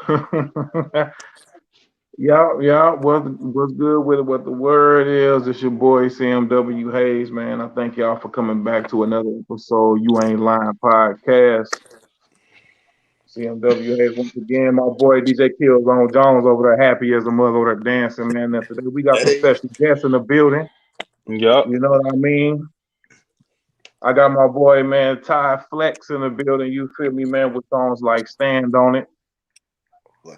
Yeah. What's good with it? What the word is? It's your boy CMW Hayes, man. I thank y'all for coming back to another episode. You Ain't Lying podcast. CMW Hayes once again. My boy DJ Killzone Jones over there, happy as a mother over there dancing, man. And today we got some Hey. special guests in the building. Yup. You know what I mean? I got my boy, man, Ty Flex in the building. You feel me, man? With songs like "Stand on It."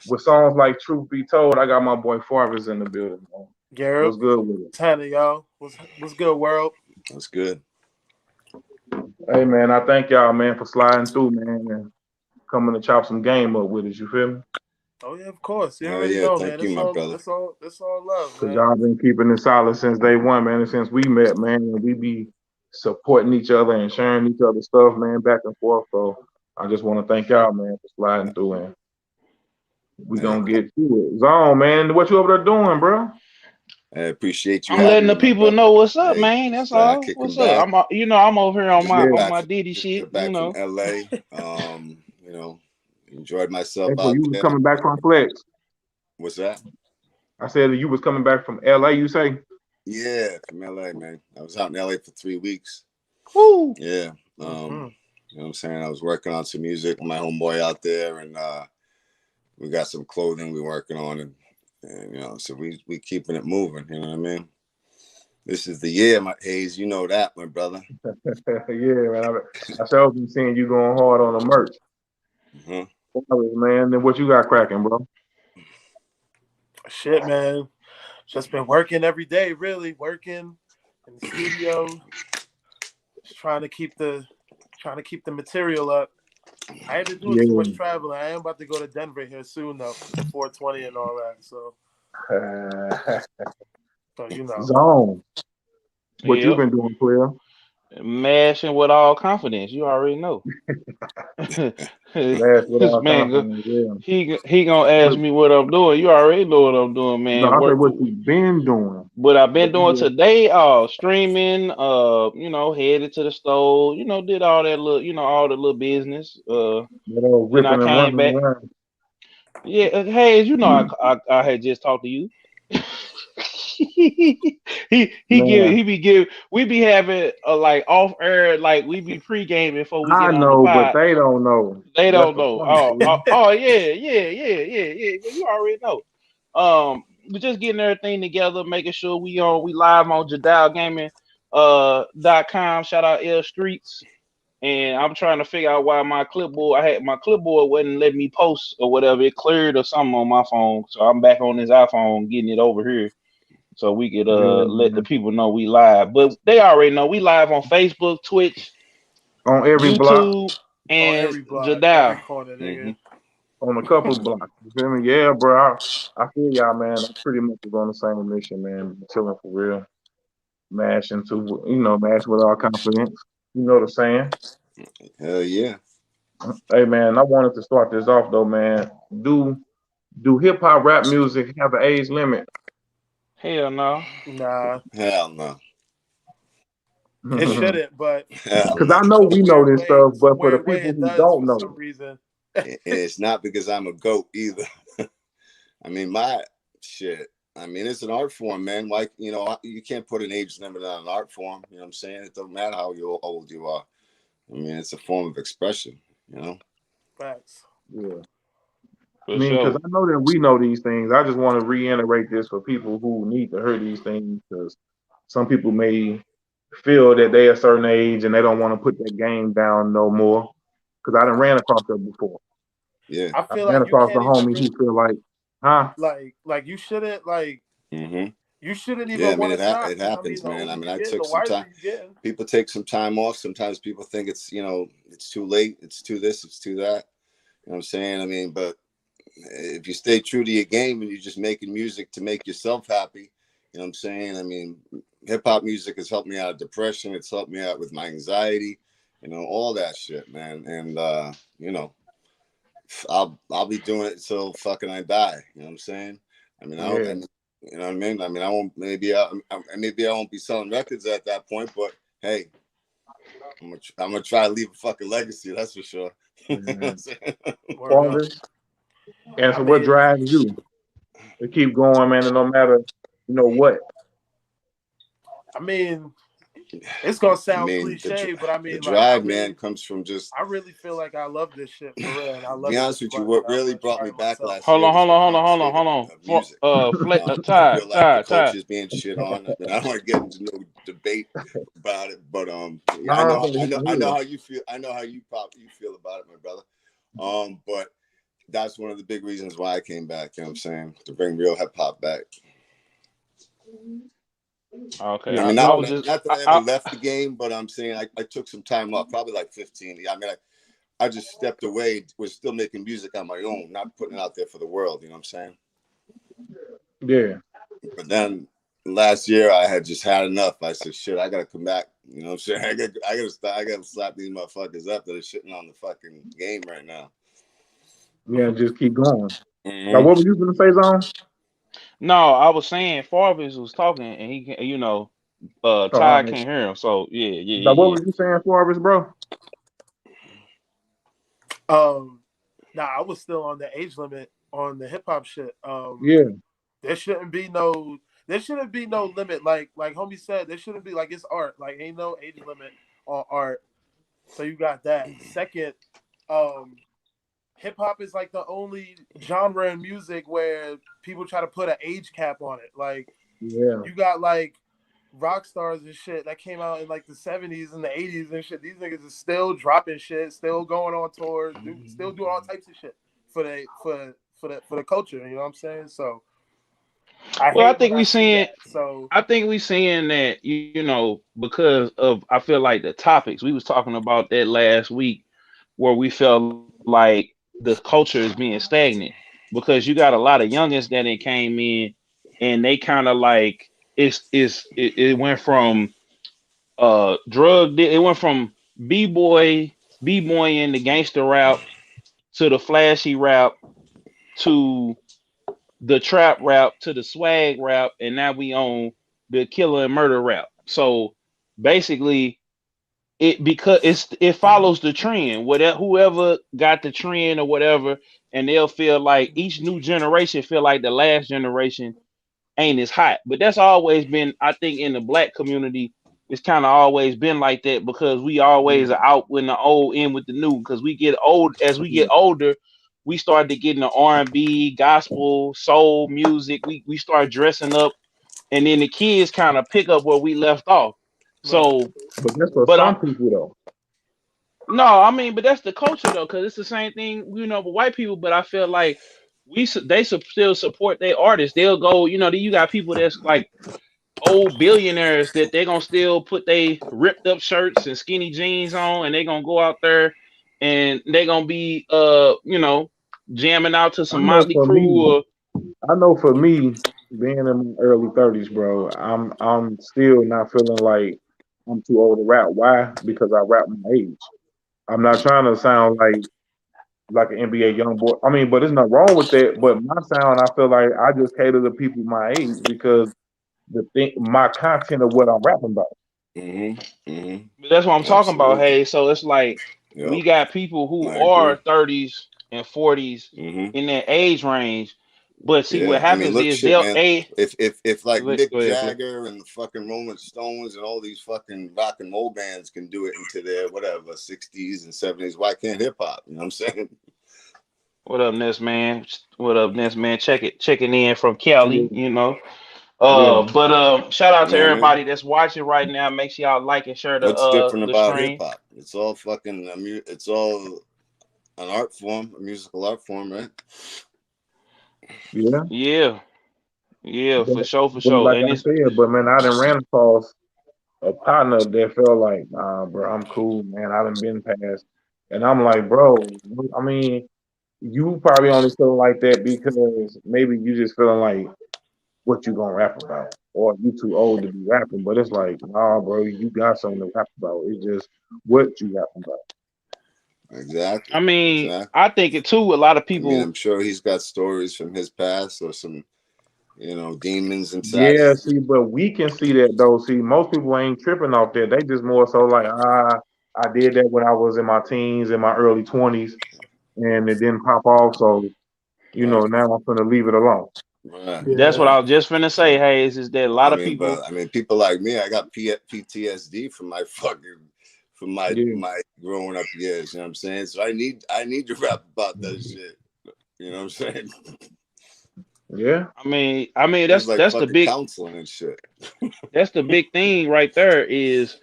With songs like "Truth Be Told," I got my boy Farvis in the building, man. Garrett, What's good with it? Tanner, y'all. What's good, world? That's good. Hey, man, I thank y'all, man, for sliding through, man, and coming to chop some game up with us. You feel me? Oh yeah, of course. You Hell already yeah, know, thank man. you, It's my all brother. it's all love, Because man. y'all been keeping it solid since day one, man, and since we met, man, and we be supporting each other and sharing each other's stuff, man, back and forth. So I just want to thank y'all, man, for sliding through, and we gonna get to it. Zone, man, what you over there doing, bro? I appreciate you I'm having letting me, the my people brother. know what's up, Hey, man. That's just all. kicking What's up? back. I'm over here on Just my got Yeah. on back my from, Diddy just shit. got back from LA. Enjoyed myself Hey, so out you was there. coming back from Flex. What's that? I said that you was coming back from LA, you say? Yeah, from LA, man. I was out in LA for 3 weeks. Woo. Yeah. You know what I'm saying? I was working on some music with my homeboy out there, and we got some clothing we're working on, and so we keeping it moving. You know what I mean? This is the year, my Hayes. You know that, my brother. Yeah, man. I sure been seeing you going hard on the merch. Man, then what you got cracking, bro? Shit, man. Just been working every day, really working in the studio. Just trying to keep the material up. I ain't been doing too much traveling. I am about to go to Denver here soon, though, for 420 and all that. So you know. Zone. What you Yep. been doing, player? Mashing with all confidence. You already know. Last with This all man, confidence, yeah. he gonna ask me what I'm doing. You already know what I'm doing, No, man. I said Work. what you been doing. What I've been What doing you today, streaming, headed to the store, did all that little, all the little business. Then I ripping and came running back. around. Yeah, hey, I had just talked to you. Man, we be having like off air, like we be pre gaming before we I get on the know, but pod. they don't know. They That's don't the know. point, dude. Yeah. You already know. We just getting everything together, making sure we live on Jadal Gaming .com. Shout out L Streets. And I'm trying to figure out why my clipboard wasn't letting me post or whatever. It cleared or something on my phone. So I'm back on this iPhone getting it over here. So we could Yeah, let the man. people know we live. But they already know we live on Facebook, Twitch, On every block, YouTube, On and every block, every Jadal. corner, nigga. on a couple of blocks. You feel me? Yeah, bro. I feel y'all, man. I pretty much was on the same mission, man. Chilling for real. Mash with all confidence. You know the saying. Hell yeah. Hey, man, I wanted to start this off, though, man. Do hip hop rap music have an age limit? Hell no. Nah, Hell no. it Because shouldn't, but Hell no. I know we know this stuff, some but for the weird way people it who does don't for know, some reason. And it's not because I'm a goat either. I mean, my shit. I mean, it's an art form, man. Like, you can't put an age limit on an art form. You know what I'm saying? It doesn't matter how old you are. I mean, it's a form of expression, Facts. yeah. I For mean, because sure. I know that we know these things. I just want to reiterate this for people who need to hear these things because some people may feel that they a certain age and they don't want to put that game down no more. Because I done ran across that before. Yeah. I I feel ran like you across a can't even homie really who feel like, huh? like you shouldn't Mm-hmm. you shouldn't Yeah, even I mean, want to stop it because I mean happens, the man. older I mean, you I get, the took some wiser time. you get. People take some time off. Sometimes people think it's, it's too late. It's too this, it's too that. You know what I'm saying? I mean, but if you stay true to your game and you're just making music to make yourself happy, you know what I'm saying? I mean, hip hop music has helped me out of depression. It's helped me out with my anxiety, all that shit, man. And, I'll be doing it until fucking I die. You know what I'm saying? I mean, Yeah. you know what I mean? I mean, I won't, maybe I won't be selling records at that point, but hey, I'm gonna try to leave a fucking legacy. That's for sure. You know what I'm saying? Word up. Fathers, And I so, what mean, drives you to keep going, man? And no matter, what. I mean, it's gonna I sound mean, cliche, but I the mean, like, drive, man, comes from just. I really feel like I love this shit for real, and I Be love it honest this with you, much. what I really want to brought try me it back myself. last Hold year on, was hold the on, hold on, current hold on, state hold on. of music. I Ty, feel like the Ty, Ty, culture is being shit on. I mean, I don't want to get into no debate about it, but yeah, Nah, but I know yeah, how you feel. I know how you feel about it, my brother. But that's one of the big reasons why I came back. You know what I'm saying? To bring real hip hop back. Okay, I yeah, mean, I not was no, just, not that I ever left the game, but I'm saying I took some time off, probably like 15. I mean, I just stepped away, was still making music on my own, not putting it out there for the world. You know what I'm saying? yeah, But then last year I had just had enough. I said, shit, I gotta come back. You know what I'm saying? I gotta slap these motherfuckers up that are shitting on the fucking game right now. yeah, just keep going. Now, Mm-hmm. what were you gonna say, Zone? no, I was saying Farvis was talking and he can, Oh, all Ty right. can't hear him. So yeah, Now, what yeah, were you saying, Forrest, bro? Um, Nah, I was still on the age limit on the hip hop shit. Yeah, There shouldn't be no limit. Like homie said, there shouldn't be like it's art. Like ain't no age limit on art. So you got that. Second, um, hip hop is like the only genre in music where people try to put an age cap on it. Like yeah. you got like rock stars and shit that came out in like the 70s and the 80s and shit. These niggas is still dropping shit, still going on tours, still doing all types of shit for the culture. You know what I'm saying? So I well, hate when I see that. So I think we seeing that, because of, I feel like the topics we was talking about that last week, where we felt like the culture is being stagnant because you got a lot of youngins that it came in and they kind of like it went from it went from b-boying the gangster rap to the flashy rap to the trap rap to the swag rap, and now we on the killer and murder rap. So basically, it follows the trend. Whatever, whoever got the trend or whatever, and they'll feel like each new generation feel like the last generation ain't as hot. But that's always been, I think, in the black community, it's kind of always been like that because we always are out when the old in with the new. Because we get old, as we get older, we start to get into R&B, gospel, soul music. We start dressing up, and then the kids kind of pick up where we left off. right, So, But that's for but some people, though. no, I mean, but that's the culture though, because it's the same thing, with white people. But I feel like still support their artists. They'll go, you got people that's like old billionaires that they're gonna still put they ripped up shirts and skinny jeans on, and they're gonna go out there and they're gonna be jamming out to I some know Motley for Crue me, or I know for me, being in my early 30s, bro, I'm still not feeling like I'm too old to rap. Why? Because I rap my age. I'm not trying to sound like an NBA young boy. I mean, but there's nothing wrong with that. But my sound, I feel like I just cater to people my age because my content of what I'm rapping about. Mm-hmm. that's what I'm Mm-hmm. talking about. Absolutely. Hey, so it's like Yep. we got people who I are agree. 30s and 40s Mm-hmm. in that age range, but see what Yeah. I mean, happens look, is shit, they'll man. a If like go Mick ahead, play. Jagger and the fucking Rolling Stones and all these fucking rock and roll bands can do it into their whatever 60s and 70s, why can't hip hop? You know what I'm saying? What up, Ness man? What up, Ness man? Checking in from Yeah, Cali. yeah. But shout out You to know what I mean? everybody that's watching right now. Make sure y'all like and share What's different the about hip stream. hop? It's all fucking. It's all an art form, a musical art form, right? Yeah. Yeah, yeah, But, for but sure. like And I it's said, but man, I done ran across a partner that felt like, nah, bro, I'm cool, man. I done been past. And I'm like, bro, I mean, you probably only feeling like that because maybe you just feeling like what you gonna rap about. Or you too old to be rapping. But it's like, nah, bro, you got something to rap about. It's just what you rapping about. Exactly. I mean, Exactly. I think it too. A lot of I mean, people. I'm sure he's got stories from his past or some, demons inside Yeah, him. see, but we can see that though. See, most people ain't tripping off that. They just more so like, I did that when I was in my teens, in my early 20s, and it didn't pop off. So Right. Now I'm gonna leave it alone. Right. That's what Yeah. I was just finna say, Hayes, is that a lot of people. I mean, people like me, I got PTSD from my fucking from Yeah, my growing up years. You know what I'm saying? So I need to rap about that shit. You know what I'm saying? yeah. I mean It's like that's the fucking big counseling and shit. that's the big thing right there is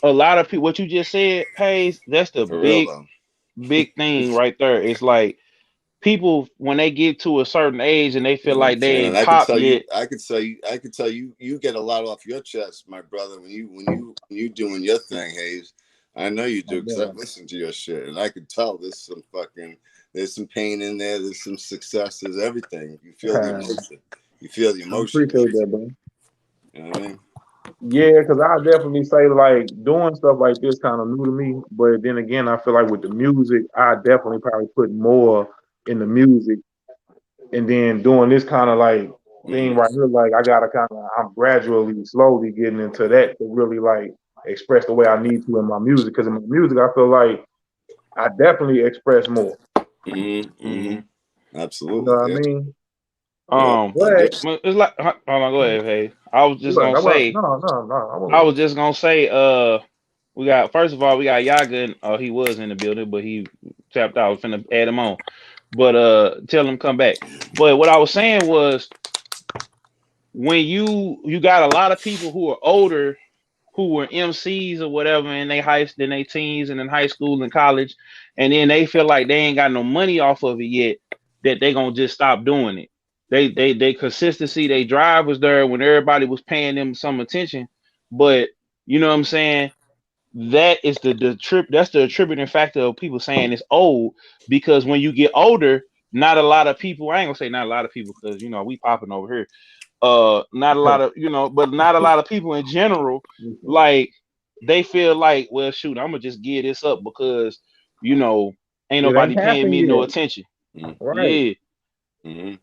a lot of people. What you just said, Hayes, that's the For real big though. big thing right there. It's like people when they get to a certain age and they You feel know what I'm like they saying? And ain't popped yet. I could tell you, you get a lot off your chest, my brother, when you doing your thing, Hayes. I know you I do because know. I've listened to your shit, and I could tell there's some pain in there, there's some success, there's everything. You feel the emotion. You feel the I emotion. appreciate that, bro. You know what I mean? Yeah, because I definitely say like doing stuff like this kind of new to me. But then again, I feel like with the music, I definitely probably put more in the music, and then doing this kind of like thing Mm-hmm. right here, like I gotta I'm gradually, slowly getting into that to really like express the way I need to in my music. Because in my music, I feel like I definitely express more. Mm-hmm. Hmm. Mm-hmm. You know Absolutely. what I Yeah. mean? Yep. Um, I do. But it's like hold on, go ahead, Hayes. I was just look, gonna say, I'm I gonna was just gonna say, we got first of all we got Yaga. He was in the building, but he tapped out. I was finna add him on, but tell him come back. But what I was saying was when you got a lot of people who are older who were MCs or whatever in they teens and in high school and college, and then they feel like they ain't got no money off of it yet, that they gonna just stop doing it. They consistency, they drive was there when everybody was paying them some attention, but you know what I'm saying. That is the trip. That's the attributing factor of people saying it's old because when you get older, not a lot of people. I ain't gonna say not a lot of people because we popping over here, not a lot of but not a lot of people in general, like they feel like, well shoot, I'm gonna just give this up because you know ain't it nobody ain't paying happened me no yet. attention. Right. Yeah. Mm-hmm.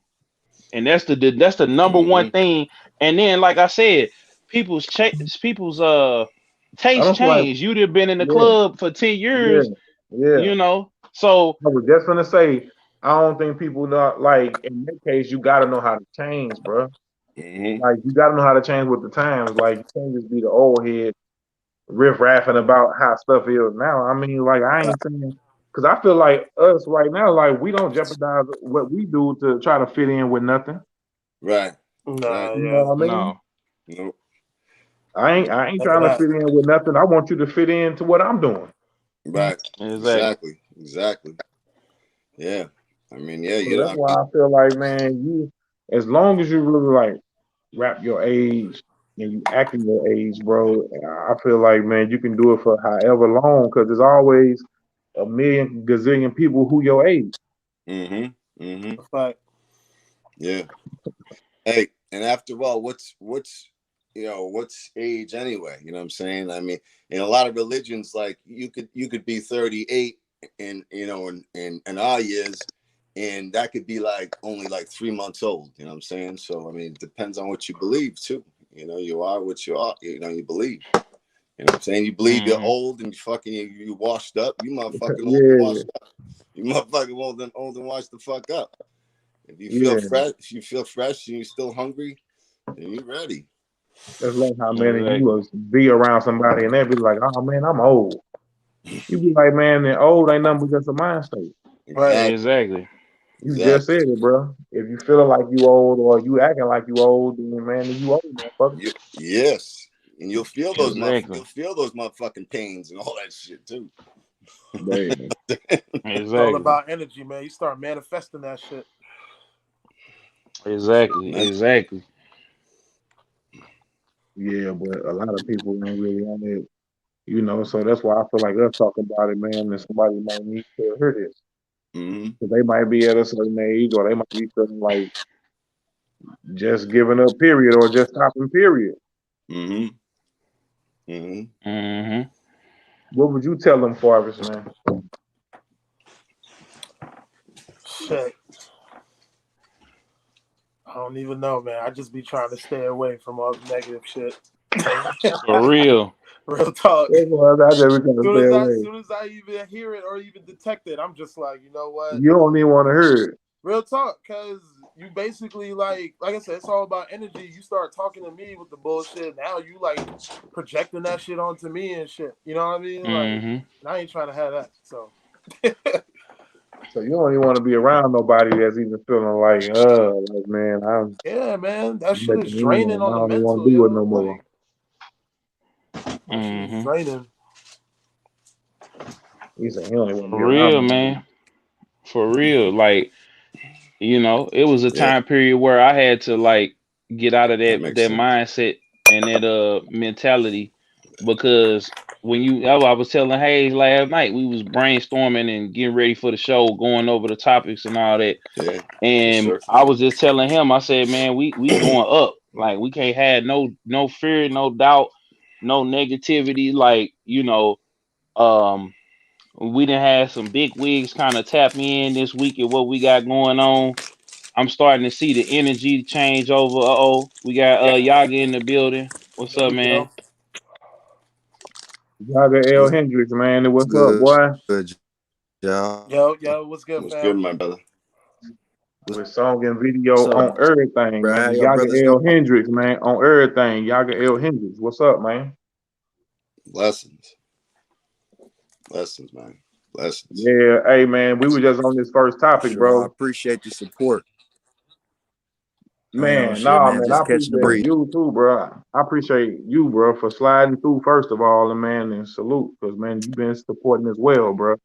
And that's the number one Mm-hmm. thing. And then like I said, people's I taste don't feel like change. You'd have been in the yeah, club for 10 yeah, years, yeah. so I was just gonna say, I don't think people know. Like in that case, you got to know how to change, bro. Mm-hmm. Like you got to know how to change with the times. Like you can't just be the old head riff raffing about how stuff is now. I mean, like I ain't saying because I feel like us right now, like we don't jeopardize what we do to try to fit in with nothing. Right. Right. Nah, You know yeah. what I mean? no. Nope. I ain't Never trying to that. fit in with nothing. I want you to fit into what I'm doing. Right. Exactly. Exactly. Exactly. Yeah. I mean, yeah, So you know, that's I why mean, I feel like, man, as long as you really like rap your age and you acting your age, bro, I feel like, man, you can do it for however long because there's always a million gazillion people who your age. mm-hmm. Mm-hmm. Fact. Yeah. Hey, and after all, what's what's age anyway? You know what I'm saying? I mean, in a lot of religions, like you could be 38 in in our years, and that could be like only like 3 months old. You know what I'm saying? So I mean, it depends on what you believe too. You know, you are what you are. You know, you believe. You know what I'm saying? You believe you're Hmm. old and you washed up. You motherfucking old and Yeah, washed up. You motherfucking old and washed the fuck up. yeah. If you feel fresh and you're still hungry, then you're ready. That's like how, man, you Exactly. was be around somebody and they be like, oh, man, I'm old. You be like, man, old ain't nothing but just a mind state. Right. Exactly. Exactly. You just Exactly. said it, bro. If you feeling like you old or you acting like you old, then man, you old, motherfucker. Yes. And Exactly. you'll feel those motherfucking pains and all that shit too. Man. It's all Exactly. about energy, man. You start manifesting that shit. Exactly. Man. Exactly. Yeah, but a lot of people ain't really on it, so that's why I feel like us talking about it, man, and somebody might need to hear this. Mm-hmm. 'Cause they might be at a certain age or they might be feeling like just giving up, period, or just stopping, period. Mm-hmm. Mm-hmm. Hmm. What would you tell them, Farvis, man? Shit. I don't even know, man. I just be trying to stay away from all the negative shit. For real. Real talk. That's why I just be trying to stay away. Soon as I even hear it or even detect it, I'm just like, you know what? You don't even want to hear it. Real talk, because you basically like I said, it's all about energy. You start talking to me with the bullshit. Now you like projecting that shit onto me and shit. You know what I mean? Like, Mm-hmm. and I ain't trying to have that. So So you don't even want to be around nobody that's even feeling like man, I'm yeah, man, that shit is making draining in. I on the don't even want to mental, do it yo. no more. Like that shit is Mm-hmm. draining. He said he don't even want to For be around real, nobody. man. For real. Like, it was a Yeah, time period where I had to like get out of that that makes that sense. mindset and that mentality because when I was telling Hayes last night, we was brainstorming and getting ready for the show, going over the topics and all that. Yeah, for And sure, for I sure. was just telling him, I said, man, we going up. Like we can't have no fear, no doubt, no negativity. Like, um we done had some big wigs kind of tap in this week at what we got going on. I'm starting to see the energy change over. Uh-oh. We got Yaga in the building. What's There up, we man? go. Yaga L. What's Hendricks, man. What's up, good, boy? y'all? Yo, what's good, What's good, fam? my brother? With song and What's video up, on everything, bro? How man. y'all Yaga brothers doing? L. Hendricks, man, on everything. Yaga L. Hendricks. What's up, man? Blessings, blessings, man, blessings. Yeah, hey, man. We were just on this first For topic, sure. I bro. appreciate the support. I ain't on Man, shit, nah, man. man. I Just catching the appreciate breeze. you too, bro. I appreciate you, bro, for sliding through first of all, and man, and salute, because man, you've been supporting as well, bro.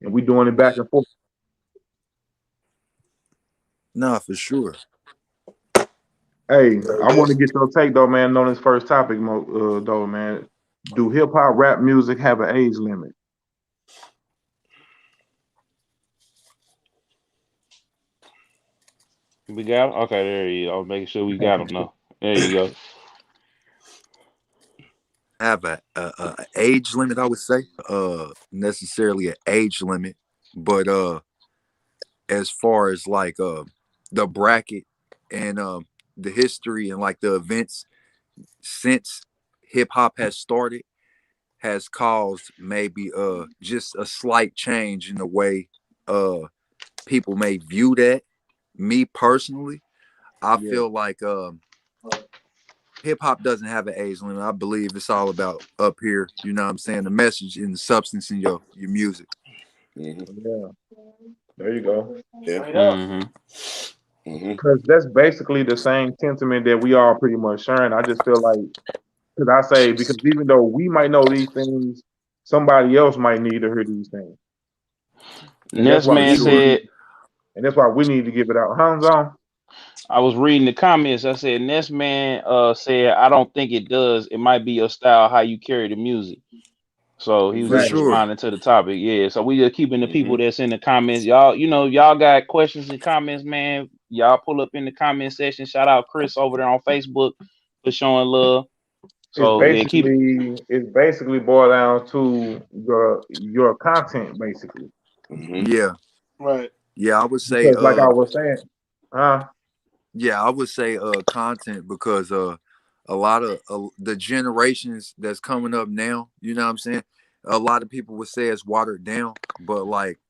And we doing it back and forth. Nah, for sure. Hey, I want to get your take though, man, on this first topic, though, man. Do hip hop rap music have an age limit? We got him? Okay, there you go. I was making sure we got him now. There you go. Have a age limit, I would say. Necessarily an age limit, but as far as like the bracket and the history and like the events since hip hop has started has caused maybe just a slight change in the way uh people may view that. Me personally, I Yeah. feel like hip hop doesn't have an age limit. I believe it's all about up here. You know what I'm saying? The message and the substance in your music. Hmm. Yeah, there you go. Yeah. Straight up. Mm-hmm. Hmm. Because that's basically the same sentiment that we all pretty much sharing. I just feel like, because I say, because even though we might know these things, somebody else might need to hear these things, and that's Next why For man we sure. need, said, and that's why we need to give it out. Hands on. I was reading the comments. I said, next man said, I don't think it does. It might be your style, how you carry the music. So he was For just Exactly. sure. responding to the topic. Yeah. So we just keeping the Hmm. people that's in the comments. Y'all, y'all got questions and comments, man. Y'all pull up in the comment section. Shout out Chris over there on Facebook for showing love. It's So yeah, keep basically boiled down to your content, basically. Hmm. Yeah. Right. Yeah, I would say Because like I was saying, huh? yeah, I would say content because a lot of the generations that's coming up now, you know what I'm saying? A lot of people would say it's watered down, but like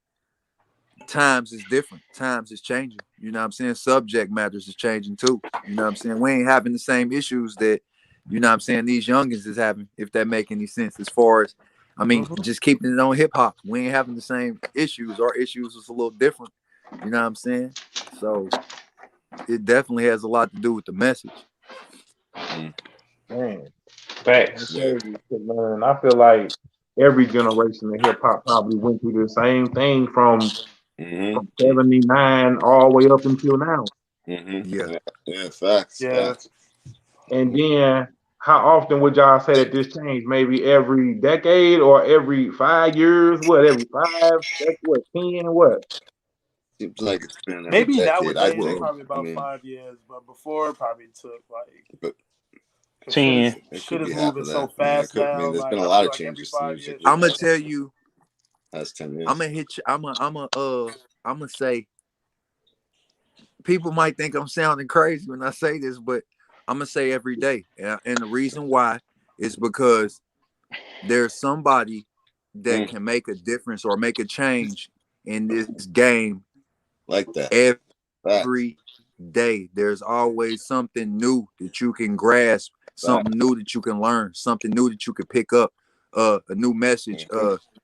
times is different. Times is changing. You know what I'm saying? Subject matters is changing too. You know what I'm saying? We ain't having the same issues that, you know what I'm saying, these youngins is having, if that make any sense. As far as I mean, Hmm. just keeping it on hip hop. We ain't having the same issues. Our issues was a little different. You know what I'm saying? So it definitely has a lot to do with the message. Man, that's facts. Yeah. crazy. 'Cause, man, I feel like every generation of hip hop probably went through the same thing Hmm. from '79 all the way up until now. Hmm. Yeah. Yeah. Yeah. Facts. Yeah. Facts. And then, how often would y'all say that this changed? Maybe every decade or every 5 years? What, every five? That's what, 10? What? Seems like it's been every Maybe decade. I nowadays think. Well, probably I about mean, 5 years, but before it probably took like but because shit is 10. it shit could is be half moving of so that. I mean, it fast could. I now. mean, there's been Like a I lot feel of like every changes to five music years, this I'm gonna yeah. tell you. last 10 I'm years. gonna hit you. I'm gonna say. People might think I'm sounding crazy when I say this, but I'm gonna say every day, and the reason why is because there's somebody that Mm, can make a difference or make a change in this game like that. Facts. every day. There's always something new that you can grasp, Facts. something new that you can learn, something new that you can pick up, a new message.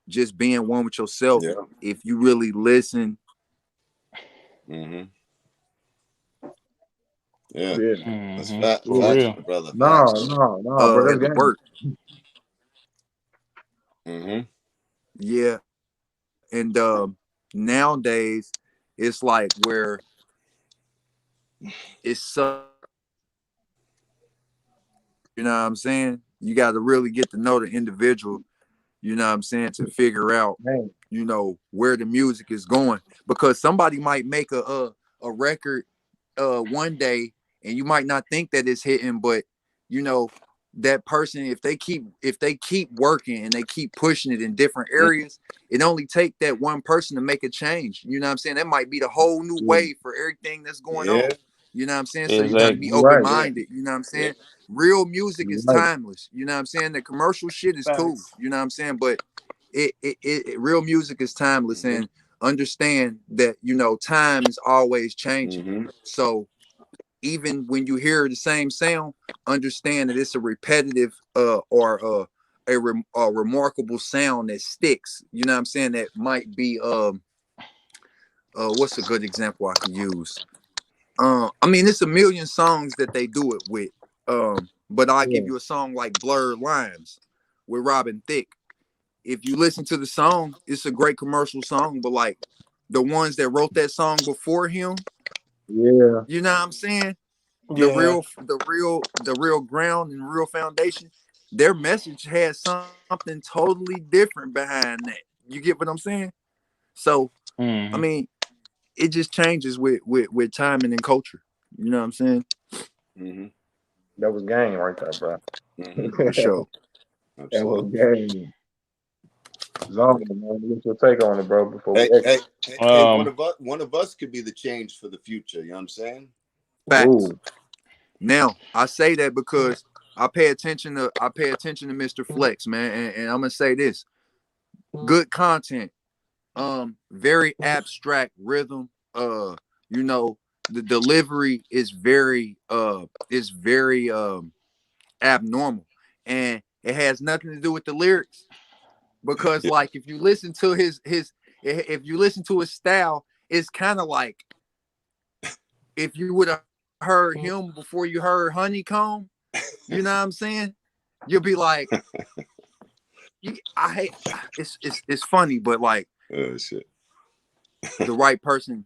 Just being one with yourself. Yeah. If you really listen. Mm-hmm. Yeah. Yeah. That's Mm-hmm. fat. For Yeah. Facts, real. my brother. No, Facts. no, bro. That's At game. work. Mm-hmm. Yeah. And nowadays it's like where it's so, you know what I'm saying? You got to really get to know the individual, you know what I'm saying, to figure out, Man. you know, where the music is going. Because somebody might make a record one day and you might not think that it's hitting, but you know, that person, if they keep working and they keep pushing it in different areas, it only take that one person to make a change. You know what I'm saying? That might be the whole new Yeah. wave for everything that's going Yeah. on. You know what I'm saying? So you got to be Exactly. You're right. Yeah. open-minded. You know what I'm Yeah. saying? Real music You're is right. timeless. You know what I'm saying? The commercial shit is cool. Facts. You know what I'm saying? But real music is timeless, Mm-hmm. and understand that, you know, time is always changing. Mm-hmm. So even when you hear the same sound, understand that it's a repetitive or a remarkable sound that sticks. You know what I'm saying? That might be what's a good example I could use? I mean, it's a million songs that they do it with. But I'll give Yeah. you a song like Blurred Lines with Robin Thicke. If you listen to the song, it's a great commercial song, but like the ones that wrote that song before him, Yeah. you know what I'm saying? Yeah. The real ground and real foundation, their message has something totally different behind that. You get what I'm saying? So I Mm-hmm. mean, it just changes with timing and culture. You know what I'm saying? Mm-hmm. That was game right there, bro. Mm-hmm. For That sure. was Absolutely. game. Zombie, man. Get your take on it, bro, before we Hey, hey, exit. hey, Um. one of us could be the change for the future. You know what I'm saying? Facts. Ooh. Now I say that because I pay attention to Mr. Flex, man, and I'm gonna say this: good content, very abstract rhythm, you know, the delivery is very abnormal, and it has nothing to do with the lyrics, because Yeah. like if you listen to if you listen to his style, it's kind of like if you would have heard him before you heard Honeycomb, you know what I'm saying? You'll be like, I hate it's funny, but like Oh shit. the right person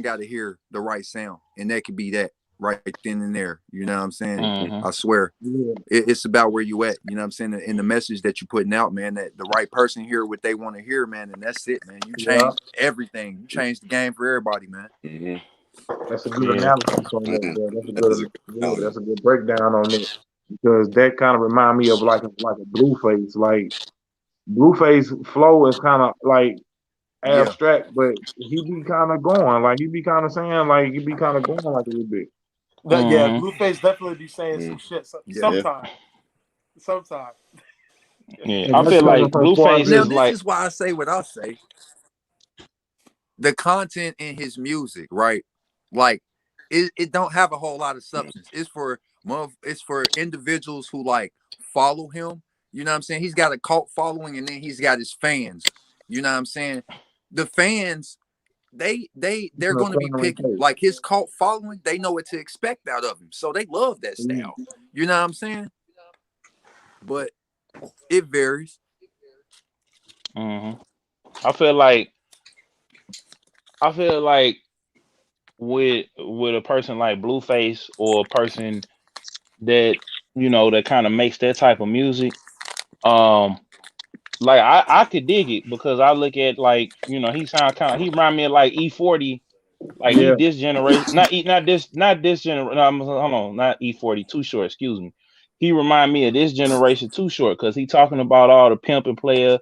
got to hear the right sound, and that could be that right then and there. You know what I'm saying? Mm-hmm. I Mm-hmm. swear, Yeah. it's about where you at. You know what I'm saying? And the message that you're putting out, man. That the right person hear what they want to hear, man. And that's it, man. You Yeah. changed everything. You changed the game for everybody, man. Mm-hmm. That's a good Yeah. analysis on that, Man, bro. That's a that is a good, good yeah, analogy. that's a good breakdown on it because that kind of remind me of like a Blueface. Like Blueface flow is kind of like Yeah, abstract, but he be kind of going, like he be kind of saying, like he be kind of going like a little bit. Yeah, Mm-hmm. Blueface definitely be saying some Mm. shit yeah. Yeah. sometimes. Sometimes. Yeah. And I that's feel coming like from far Blueface Now is as this like. is why I say what I say. The content in his music, right? Like it don't have a whole lot of substance. It's for individuals who like follow him. You know what I'm saying? He's got a cult following, and then he's got his fans. You know what I'm saying? The fans, they're a going to be current picky. tape. Like his cult following, they know what to expect out of him, so they love that Mm. style. You know what I'm saying? But it varies. Mm-hmm. I feel like. I feel like with a person like Blueface or a person that that kind of makes that type of music. Um. Like I could dig it because I look at like he sound kind of he remind me of like E40. Like he Yeah, this generation, not this generation. No, hold on, not E40. Too short. Excuse me. He remind me of this generation. Too short because he talking about all the pimp and player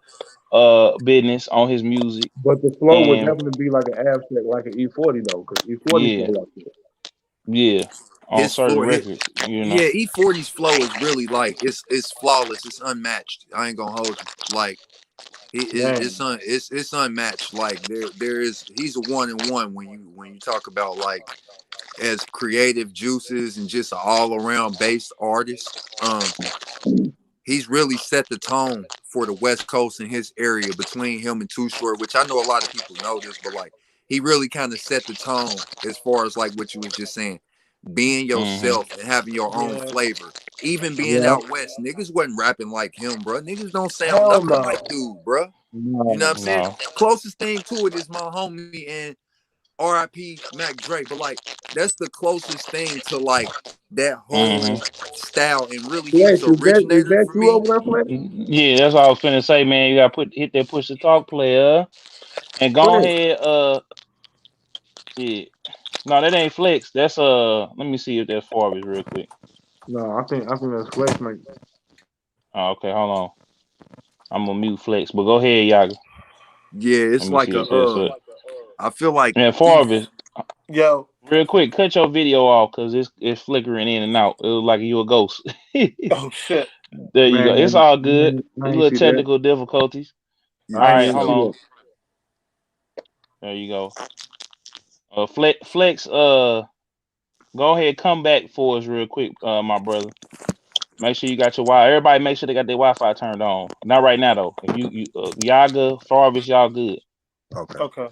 business on his music. but the flow would And definitely be like an abstract, like an E40 though, because E40 flow yeah, like that. yeah, on His certain floor, records. yeah, E40's flow is really like it's flawless. It's unmatched. I ain't gonna hold you. Like It's Man, it's unmatched. Like there is he's a one and one when you talk about like as creative juices and just an all around based artist. He's really set the tone for the West Coast in his area between him and Too Short, which I know a lot of people know this, but like he really kind of set the tone as far as like what you was just saying, being Mm-hmm. yourself and having your own Yeah. flavor. Even being yeah, out west, niggas wasn't rapping like him, bro. Niggas don't sound Hell nothing no. like dude, bro. You know what no, I'm saying? No. Closest thing to it is my homie and R.I.P. Mac Dre, but like that's the closest thing to like that whole Mm-hmm. style, and really he was Flex, the is originator that for you me. over there, Flex? Yeah, that's all I was finna say, man. You gotta hit that push to talk player and go Flex. ahead. Yeah. No, that ain't Flex. That's Let me see if that's Farvis real quick. No, I think that's Flex, mate. Oh, okay, hold on. I'm gonna mute Flex, but go ahead, Yaga. Yeah, Let it's me like see if that's it. I feel like And E. Farvis, Yo. real quick, cut your video off because it's flickering in and out. It was like you a ghost. Oh shit. There you go. It's Man, all good. I It's a ain't little see that. technical difficulties. Yeah, All I for ain't right, even hold see sure. on. that. There you go. Flex. Go ahead, come back for us real quick, my brother. Make sure you got your Wi. Everybody, make sure they got their Wi-Fi turned on. Not right now though. If you Yaga, Farvis, y'all good. Okay. Okay.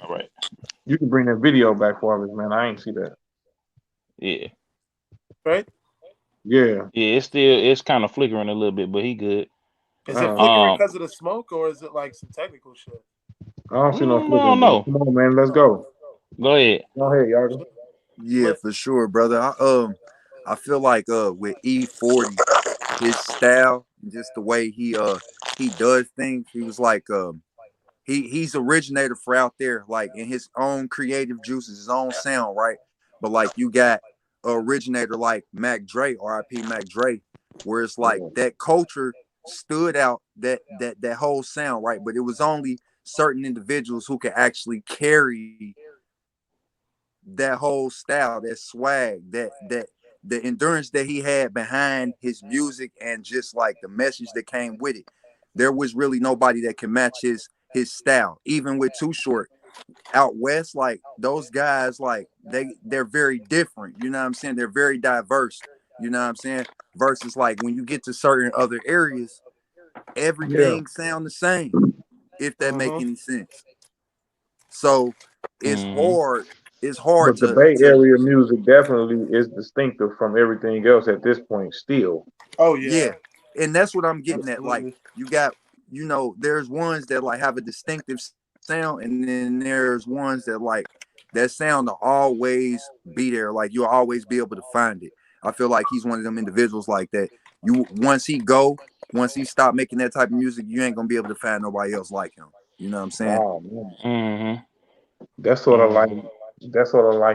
All right. You can bring that video back for us, man. I ain't see that. Yeah. Right? Yeah. Yeah. It's kind of flickering a little bit, but he good. Is it Uh, flickering Um. because of the smoke or is it like some technical shit? I don't see no I flipping, don't but know. come on, man. Let's Oh, go. Go ahead. Go ahead, y'all. Yeah, lit. for sure, brother. I feel like with E40, his style, just the way he does things, he was like he's originator for out there, like in his own creative juices, his own sound, right? But like you got a originator like Mac Dre, R.I.P. Mac Dre, where it's like Yeah. that culture stood out, that whole sound, right? But it was only certain individuals who could actually carry that whole style, that swag, that the endurance that he had behind his music and just like the message that came with it. There was really nobody that can match his style. Even with Too Short out west, like those guys, like they're very different. You know what I'm saying? They're very diverse. You know what I'm saying? Versus like when you get to certain other areas, Yeah. everything sound the same. If that make Mm-hmm. any sense. So it's Mm-hmm. hard. It's hard But the Bay to Area music definitely is distinctive from everything else at this point, still. Oh yeah, yeah. and that's what I'm getting at. Like Absolutely. you got, there's ones that like have a distinctive sound, and then there's ones that like that sound will always be there. Like you'll always be able to find it. I feel like he's one of them individuals like that. Once he stop making that type of music, you ain't gonna be able to find nobody else like him. You know what I'm saying? Oh man. Mm-hmm. That's sort of like Mm-hmm.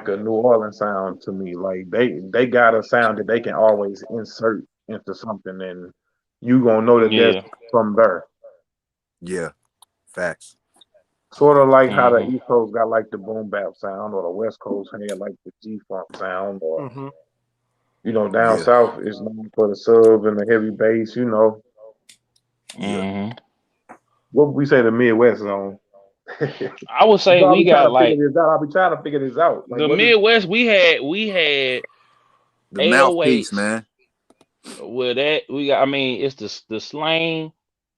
a New Orleans sound to me. Like they got a sound that they can always insert into something, and you gonna know that that's Yeah. from there. Yeah, facts. Sort of like how the Mm-hmm. East Coast got like the boom bap sound, or the West Coast had like the G funk sound, or Mm-hmm. down Yeah, south is known for the subs and the heavy bass. yeah. Mm-hmm. What would we say the Midwest zone? I would So say I'll we be trying got to figure like this out. I'll be trying to figure this out. Like the what is Midwest. We had The mouthpiece, 808s. man. With that, we got. I mean, it's the slang,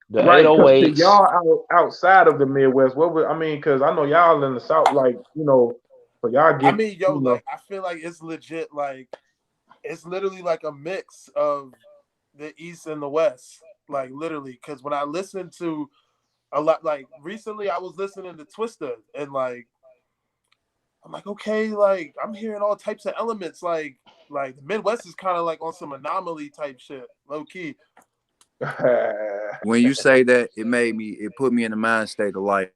the right? Because to 808s. y'all outside of the Midwest, what would I mean? Because I know y'all in the South, like so y'all I get mean, yo, like I feel like it's legit. Like it's literally like a mix of the East and the West. Like literally, because when I listen to a lot, like recently, I was listening to Twister, and like I'm like, okay, like I'm hearing all types of elements. Like the Midwest is kind of like on some anomaly type shit, low key. When you say that, it put me in the mind state of like,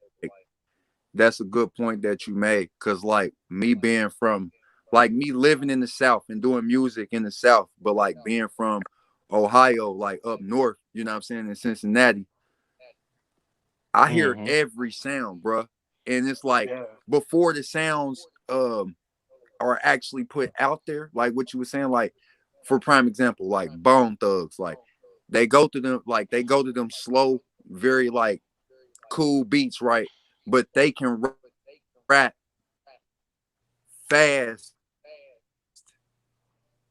that's a good point that you made. Cause like me being from, like me living in the South and doing music in the South, but like being from Ohio, like up north, you know what I'm saying, in Cincinnati, I hear Mm-hmm. every sound, bruh. And it's like Yeah. before the sounds are actually put out there, like what you were saying, like for prime example, like Bone Thugs, like they go to them slow very like cool beats, right? But they can rap fast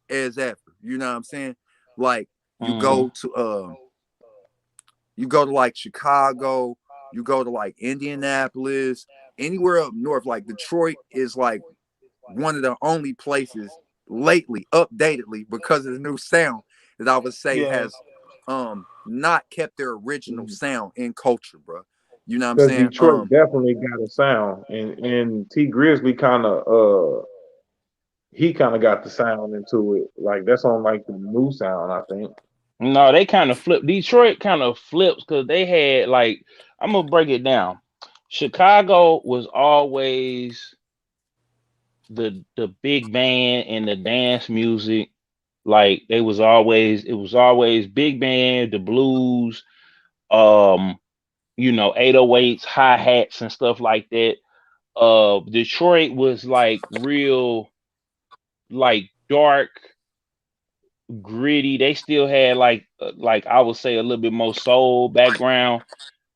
as ever. You know what I'm saying? Like you go Mm. to you go to like Chicago, you go to like Indianapolis, anywhere up north, like Detroit is like one of the only places lately, updatedly, because of the new sound that I would say Yeah. has not kept their original sound in culture, bro. You know what I'm Because saying? Detroit definitely got a sound, and T Grizzly kind of he kind of got the sound into it. Like that's on like the new sound, I think. No, they kind of flipped. Detroit kind of flips because they had like I'm gonna break it down. Chicago was always the big band and the dance music. Like they was always it was always big band, the blues, um, 808s, hi hats and stuff like that. Detroit was like real, like dark, gritty. They still had like I would say a little bit more soul background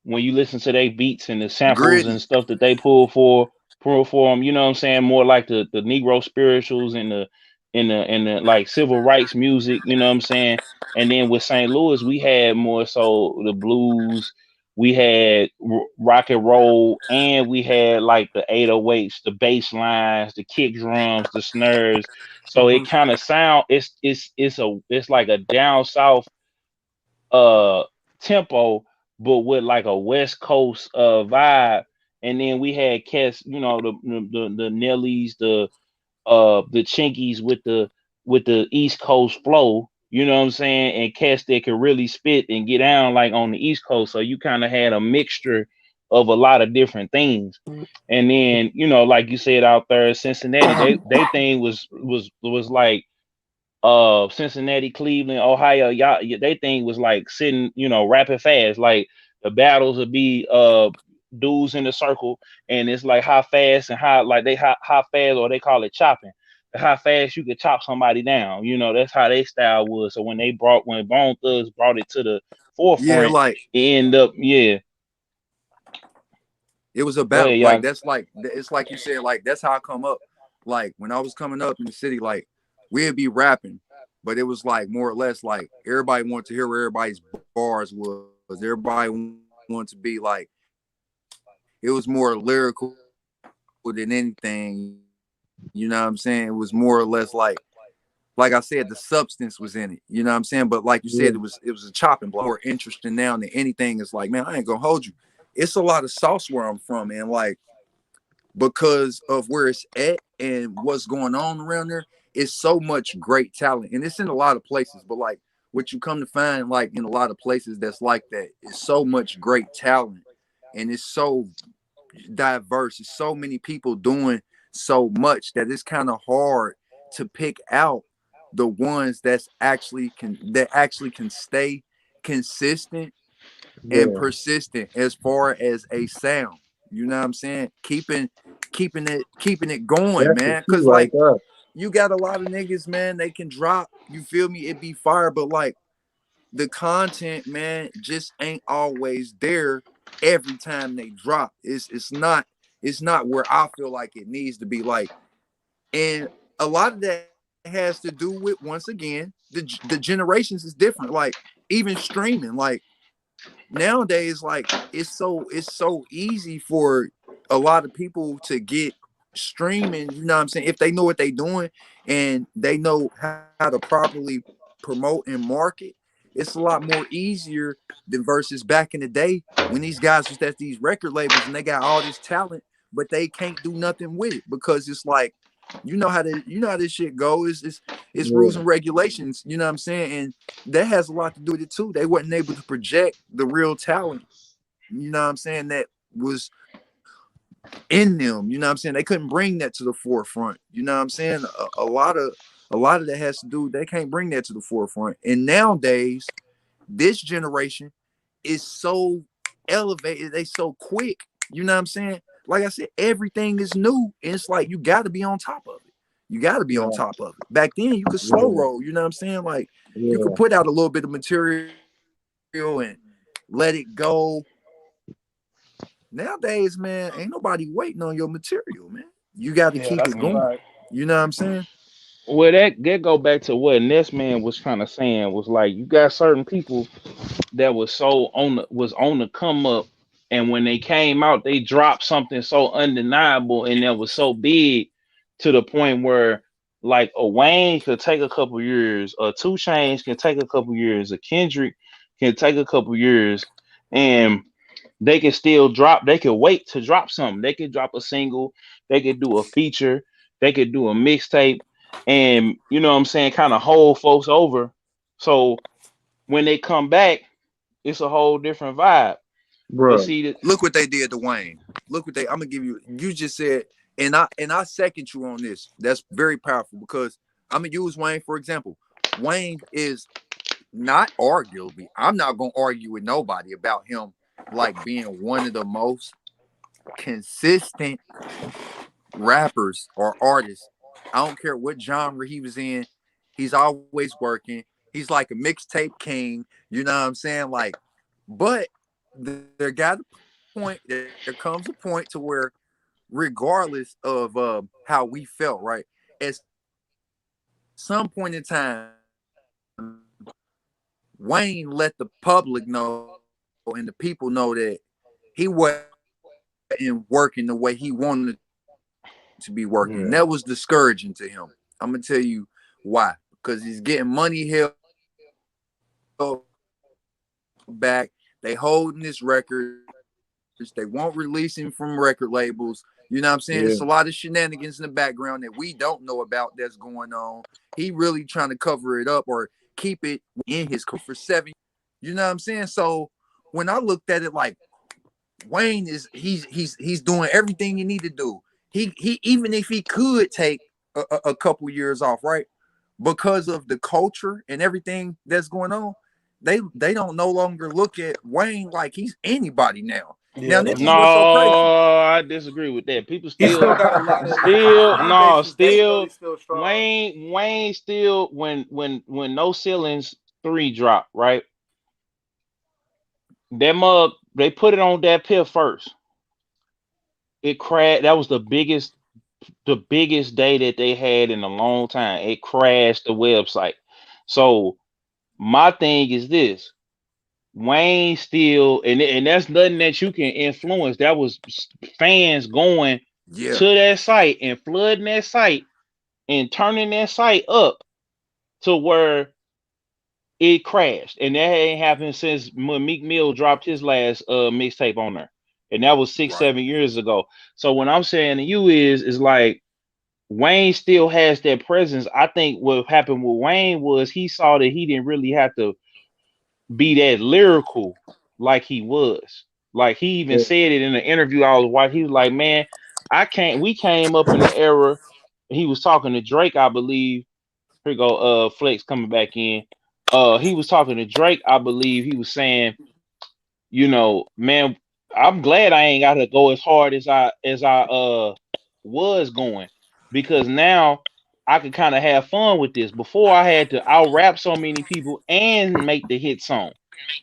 when you listen to their beats and the samples and Gritty. stuff that they pull for them, you know what I'm saying? More like the Negro spirituals and the like civil rights music, you know what I'm saying? And then with St. Louis, we had more so the blues, we had rock and roll, and we had like the 808s, the bass lines, the kick drums, the snares. So Hmm. it kind of sound it's like a down south uh tempo, but with like a West Coast vibe. And then we had cats, the Nellies, the Chinkies with the East Coast flow. You know what I'm saying? And cats that could really spit and get down like on the East Coast. So you kind of had a mixture of a lot of different things. And then, like you said out there, Cincinnati, they thing was like Cincinnati, Cleveland, Ohio, y'all they thing was like sitting, rapid fast. Like the battles would be dudes in the circle and it's like how fast and how like they how fast or they call it chopping. How fast you could chop somebody down. That's how they style was. So when Bone Thugs brought it to the Yeah, forefront, like it ended up it was a Go battle. ahead, Like y'all. that's like it's like you said, like that's how I come up. Like when I was coming up in the city, like we'd be rapping, but it was like more or less like everybody wanted to hear where everybody's bars was. Everybody wanted to be like it was more lyrical than anything. You know what I'm saying? It was more or less like I said, the substance was in it. You know what I'm saying? But like you said, it was a chopping block. More interesting now Yeah, than anything. It's like, man, I ain't gonna hold you. It's a lot of sauce where I'm from, and like because of where it's at and what's going on around there, it's so much great talent. And it's in a lot of places, but like what you come to find, like in a lot of places that's like that, is so much great talent. And it's so diverse. It's so many people doing so much that it's kind of hard to pick out the ones that actually can stay consistent and yeah. persistent as far as a sound. You know what I'm saying? Keeping it going, That's the man. key Cause right like there. you got a lot of niggas, man, they can drop, you feel me? It be fire, but like the content, man, just ain't always there every time they drop. It's not where I feel like it needs to be. Like, and a lot of that has to do with, once again, the generations is different. Like even streaming, like nowadays, like it's so easy for a lot of people to get streaming, you know what I'm saying, if they know what they're doing and they know how to properly promote and market. It's a lot more easier than versus back in the day when these guys was at these record labels and they got all this talent but they can't do nothing with it because it's like you know how this shit goes. It's rules Yeah, and regulations, you know what I'm saying? And that has a lot to do with it too. They weren't able to project the real talent, you know what I'm saying, that was in them. You know what I'm saying? They couldn't bring that to the forefront. You know what I'm saying? A lot of that has to do, they can't bring that to the forefront. And nowadays, this generation is so elevated, they so quick. You know what I'm saying? Like I said, everything is new. And it's like you gotta be on top of it. You gotta be on right. top of it. Back then you could slow Yeah, roll, you know what I'm saying? Like you could yeah, put out a little bit of material and let it let it go. Nowadays, man, ain't nobody waiting on your material, man. You got to Yeah, keep that's it a going. fact. You know what I'm saying? Well, that go back to what Ness Man was kind of saying was like you got certain people that was so on the come up, and when they came out, they dropped something so undeniable and that was so big to the point where like a Wayne could take a couple years, a Two Chainz can take a couple years, a Kendrick can take a couple years, and they can still drop. They could wait to drop something. They could drop a single. They could do a feature. They could do a mixtape, and you know what I'm saying, kind of hold folks over. So when they come back, it's a whole different vibe. But bro. see that, Look what they did to Wayne. Look what they. I'm gonna give you. You just said, and I second you on this. That's very powerful because I'm gonna use Wayne for example. Wayne is not arguably. I'm not gonna argue with nobody about him like being one of the most consistent rappers or artists. I don't care what genre he was in. He's always working. He's like a mixtape king. You know what I'm saying? Like, but there got a point. There comes a point to where, regardless of how we felt, right? At some point in time, Wayne let the public know and the people know that he wasn't working the way he wanted to be working. And that was discouraging to him. I'm gonna tell you why. Because he's Yeah, getting money held back. They holding this record. They won't release him from record labels. You know what I'm saying? It's a lot of shenanigans in the background that we don't know about that's going on. He really trying to cover it yeah, up or keep it in his career for 7 years. You know what I'm saying? So when I looked at it like Wayne is he's doing everything you need to do. He's doing everything he need to do. He even if he could take a couple years off, right? Because of the culture and everything that's going on, they don't no longer look at Wayne like he's anybody now. Now Yeah, this that's no, is true. what's so crazy. I disagree with that. People He still, still got a lot of his still, fan no, base is still, definitely still strong. Wayne still when No Ceilings 3 dropped, right? That mug, they put it on that pill first. It crashed. That was the biggest day that they had in a long time. It crashed the website. So my thing is this: Wayne still, and that's nothing that you can influence. That was fans going Yeah, to that site and flooding that site and turning that site up to where it crashed, and that ain't happened since when Meek Mill dropped his last mixtape on there, and that was six, right. 7 years ago. So what I'm saying to you is like Wayne still has that presence. I think what happened with Wayne was he saw that he didn't really have to be that lyrical like he was. Like he even yeah, said it in an interview I was watching. He was like, "Man, I can't." We came up in the era. He was talking to Drake, I believe. Here you go, Flex coming back in. He was talking to Drake, I believe. He was saying, man, I'm glad I ain't got to go as hard as I was going because now I could kind of have fun with this. Before I had to out rap so many people and make the hit song.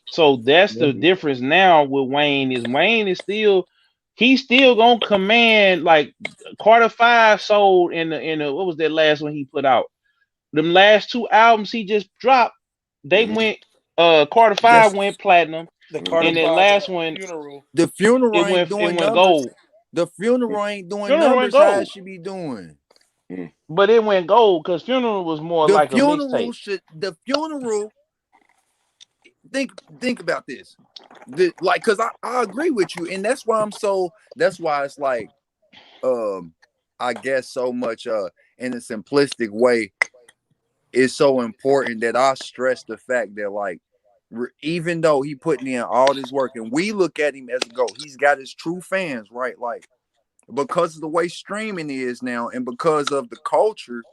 So that's yeah, the difference now with Wayne is still he's still gonna command like Carter Five sold in the what was that last one he put out? Them last two albums he just dropped, they Mhm. went Carter Five Yes, went platinum, The Mhm. Carter and that Five and last the one funeral. the funeral it ain't went it doing went numbers. gold. The funeral ain't doing Funeral went numbers how it gold, should be doing. Mhm. but it went gold because Funeral was more The like a funeral mixtape. should. The funeral. Think about this. Like, cause I agree with you, and that's why I'm so. That's why it's like, um, I guess so much. In a simplistic way, it's so important that I stress the fact that like even though he putting in all this work and we look at him as a GOAT, he's got his true fans, right? Like because of the way streaming is now and because of the culture,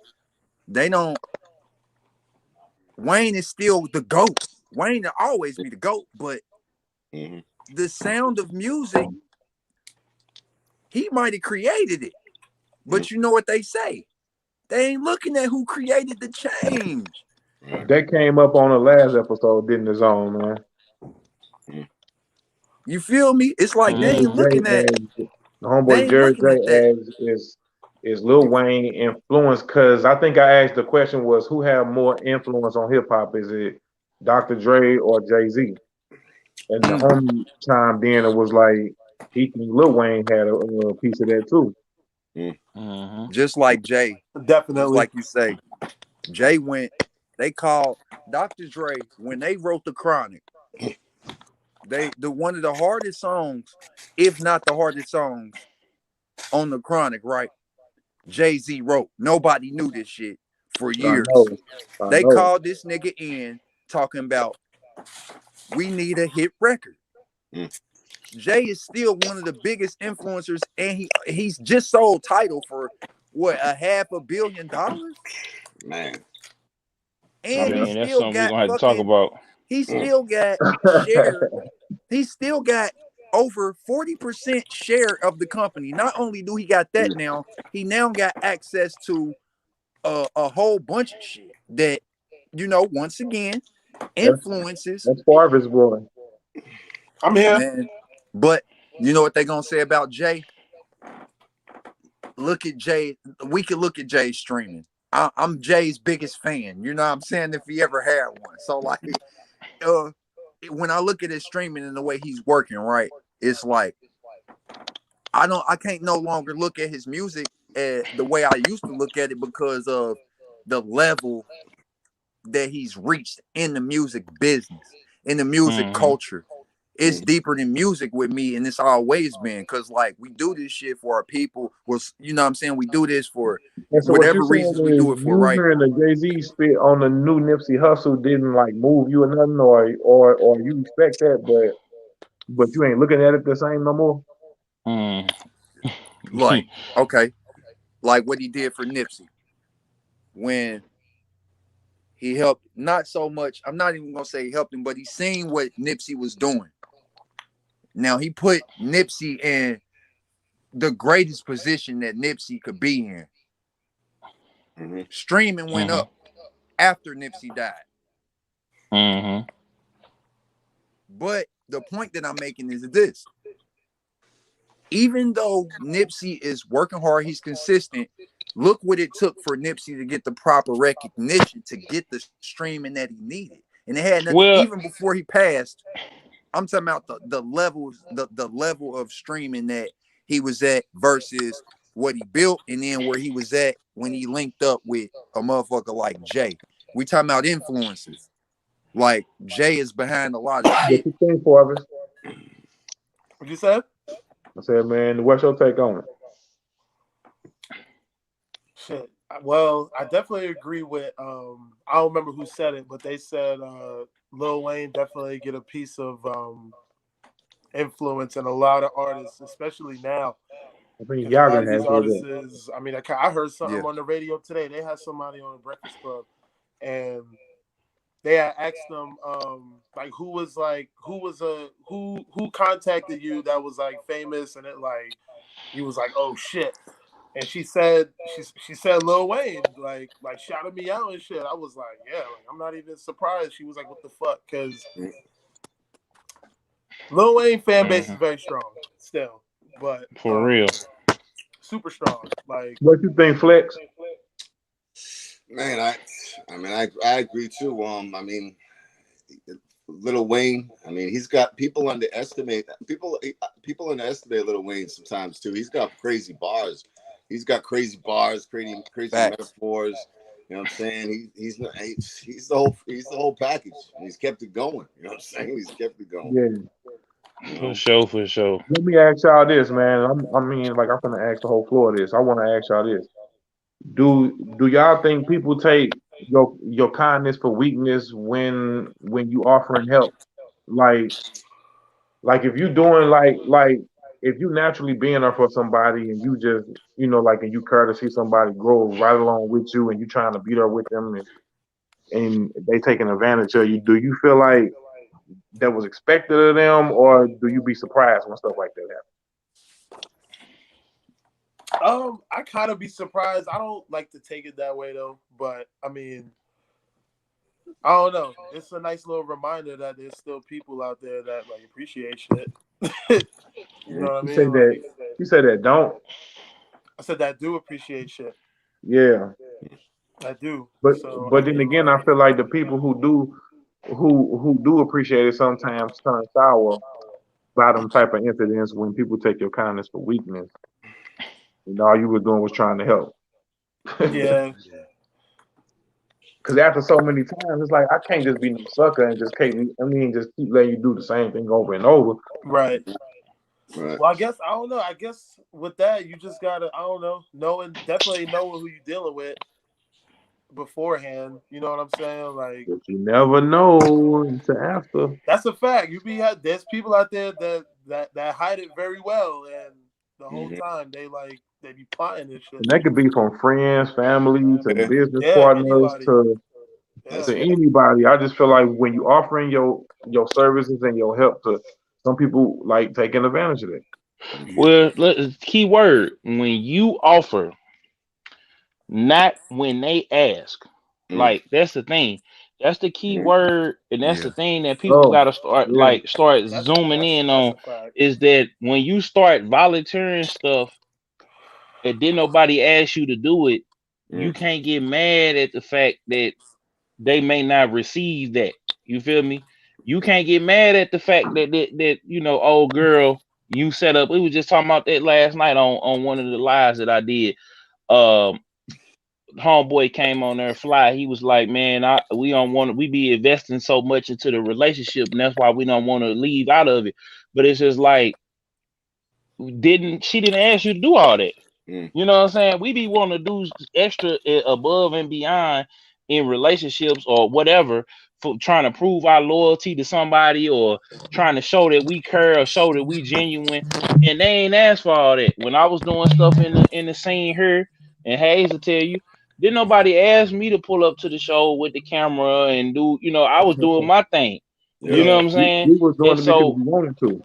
they don't Wayne is still the GOAT. Wayne will always be the GOAT, but Mhm. the sound of music, he might have created it. Mhm. But you know what they say? They ain't looking at who created the change. Right. that came up on the last episode, didn't it, Zone, man? Mhm. You feel me? It's like Jerry Mm-hmm. J as the they homeboy ain't Jerry looking at that. J as is Lil Wayne influenced? Because I think I asked the question was who have more influence on hip hop? Is it Dr. Dre or Jay Z? And the Mm. homie chimed in and was like, he think Lil Wayne had a piece of that too. Mm. Mm-hmm. Just like Jay, just Definitely. like you say, Jay went. They called Dr. Dre when they wrote the Chronic. The one of the hardest songs, if not the hardest songs on the Chronic, right? Jay-Z wrote. Nobody knew this shit for I years. know, I They know. called this nigga in talking about we need a hit record. Mm. Jay is still one of the biggest influencers, and he's just sold Title for what, $500 million, Man. I and he mean, that's still something we're got gonna have to talk fucking about. he Mm. still got share. He still got over 40% share of the company. Not only do he got that Mm. now, he now got access to a whole bunch of shit that, once again, that's influences, that's Farvis boy. I'm here. man. But you know what they gonna say about Jay? Look at Jay. We could look at Jay streaming. I'm Jay's biggest fan. You know what I'm saying? If he ever had one. So like, uh, when I look at his streaming and the way he's working, right, it's like I can't no longer look at his music the way I used to look at it because of the level that he's reached in the music business, in the music Mm-hmm. culture. It's Mm. deeper than music with me, and it's always been because like we do this shit for our people. Was you know what I'm saying? We do this for And so what you whatever saying reasons we is do it for, you right? hearing the Jay Z spit on the new Nipsey Hustle didn't like move you or nothing, or you respect that, but you ain't looking at it the same no more. Mm. Like, okay, like what he did for Nipsey when he helped, not so much, I'm not even gonna say he helped him, but he seen what Nipsey was doing. Now he put Nipsey in the greatest position that Nipsey could be in. Mhm. Streaming went Mm-hmm. up after Nipsey died. Mm-hmm. But the point that I'm making is this. Even though Nipsey is working hard, he's consistent. Look what it took for Nipsey to get the proper recognition, to get the streaming that he needed. And it had nothing, Well, even before he passed. I'm talking about the levels, the level of streaming that he was at versus what he built, and then where he was at when he linked up with a motherfucker like Jay. We talking about influences. Like Jay is behind a lot of What shit. you think, Farvis? What you said? I said, man, what's your take on it? Shit. Well, I definitely agree with. I don't remember who said it, but they said Lil Wayne definitely get a piece of influence in a lot of artists, especially now. I think Because a y'all lot gonna of have these to do artists that. is, I mean, I heard Yeah. something on the radio today. They had somebody on the Breakfast Club, and they had asked them, like, who contacted you that was like famous, and it like he was like, oh shit, and she said Lil Wayne like shouted me out and shit. I was like, yeah, like I'm not even surprised. She was like, what the fuck? Because Mm. Lil Wayne fan base is mm-hmm. very strong still, but For real. super strong. Like What you think, Flex? Man, I agree too. I mean, Little Wayne. I mean, he's got people underestimate Little Wayne sometimes too. He's got crazy bars. He's got crazy bars, crazy Facts. metaphors. You know what I'm saying? He's the whole package. And he's kept it going. You know what I'm saying? He's kept it going. Yeah. You For know. sure. For sure. Let me ask y'all this, man. I mean, like I'm gonna ask the whole floor this. I want to ask y'all this. Do y'all think people take your kindness for weakness when you offering help? Like like if you doing like if you naturally being there for somebody and you just like and you care to see somebody grow right along with you and you trying to be there with them and they taking advantage of you, do you feel like that was expected of them or do you be surprised when stuff like that happens? I kind of be surprised. I don't like to take it that way though, but I mean, I don't know. It's a nice little reminder that there's still people out there that like appreciate shit. You know what I You say mean? that. Like You say that. Don't. I said, that I do appreciate shit. Yeah. I do. But So I but then mean, again, I feel like the people who do appreciate it sometimes turn sour by them type of incidents when people take your kindness for weakness. All you were doing was trying to help. yeah, Because after so many times, it's like I can't just be no sucker and just keep. I mean, just keep letting you do the same thing over and over. right. Right. Well, I guess I don't know. I guess with that, you just gotta, I don't know, knowing, definitely knowing who you're dealing with beforehand. You know what I'm saying? Like, But you never know until after. that's a fact. There's people out there that hide it very well, and the whole Mm-hmm. time they be plotting this shit. And that could be from friends, family, to Yeah. business Yeah, partners, anybody. to Yeah, That's to fact. anybody. I just feel like when you offering your services and your help to some people, like taking advantage of that. Mm-hmm. Well, key word when you offer, not when they ask. Mm-hmm. Like that's the thing. That's the key Mm-hmm. word, and that's the Yeah. thing that people Oh, gotta yeah. start that's zooming that's in that's on a fact. is that when you start volunteering stuff and then nobody asks you to do it, you Mm-hmm. can't get mad at the fact that they may not receive that. You feel me? You can't get mad at the fact that old girl, you set up. We was just talking about that last night on one of the lives that I did. Um, Homeboy came on there fly. He was like, "Man, we don't want to. We be investing so much into the relationship, and that's why we don't want to leave out of it." But it's just like, didn't ask you to do all that? You know what I'm saying? We be wanting to do extra above and beyond in relationships or whatever for trying to prove our loyalty to somebody or trying to show that we care or show that we genuine. And they ain't asked for all that. When I was doing stuff in the scene here, and Hayes will tell you, didn't nobody ask me to pull up to the show with the camera and do, I was doing my thing. You Yep. know Yeah, what I'm You, saying? you was doing And it because so you wanted to.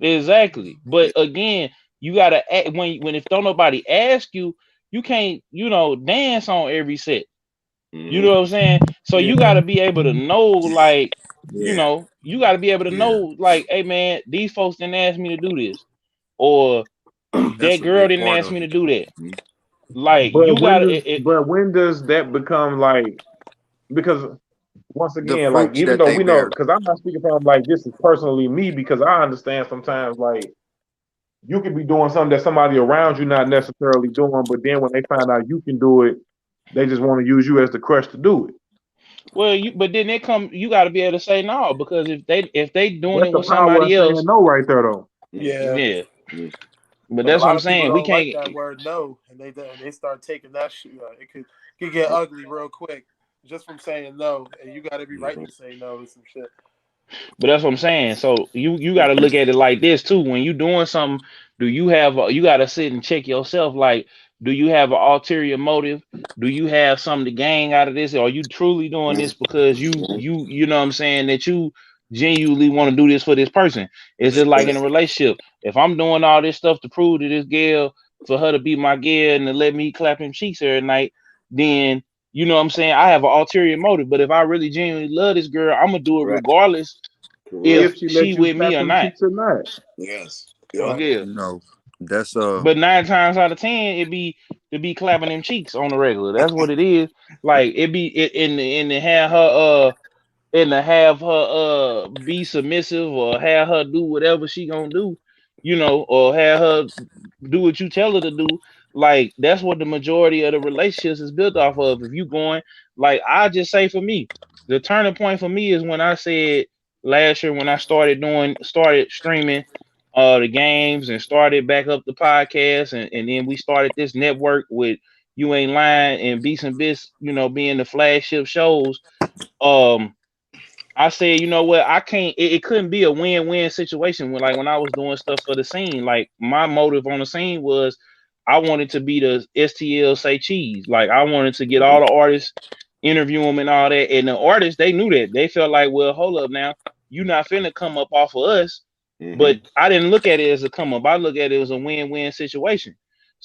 exactly. But again, you gotta when if don't nobody ask you, you can't dance on every set. You Mm-hmm. know what I'm saying? So you yeah, gotta be able to know like Yeah. you gotta be able to Yeah. know like, hey man, these folks didn't ask me to do this, or that That's a girl big didn't part ask of me to it. do that. Mm-hmm. Like But you when gotta does but when does that become like because once The again, like fruits even that though they we know bear. because I'm not speaking from like this is personally me because I understand sometimes like you could be doing something that somebody around you not necessarily doing, but then when they find out you can do it, they just want to use you as the crutch to do it. well you but then they come you gotta be able to say no because if they doing That's it the with power of somebody saying else, no right there though. yeah. yeah. But And a that's what lot I'm of people saying. We don't like can't. that word "no," and they start taking that shit. It could get ugly real quick just from saying no, and you got every right Mm-hmm. to say no to some shit. But that's what I'm saying. So you got to look at it like this too. When you doing something, do you have you got to sit and check yourself. Like, do you have an ulterior motive? Do you have something to gain out of this? Or are you truly doing this because you know what I'm saying that you genuinely want to do this for this person? It's just like in a relationship. If I'm doing all this stuff to prove to this girl for her to be my girl and to let me clap them cheeks every night, then you know what I'm saying I have an ulterior motive. But if I really genuinely love this girl, I'm gonna do it Right. regardless Correct. if If she she let you with me clap or them not. cheeks or not. Yes. Yep. Right. Yeah. You know, that's But 9 times out of 10, it be to be clapping them cheeks on the regular. That's what it is. Like it be in the have her and to have her be submissive or have her do whatever she gonna do, or have her do what you tell her to do. Like that's what the majority of the relationships is built off of. If you going like I just say for me, the turning point for me is when I said last year when I started streaming the games and started back up the podcast and then we started this network with You Ain't Lying and Beats and Bits, being the flagship shows. Um I said, you know what, I can't it couldn't be a win-win situation when I was doing stuff for the scene. Like my motive on the scene was I wanted to be the STL say cheese. Like I wanted to get all the artists, interview them and all that. And the artists, they knew that. They felt like, well, hold up now, you not finna come up off of us. Mm-hmm. But I didn't look at it as a come up. I look at it as a win-win situation.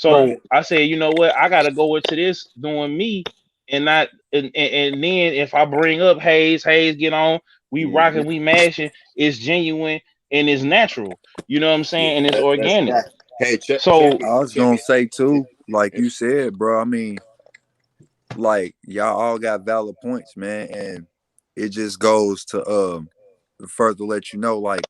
Right. So I said, you know what, I gotta go into this doing me and not and then if I bring up Hayes get on, we Mm-hmm. rocking, we mashing, it's genuine, and it's natural. You know what I'm saying? And it's That's organic. right. Hey, So I was check gonna it. say too, like you said, bro. I mean, like y'all all got valid points, man, and it just goes to further let you know, like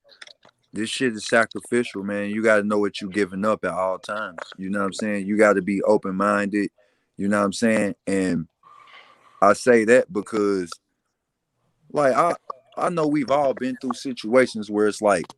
this shit is sacrificial, man. You got to know what you're giving up at all times. You know what I'm saying? You got to be open minded. You know what I'm saying? And I say that because like I know we've all been through situations where it's like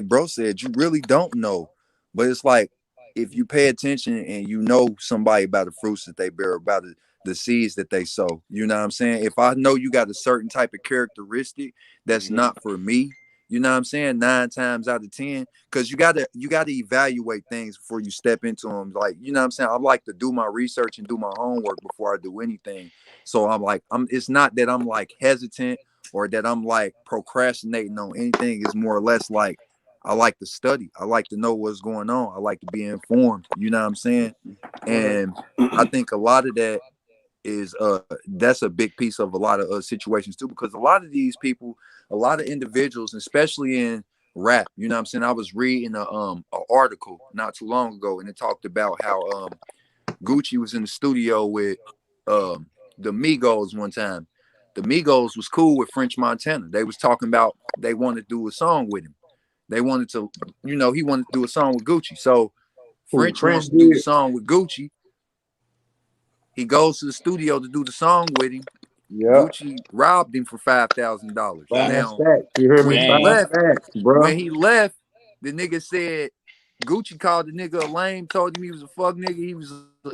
bro said, you really don't know. But it's like if you pay attention and you know somebody about the fruits that they bear, about the seeds that they sow. You know what I'm saying? If I know you got a certain type of characteristic that's Mhm. not for me, you know what I'm saying? 9 times out of 10, because you gotta evaluate things before you step into them. Like, you know what I'm saying? I like to do my research and do my homework before I do anything. So I'm like, it's not that I'm like hesitant or that I'm like procrastinating on anything. Is more or less like I like to study. I like to know what's going on. I like to be informed. You know what I'm saying? Right. And I think a lot of that is that's a big piece of a lot of situations too, because a lot of these people, a lot of individuals, especially in rap, you know what I'm saying? I was reading a article not too long ago, and it talked about how Gucci was in the studio with the Migos one time. The Migos was cool with French Montana. They was talking about they wanted to do a song with him. They wanted to, he wanted to do a song with Gucci. So Who French French wants to do the did? song with Gucci. He goes to the studio to do the song with him. Yeah. Gucci robbed him for $5,000. 5 Now, stacks. You hear me? when he damn. 5 left, stacks, bro. the nigga said Gucci called the nigga a lame, told him he was a fuck nigga.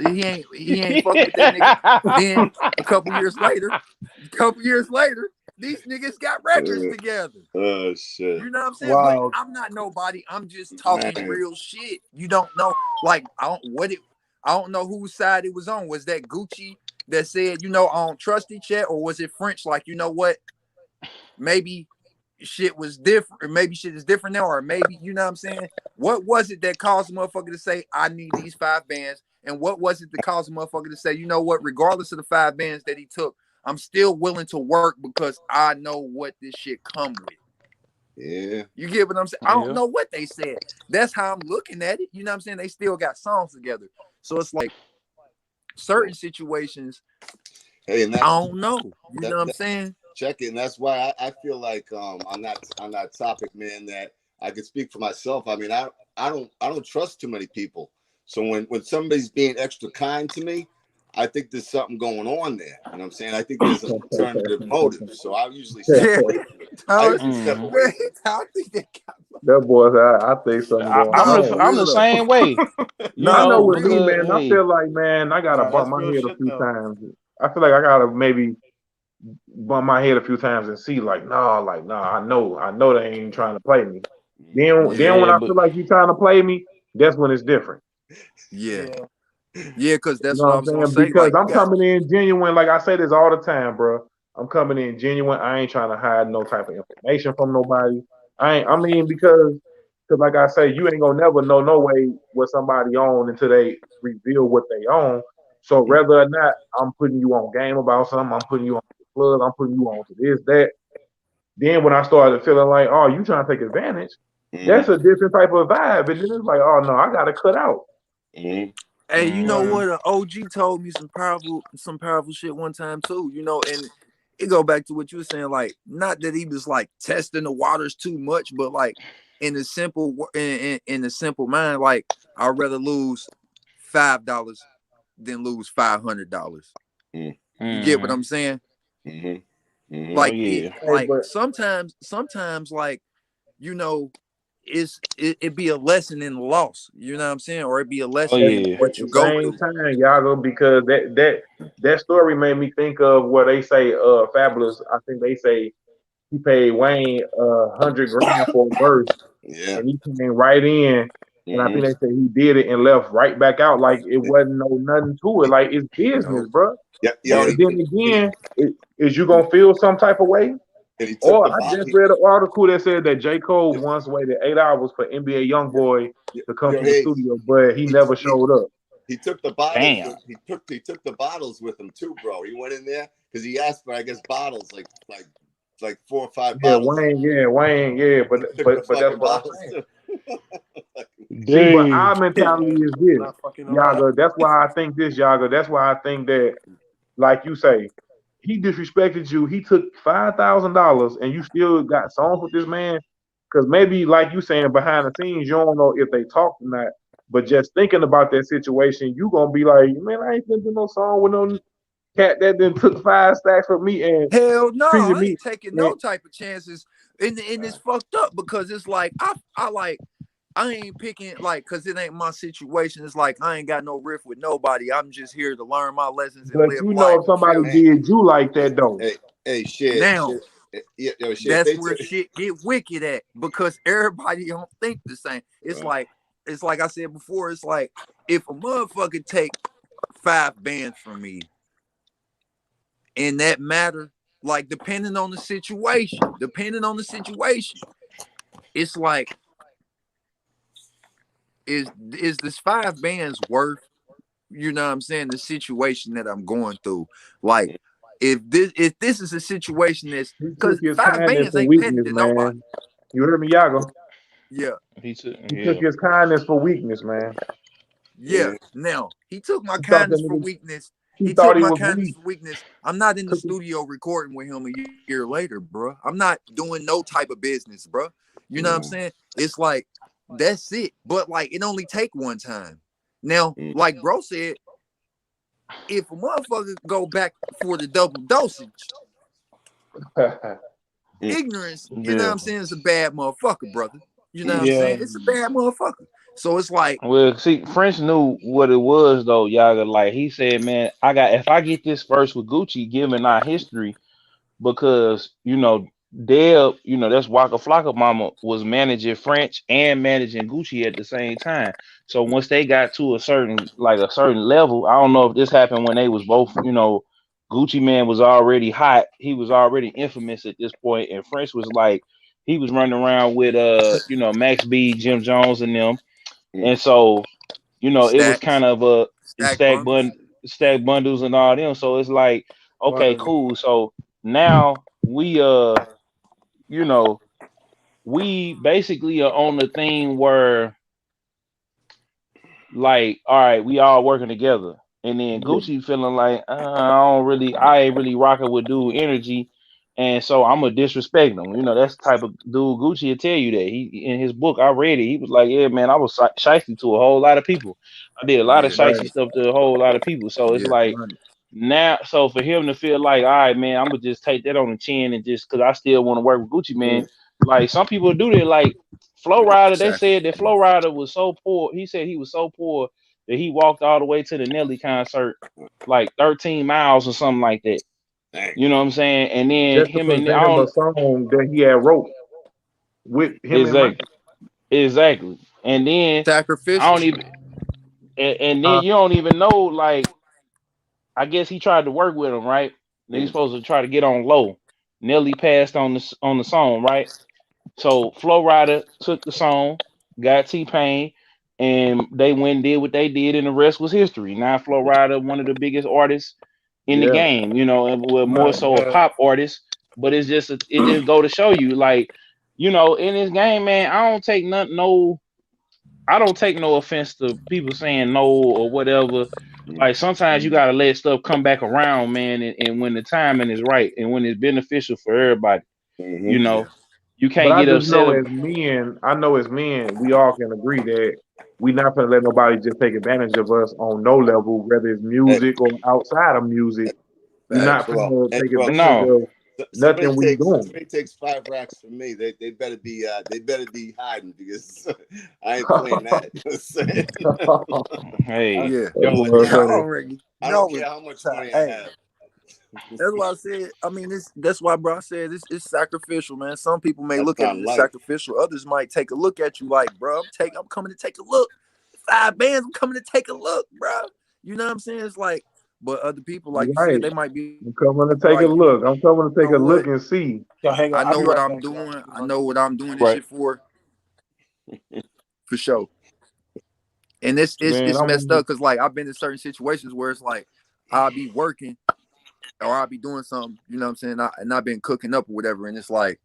He ain't fucking with that nigga. Then a couple years later, these niggas got records together. Oh shit, You know what I'm saying? But Wow. I'm not nobody. I'm just talking man. real shit. You don't know. Like I don't know whose side it was on. Was that Gucci that said, I don't trust each yet, or was it French? Like, you know what? Maybe shit was different, or maybe shit is different now, or maybe, you know what I'm saying? What was it that caused a motherfucker to say, I need these 5 bands? And what was it that caused a motherfucker to say, you know what, regardless of the 5 bands that he took, I'm still willing to work because I know what this shit come with. Yeah. You get what I'm saying? I don't Yeah. know what they said. That's how I'm looking at it. You know what I'm saying? They still got songs together. So it's like certain situations, Hey, and I don't know. You know what I'm that saying? check it, and that's why I feel like on that topic, man, that I can speak for myself. I mean, I don't trust too many people. So when somebody's being extra kind to me, I think there's something going on there. You know what I'm saying? I think there's an alternative motive. So I usually step Yeah. away from it. I Tyler, usually step Mm. away man, from it. I think they got That boy said, I think something I, going I'm no, the on. for I'm the real though. same way. You I No, know know, for with me, real. because man, I hey, feel like, man, I gotta Nah, bump that's my real head a shit few though. times. I feel like I gotta maybe bump my head a few times and see, like, nah, I know they ain't trying to play me. Then when yeah, I but feel like you trying to play me, that's when it's different. Yeah. Yeah. Yeah, because You that's know what what I I'm was gonna saying? say. Because Like you I'm got coming in genuine. Like I say this all the time, bro. I'm coming in genuine. I ain't trying to hide no type of information from nobody. I mean, because like I say, you ain't gonna never know no way what somebody own until they reveal what they own. So whether or not I'm putting you on game about something, I'm putting you on the plug, I'm putting you on to this, that. Then when I started feeling like, oh, you trying to take advantage, Mm-hmm. that's a different type of vibe. And then it's like, oh no, I gotta cut out. Mm-hmm. hey, you know mm, what? An OG told me some powerful shit one time too, and it go back to what you were saying, like, not that he was like testing the waters too much, but like in the simple mind, like I'd rather lose $5 than lose $500. You get what mm, I'm saying? Mm-hmm. Mm-hmm. oh Like it yeah, Hey, like but sometimes like, you know, it be a lesson in the loss, you know what I'm saying? Or it be a oh lesson in at, yeah, at what you the go same through. time, Yago, because that story made me think of where they say Fabulous. I think they say he paid Wayne 100 grand for a verse, Yeah. and he came right in, and I think Mm-hmm. they said he did it and left right back out like it wasn't no nothing to it. Like it's Yo, business, bro. Yeah. Yo, yeah. But then again, is you gonna feel some type of way? and he took Or the I bot. just read an article that said that J. Cole once waited 8 hours for NBA YoungBoy to come Yo, to the hey, studio, but he he, never he showed up. he took the bottles. damn, He took the bottles with him too, bro. He went in there because he asked for, I guess, bottles like like 4 or 5 Yeah, bottles. Wayne, yeah, He took the but that's fucking what I'm bottles saying. too. See, but Dang. our Yeah, mentality man. is this, Not fucking around. Yaga. That's why I think this, Yaga. That's why I think that, like you say, he disrespected you. He took $5,000, and you still got songs with this man. Because maybe, like you saying, behind the scenes, you don't know if they talked or not. But just thinking about that situation, you gonna be like, man, I ain't gonna do no song with no cat that then took 5 stacks from me and Hell no, treated I me. ain't taking Man, no type of chances. And it's fucked up because it's like I ain't picking like because it ain't my situation. It's like I ain't got no riff with nobody. I'm just here to learn my lessons and but live you know, life. if You somebody feel me? hey, did you like hey, that though, hey, hey, shit, Now shit. Yeah, yo, shit. If that's they where took, shit get wicked at because everybody don't think the same. It's like I said before. It's like if a motherfucker take 5 bands from me in that matter, like depending on the situation, it's like is this 5 bands worth, you know what I'm saying, the situation that I'm going through? Like if this is a situation that's he took because his five kindness bands for ain't petty weakness, to nobody. man. You heard me, Yaga? Yeah, He took, He took yeah. his kindness for weakness, man. yeah. yeah, Now he took my He thought that kindness for nigga, weakness. he He thought took he my was kindness weak. for weakness. I'm not in the Took his, studio recording with him a year later, bro. I'm not doing no type of business, bro. You know what I'm yeah, saying? It's like that's it. But like it only take one time. Now, mm, like bro said, if a motherfucker go back for the double dosage, mm, ignorance, you know what Yeah. I'm saying, is a bad motherfucker, brother. You know what I'm mm, Yeah. saying? It's a bad motherfucker. So it's like, Well, see, French knew what it was though, Yaga. Like he said, man, I got if I get this verse with Gucci, given our history, because Deb, that's Waka Flocka Mama was managing French and managing Gucci at the same time. So once they got to a certain level, I don't know if this happened when they was both, Gucci Man was already hot. He was already infamous at this point, and French was like he was running around with Max B, Jim Jones, and them, mm. and so it was stacks, kind of a stack bundles. stack bundles and all them. So it's like, okay, Word. cool. So now you know, we basically are on the thing where like, all right, we all working together. And then yeah, Gucci feeling like, I ain't really rocking with dude energy. And so I'm gonna disrespect him. That's the type of dude Gucci will tell you that. He in his book, I read it. He was like, yeah, man, I was shiesty to a whole lot of people. I did a lot of Yeah, right, shiesty stuff to a whole lot of people. So it's yeah, like right. now, so for him to feel like, all right, man, I'm gonna just take that on the chin and just because I still want to work with Gucci, man. Like some people do that. Like Flow Rider, they said that sacrifice. Flow Rider was so poor. He said he was so poor that he walked all the way to the Nelly concert, like 13 miles or something like that. Dang. You know what I'm saying? And then Just to him and present I him a don't song that he had wrote with him in mind. exactly, exactly. And then I Sacrificial. don't even, and then Huh? you don't even know like I guess he tried to work with him, right? And he's Mm, supposed to try to get on low. Nelly passed on the song, right? So Flow Rider took the song, got T Pain, and they went and did what they did, and the rest was history. Now Flow Rider, one of the biggest artists in the Yeah, game, and well, more right. so a Yeah. pop artist. But it just go to show you, like, in this game, man, I don't take no offense to people saying no or whatever. mm, Like sometimes you gotta let stuff come back around, man, and when the timing is right and when it's beneficial for everybody, you mhm, know, Yeah, you But can't I get just upset. know as men, I know as men, we all can agree that we not gonna let nobody just take advantage of us on no level, whether it's Hey, music or outside of music. We hey, not well, gonna hey, take well, advantage No, of nothing we doing. somebody takes 5 racks from me. They better be hiding because I ain't playing that. You know what I'm saying? I, hey, yeah. That yo, boy yo, I funny. already I don't know care it. how much money I Hey, have. that's why I said. I mean, that's why, bro. I said it's sacrificial, man. Some people may That's look at not it as life. sacrificial. Others might take a look at you like, bro, I'm coming to take a look. 5 bands, I'm coming to take a look, bro. You know what I'm saying? It's like, but other people, like you said, Right. they might be I'm coming to take a like, look. I'm coming to take know a look what? and see. Yo, hang on. I I'll know be what right I'm back, y'all. doing. I know what I'm doing this right. shit for sure. And it's Man, it's I'm messed up because like I've been in certain situations where it's like I'll be working or I'll be doing something, you know what I'm saying, and I've been cooking up or whatever, and it's like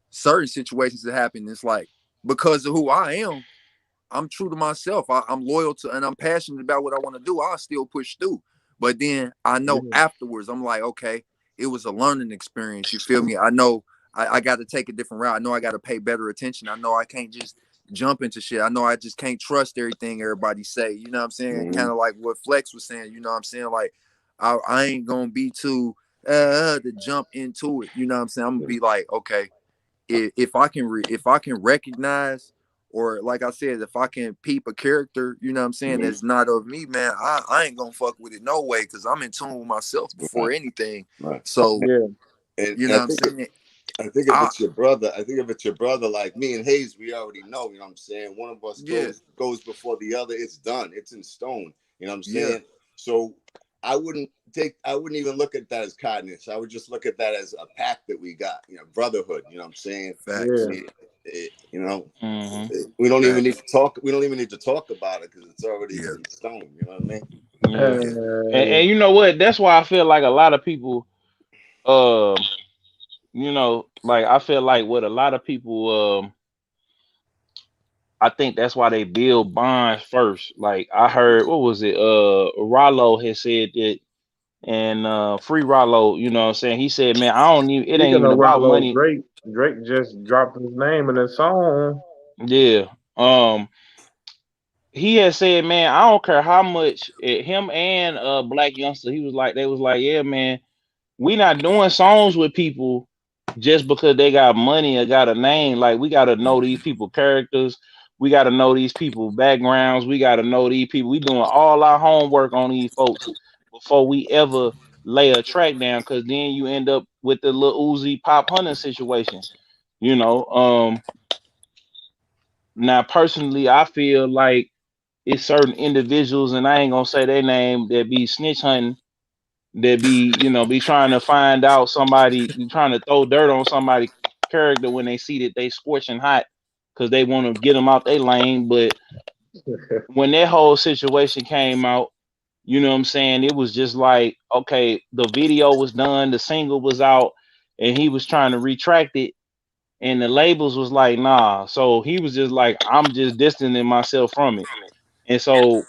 certain situations that happen. It's like because of who I am, I'm true to myself. I'm loyal to, and I'm passionate about what I want to do. I'll still push through. But then I know Yeah. afterwards, I'm like, okay, it was a learning experience. You feel me? I know I got to take a different route. I know I got to pay better attention. I know I can't just jump into shit. I know I just can't trust everything everybody say. You know what I'm saying? Kind of like what Flex was saying. You know what I'm saying? Like I ain't gonna be too to jump into it. You know what I'm saying? I'm gonna be like, okay, if I can if I can recognize, or like I said, if I can peep a character, you know what I'm saying, that's not of me, man, I ain't gonna fuck with it no way, because I'm in tune with myself before Right, anything. right. So Yeah. And you know what I'm saying. I think if I it's your brother, I think if it's your brother like me and Hayes, we already know. You know what I'm saying? One of us Yeah, goes before the other. It's done. It's in stone. You know what I'm yeah, saying? So I wouldn't even look at that as kindness. I would just look at that as a pact that we got. You know, brotherhood. You know what I'm saying? facts, Yeah. You know, Mm-hmm. we don't even need facts. to talk. We don't even need to talk about it because it's already Yeah, in stone. You know what I mean? Yeah. yeah. And you know what? That's why I feel like a lot of people, um, like I feel like what a lot of people, I think that's why they build bonds first. Like I heard, what was it? Rollo had said that, and Free Rollo, you know what I'm saying? He said, man, I don't even, it ain't Speaking even of about Rollo, money. Drake just dropped his name in a song. Yeah. He had said, man, I don't care how much him and Black Youngster, he was like, they was like, yeah, man, we not doing songs with people just because they got money or got a name. Like we gotta know these people characters. We gotta know these people backgrounds. We gotta know these people. We doing all our homework on these folks before we ever lay a track down. Cause then you end up with the little Uzi Pop Hunter situation. You know, now personally, I feel like it's certain individuals, and I ain't gonna say their name, that be snitch hunting, that be, be trying to find out somebody, be trying to throw dirt on somebody character when they see that they scorching hot because they want to get them out their lane. But when that whole situation came out, you know what I'm saying, it was just like, okay, the video was done, the single was out, and he was trying to retract it, and the labels was like, nah. So he was just like, I'm just distancing myself from it. And so,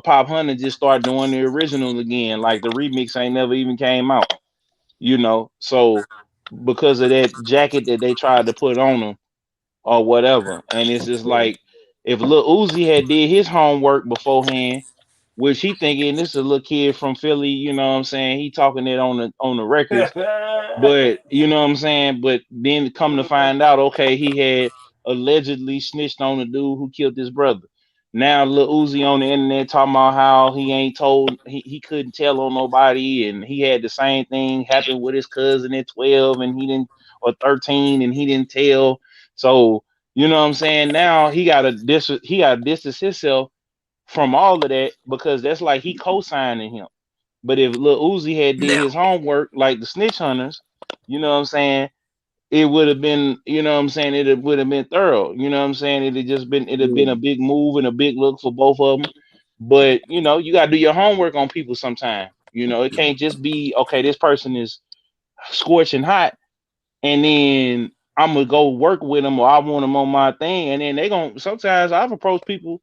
Pop Hunter just started doing the original again. Like the remix ain't never even came out. So because of that jacket that they tried to put on him or whatever. And it's just Yeah. like, if Lil Uzi had did his homework beforehand, which he thinking this is a little kid from Philly, you know what I'm saying? He talking it on the records. But you know what I'm saying? But then come to find out, okay, he had allegedly snitched on the dude who killed his brother. Now Lil Uzi on the internet talking about how he ain't told, he couldn't tell on nobody, and he had the same thing happen with his cousin at 12 and he didn't, or 13, and he didn't tell. So you know what I'm saying? Now he gotta distance himself from all of that, because that's like he co-signing him. But if Lil Uzi had did Now, his homework like the snitch hunters, you know what I'm saying, it would have been, you know what I'm saying, it would have been thorough. You know what I'm saying? It'd have been Yeah. a big move and a big look for both of them. But you gotta do your homework on people sometime. It can't just be, okay, this person is scorching hot, and then I'm gonna go work with them, or I want them on my thing, and then they gonna, sometimes I've approached people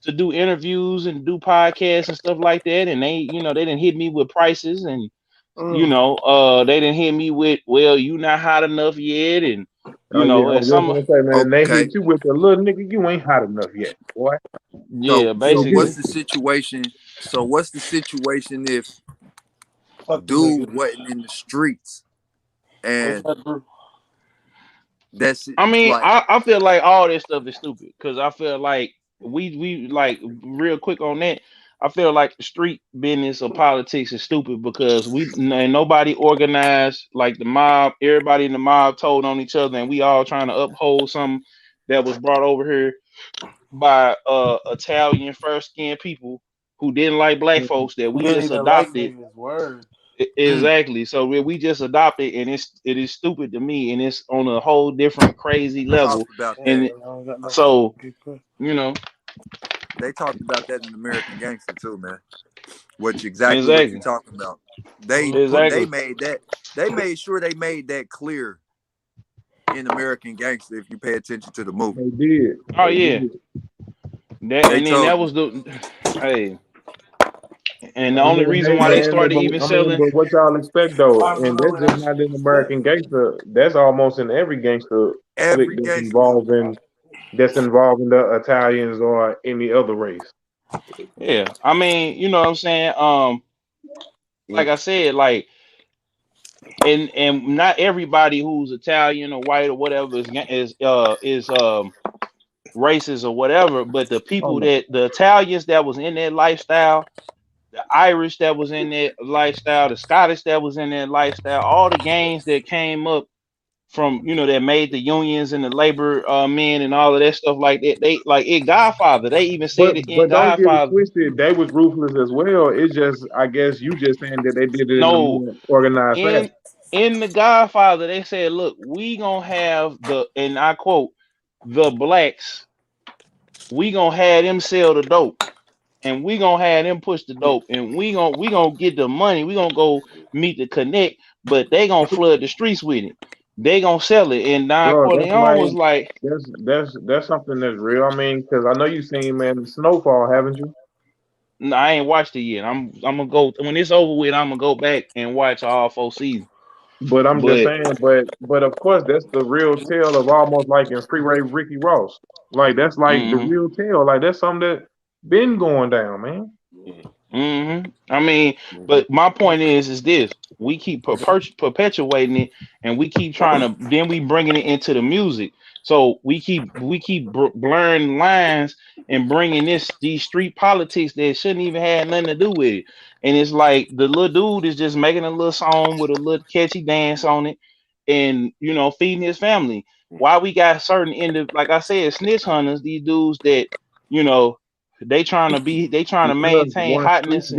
to do interviews and do podcasts and stuff like that, and they didn't hit me with prices, and they didn't hit me with, well, you not hot enough yet, and Oh yeah, I and was just some, gonna say, man, they okay. hit you with the little nigga. You ain't hot enough yet, boy. yeah, So what's basically. the situation? So what's the situation if Fuck the dude nigga. wasn't in the streets What's and that, bro? that's it, I mean, like I feel like all this stuff is stupid, because I feel like we like, real quick on that. I feel like the street business of politics is stupid, because ain't nobody organized like the mob. Everybody in the mob told on each other, and we all trying to uphold something that was brought over here by Italian first skin people who didn't like black folks, that Who we didn't just even like adopted. niggas? Word. mm, Exactly. So we just adopted, and it is stupid to me, and it's on a whole different crazy talk level. about Yeah, that. And I don't got no so, fucking good. you know, they talked about that in American Gangster too, man. Exactly what you're Exactly. talking about. They Exactly. made that. They made sure they made that clear in American Gangster. If you pay attention to the movie, They did. Oh They yeah. did. That they and then told that you was the hey. And I the only mean, reason hey why they man, started even selling, but what y'all expect though? I And know that's where just that not shit in is at. American Gangster. That's almost in every gangster flick every gangster movie. that's involving the Italians or any other race. yeah. I mean, you know what I'm saying? Like I said, like and not everybody who's Italian or white or whatever is racist or whatever, but the Oh people no. that the Italians that was in that lifestyle, the Irish that was in that lifestyle, the Scottish that was in that lifestyle, all the gangs that came up from that made the unions and the labor men and all of that stuff like that. They like in Godfather. They even said it in But don't get it Godfather. twisted. They was ruthless as well. It's just I guess you just saying that they did it in a No, more organized in fashion. in the Godfather, they said, "Look, we gonna have the," and I quote, "the blacks. We gonna have them sell the dope, and we gonna have them push the dope, and we gonna get the money. We gonna go meet the connect, but they gonna flood the streets with it. They gonna sell it." And Don Bro, that's Corleone like was like, that's something that's real. I mean, because I know you seen man Snowfall, haven't you? "No, I ain't watched it yet. I'm gonna go when it's over with. I'm gonna go back and watch all 4 seasons." But I'm just But saying, but of course that's the real tale of almost like in Freeway Ricky Ross. Like that's like the mhm. real tale. Like that's something that been going down, man. I mean, but my point is this: we keep perpetuating it, and we keep trying to. Then we bringing it into the music. So we keep blurring lines and bringing these street politics that shouldn't even have nothing to do with it. And it's like the little dude is just making a little song with a little catchy dance on it, and feeding his family. Why we got certain like I said, snitch hunters, these dudes that you know they trying to maintain hotness.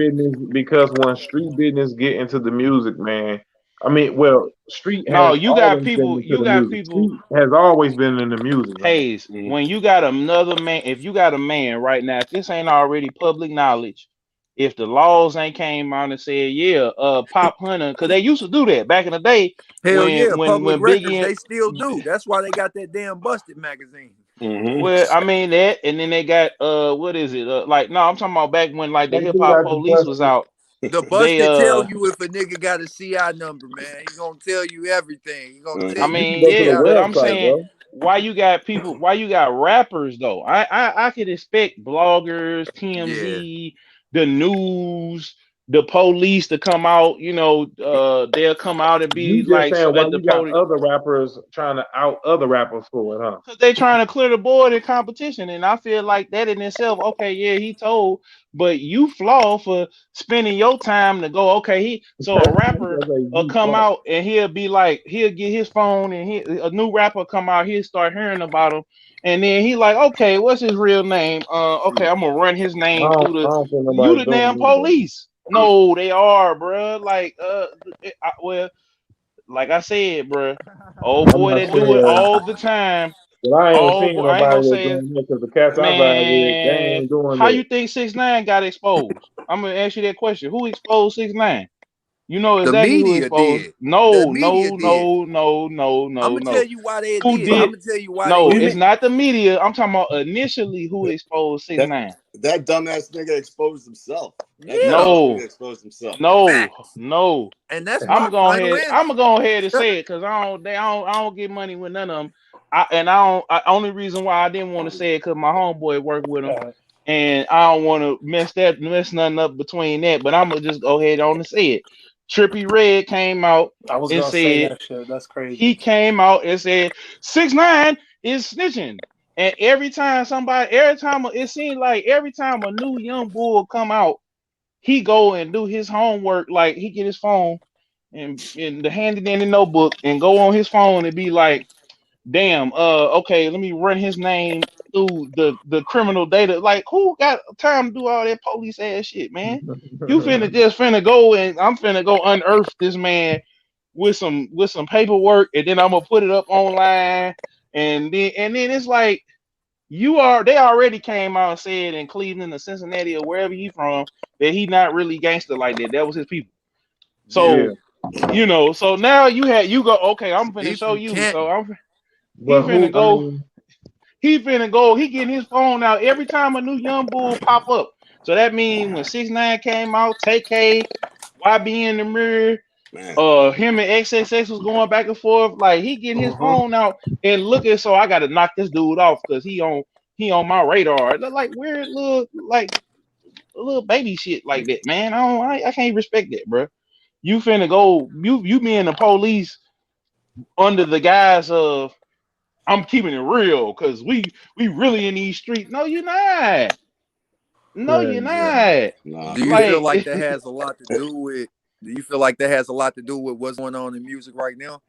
Because once street business get into the music, man. I mean, well, street No, has always been into you the got music. people, Street has always been in the music, man. Hayes, when you got another man, if you got a man right now, if this ain't already public knowledge, if the laws ain't came out and said, yeah, Pop Hunter, because they used to do that back in the day Hell yeah, when public records Biggie, they still do. That's why they got that damn Busted magazine. well, I mean that, and then they got what is it? Like no, I'm talking about back when like the They hip do hop got the police was busted. out. The They Busted tell you if a nigga got a CI number, man. He gonna tell you everything. He gonna I tell You you can mean, go to the yeah, CI but number. I'm website, saying bro. why you got rappers though? I could expect bloggers, Yeah. TMZ, the news, the police to come out. They'll come out and be You just like saying so why at the you got podium. other rappers trying to out other rappers for it, huh? Because they trying to clear the board in competition, and I feel like that in itself. Okay, yeah, he told, but you flaw for spending your time to go. Okay, so a You rapper just say will you come flat. out and he'll be like, he'll get his phone and a new rapper come out, he'll start hearing about him, and then he like, okay, what's his real name? Okay, I'm gonna run his name through I the don't think you nobody the doing damn that, bro. police. No, they are, bruh. Like, well, like I said, bruh, old I'm boy not that do it saying, all the time. but I ain't Oh seen boy, I ain't nobody gonna that's say it, doing that because the cats I ride with, they man. ain't doing How that. you think 6ix9ine got exposed? I'm gonna ask you that question. Who exposed 6ix9ine? You know The exactly who media exposed. did. The No, media no, did. no, no, no, I'm no, gonna tell no. you why they Who did. I'm did? gonna tell you why they No, You it's mean did. not the media. I'm talking about initially who exposed six That nine. that dumbass nigga exposed himself. That Yeah. dumbass nigga No, exposed himself. no, Facts. no. And that's I'm my gonna go final ahead. I'm answer. gonna go ahead and say it because I don't get money with none of them. I don't. Only reason why I didn't want to say it because my homeboy worked with him, and I don't want to mess nothing up between that. But I'm gonna just go ahead on and say it. Trippy Red came out I was and gonna say said that shit. That's crazy. he came out and said 6ix9ine is snitching. And every time it seemed like every time a new young bull come out, he go and do his homework. Like he get his phone and the handy dandy notebook and go on his phone and be like, damn, okay, let me run his name through the criminal data. Like, who got time to do all that police ass shit, man? You finna go and I'm finna go unearth this man with some paperwork, and then I'm gonna put it up online, and then it's like they already came out and said in Cleveland or Cincinnati or wherever he from that he not really gangster like that. That was his people. Yeah. Yeah. So so now you go, okay, I'm finna He show from you. So Canton. he But finna who? I go, mean, he getting his phone out every time a new young bull pop up. So that means when 6ix9ine came out, Take K, YB in the mirror, Man. him and XXX was going back and forth. Like he getting his uh-huh. phone out and looking. So I got to knock this dude off because he on my radar. Like weird little baby shit like that, man. I can't respect that, bro. You finna go you being the police under the guise of I'm keeping it real because we really in these streets. No, you're not. No, you're Crazy. Yeah. not. Nah. Do you feel Like like that has a lot to do with? Do you feel like that has a lot to do with what's going on in music right now?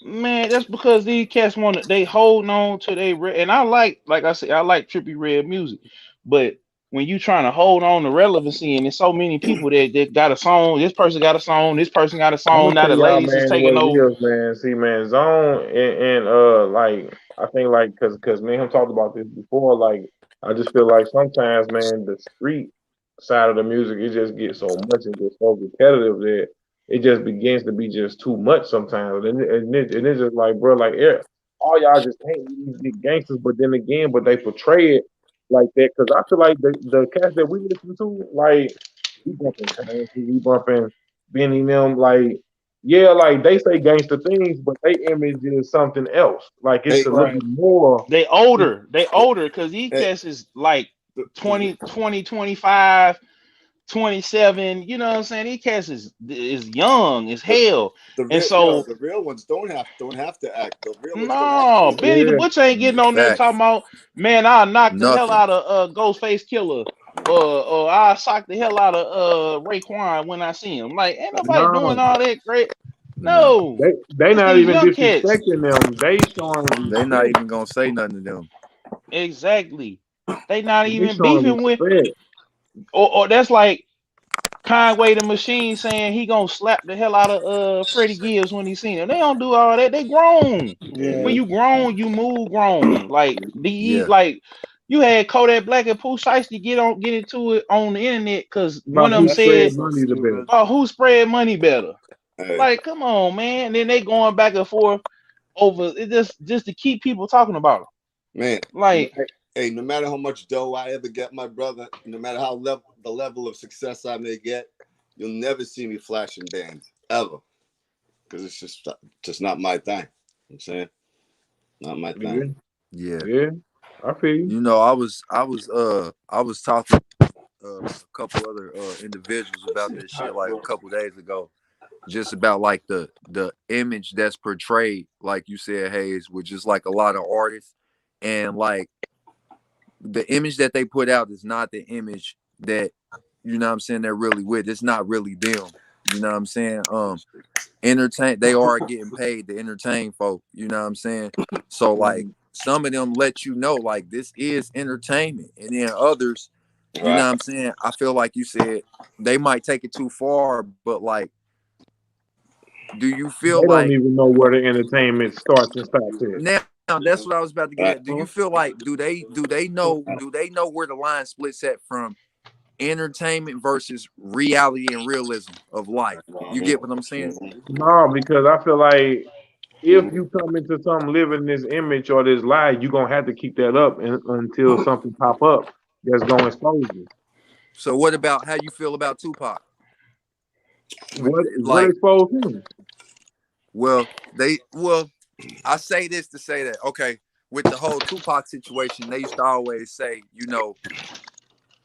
man, that's because these cats want to they holding on to and I like I said, I like trippy red music, but when you trying to hold on to relevancy and there's so many people that got a song, this person got a song, this person got a I'm song, gonna now tell the y'all, ladies is man, what taking it over. is, man. See, man, Zone and like I think like cause me and him talked about this before. Like I just feel like sometimes, man, the street side of the music it just gets so much and gets so repetitive that it just begins to be just too much sometimes. And it's just like, bro, like yeah, all y'all just ain't these big gangsters, but then again, but they portray it like that. Cause I feel like the cats that we listen to, like we bumping Currency, we bumping Benny them, like yeah, like they say gangster things, but they image is something else. Like it's Hey, a little Right. bit more. They older because these hey, cats is like the, the 20, 20, 25, 27. You know what I'm saying? These cats is young as the hell. the And real so the real ones don't have to act. The real ones don't have to no, do that. Benny the Yeah, Butcher ain't getting on there talking Facts. about, man, I'll knock the hell Nothing. out of Ghostface Killer, or I'll sock the hell out of Raekwon when I see him. Like, ain't nobody doing no, all that great. No. No, they it's not these even young cats. disrespecting them. They showing They not respect. even gonna say nothing to them. Exactly. They not They even showing beefing with, respect. or that's like Conway the Machine saying he gonna slap the hell out of Freddie Gibbs when he seen him. They don't do all that. They grown. When Hmm. Yeah. you grown, you move grown. Like Yeah. like you had Kodak Black and Pooh Shiesty get into it on the internet because About one of who them That shit spread said was so money the best. stupid. about who spread money better. Hey, Like, come on, man. And then they going back and forth over it just to keep people talking about them. man. Like, Hey, no matter how much dough I ever get, my brother, no matter how the level of success I may get, you'll never see me flashing bands ever, because it's just not my thing. I'm saying, not my thing. Yeah, Yeah. yeah, I feel you. You know, I was talking a couple other individuals about this shit like a couple days ago. Just about like the image that's portrayed, like you said, Hayes, with just like a lot of artists, and like the image that they put out is not the image that you know what I'm saying they're really with. It's not really them. You know what I'm saying? Entertain they are getting paid to entertain folk, you know what I'm saying? So like Mhm. some of them let you know like this is entertainment. And then others, you know Right? what I'm saying? I feel like you said they might take it too far, but like do you feel They like don't even know where the entertainment starts and stops at. now that's what I was about to get Right. at. Do you feel like do they know where the line splits at from entertainment versus reality and realism of life? You get what I'm saying? Mm-hmm. No, because I feel like if you come into something living this image or this lie, you're gonna have to keep that up until something pop up that's gonna expose you. So what about how you feel about Tupac? With What like, exposed him? well, I say this to say that okay, with the whole Tupac situation, they used to always say,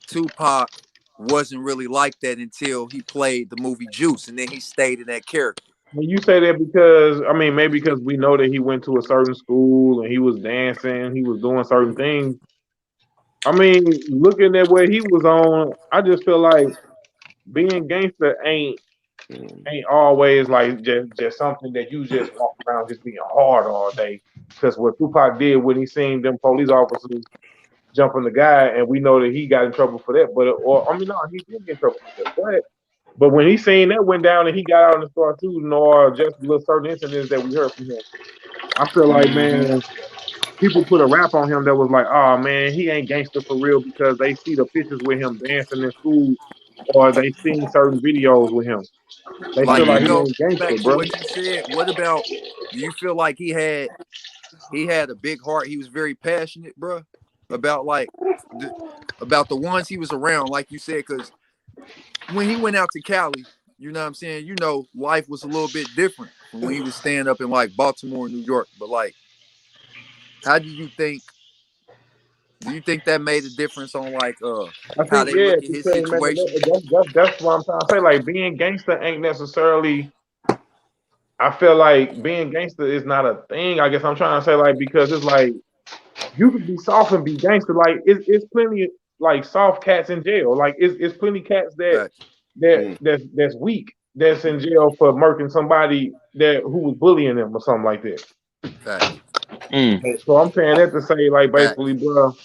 Tupac wasn't really like that until he played the movie Juice, and then he stayed in that character. When you say that because I mean maybe because we know that he went to a certain school and he was dancing, he was doing certain things. I mean, looking at where he was on, I just feel like being gangster ain't always like just something that you just walk around just being hard all day. Because what Tupac did when he seen them police officers jumping the guy, and we know that he got in trouble for that. But or I mean, no, he did get in trouble for that. But when he seen that went down and he got out in the store too, or just little certain incidents that we heard from him, I feel like mm-hmm. man, people put a rap on him that was like, oh man, he ain't gangster for real because they see the pictures with him dancing in school or they seen certain videos with him. They Like, feel you like he Mm-hmm. know, ain't gangster, back to bro. what you said. What about? Do you feel like he had a big heart? He was very passionate, bro, about like the, about the ones he was around, like you said, because when he went out to Cali, you know what I'm saying? You know, life was a little bit different from when he was staying up in like Baltimore and New York. But like, how do you think? Do you think that made a difference on like I how think they yeah, look it at his became situation? that's what I'm trying to say. Like being gangster ain't necessarily. I feel like being gangster is not a thing. I guess I'm trying to say like because it's like you can be soft and be gangster. Like it's plenty of like soft cats in jail. Like it's plenty cats Facts, that's weak that's in jail for murking somebody that who was bullying them or something like that. facts, Mm. So I'm saying that to say like basically, facts. bro,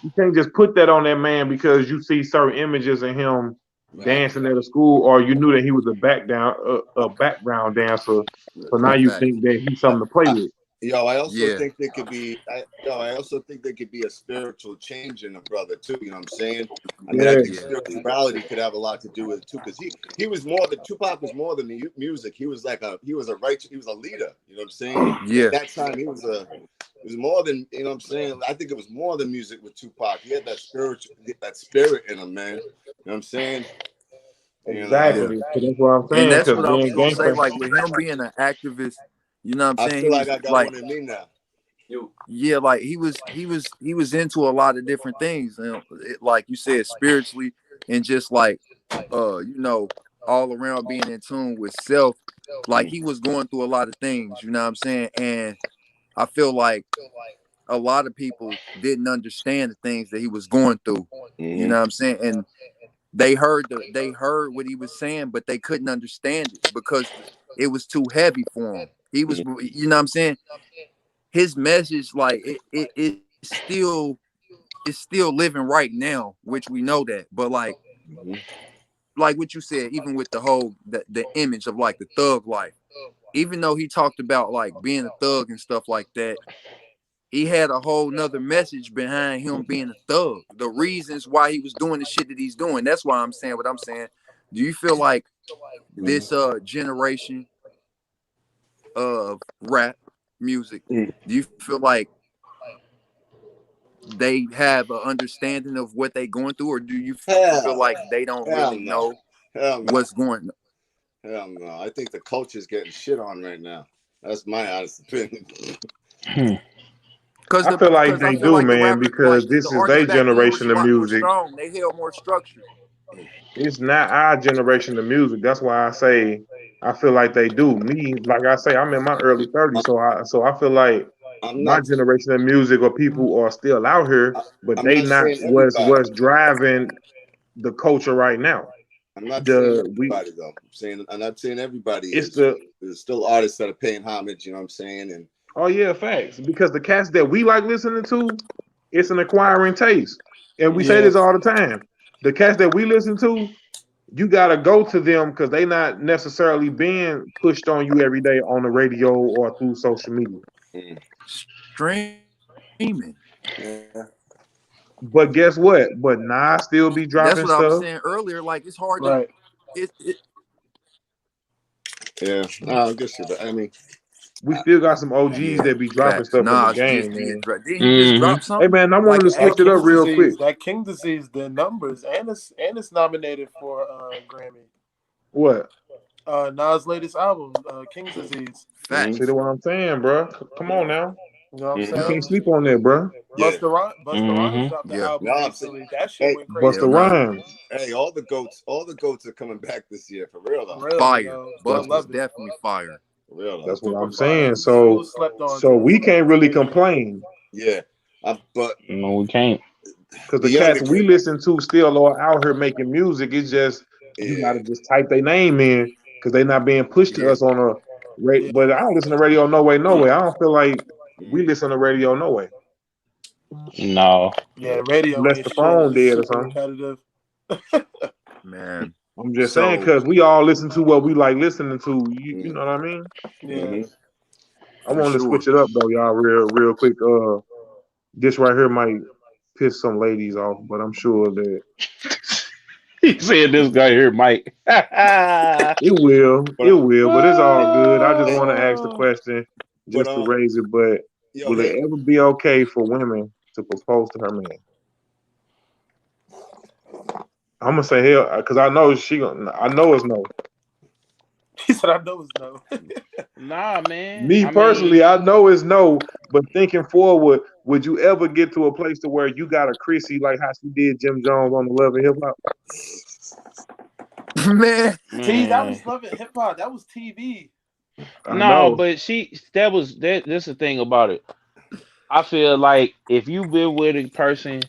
you can't just put that on that man because you see certain images of him Right. dancing at a school, or you knew that he was a background dancer. So now you Facts. think that he's something to play I, with. yo, I also Yeah, think there could be. I also think there could be a spiritual change in a brother too. You know what I'm saying? I mean, I Yeah, think yeah, spirituality could have a lot to do with it too, because he was more than Tupac was more than music. He was like he was a leader. You know what I'm saying? At yeah. that time, it was more than you know what I'm saying. I think it was more than music with Tupac. He had that spirit in him, man. You know what I'm saying? And Yeah. exactly. So that's what I'm And saying. that's Because what I was being gonna say. gangster, Like with him being an activist, you know what I'm I saying? feel He like was I got like, one in me now. yeah, like he was into a lot of different things. Like you said, spiritually and just like you know, all around being in tune with self. Like he was going through a lot of things, you know what I'm saying? And I feel like a lot of people didn't understand the things that he was going through. You Mm-hmm. know what I'm saying? And they heard what he was saying, but they couldn't understand it because it was too heavy for him. He was, you know what I'm saying? His message, like it's still living right now, which we know that. But Mm-hmm. like what you said, even with the image of like the thug life, even though he talked about like being a thug and stuff like that, he had a whole nother message behind him being a thug. The reasons why he was doing the shit that he's doing. That's why I'm saying what I'm saying. Do you feel like this generation of rap music, Mm-hmm. do you feel like they have an understanding of what they going through, or do you feel like Hell, they don't really hell know no, hell what's no, going on? hell no. I think the culture's getting shit on right now. That's my honest opinion. Hmm. Because I feel like I they feel do, like the man, rappers, like because the this is artists their back then was a generation of lot more music. strong. They held more structure. It's not our generation of music. That's why I say I feel like they do. Me, like I say, I'm in my early 30s, so I feel like I'm my not. generation of music or people are still out here, I, but I'm they not not saying everybody. what's driving the culture right now. I'm not saying The we everybody though. I'm not saying everybody it's is. the There's still artists that are paying homage. You know what I'm saying? And oh yeah, facts. Because the cats that we like listening to, it's an acquiring taste. And we say Yeah, this all the time. The cats that we listen to, you gotta go to them because they not necessarily being pushed on you every day on the radio or through social media. mm, Streaming. yeah, But guess what? But Nas still be That's dropping what I was stuff. saying earlier. Like it's hard to right. it yeah. No, I guess you're. I mean, We I, still got some OGs yeah, that be dropping facts. stuff in the Nas just game, did man. drop. Did he just Mm-hmm. drop Hey something man, I wanted like to an switch That it up King's album? real quick. disease, that King disease, the numbers, and it's nominated for Grammy. What? Nas' latest album, King's Disease. mm, See Facts. what I'm saying, bro? Come on now. You know what I'm You mm, can't saying? sleep on that, bro. yeah. Busta Rhymes Mm-hmm. dropped the Yeah. No, album I'm saying, recently. That shit hey, went crazy. Hell Busta nah. Rhymes. hey, all the goats are coming back this year for real though. For real, Fire. yo. I That's Busta's love it. definitely fire. For real though. that's what Super I'm fire. saying. He's a little So slept on so too, we so can't really complain Yeah. But No, we can't. because the the cats we younger, listen to still are out here making music. It's just you yeah. gotta just type their name in because they not being pushed to Yeah. us on a rate. yeah. But I don't listen to radio no way, no way. I don't feel like we Mm, listen to radio no way No. Yeah, radio unless ain't the shit. phone It's dead or super something. repetitive. Man. I'm just saying So because we all listen to what we like listening to. You mm, know what I mean? Yeah. mm-hmm. I for want to sure. switch it up though, y'all, real quick. This right here might piss some ladies off, but I'm sure that He said this guy here, Mike. it will. It But will, but it's all good. I just hey, want to ask the Oh. question but just to raise it. But yo, will it hip. ever be okay for women to propose to her man? I'm gonna say hell, because I know she gonna. I know it's no. He said, "I know it's no." Nah, man. Me I mean, personally, I know it's no. But thinking forward, would you ever get to a place to where you got a Chrissy like how she did Jim Jones on the Love and Hip Hop? Man, See, that man. was Love and Hip Hop. That was TV. I No, know. but that's the thing about it. I feel like if you've been with a person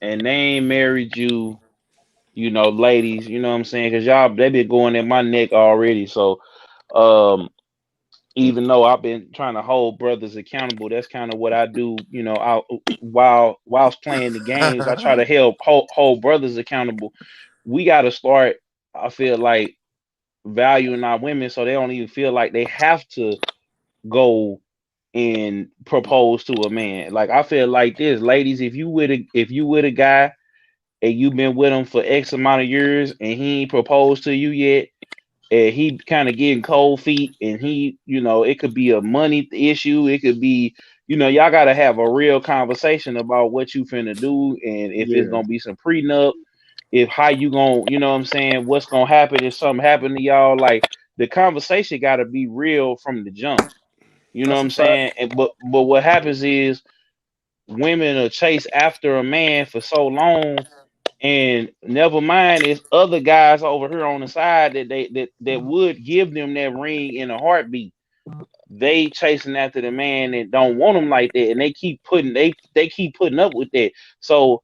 and they ain't married you, ladies, you know what I'm saying? Because y'all, they been going at my neck already. So, um, even though I've been trying to hold brothers accountable, that's kind of what I do. Whilst playing the games, I try to help hold brothers accountable. We got to start. I feel like valuing our women so they don't even feel like they have to go and propose to a man. Like I feel like this, ladies, if you with a guy and you've been with him for X amount of years and he ain't proposed to you yet, and he kind of getting cold feet, and it could be a money issue, it could be, y'all gotta have a real conversation about what you finna do, and if it's Yeah, gonna be some prenup, if how you gonna, what I'm saying, what's gonna happen if something happen to y'all. Like the conversation gotta be real from the jump. You know what That's a I'm fact. saying? But what happens is women are chase after a man for so long, and never mind, it's other guys over here on the side that would give them that ring in a heartbeat. They chasing after the man that don't want them like that, and they keep putting up with that. So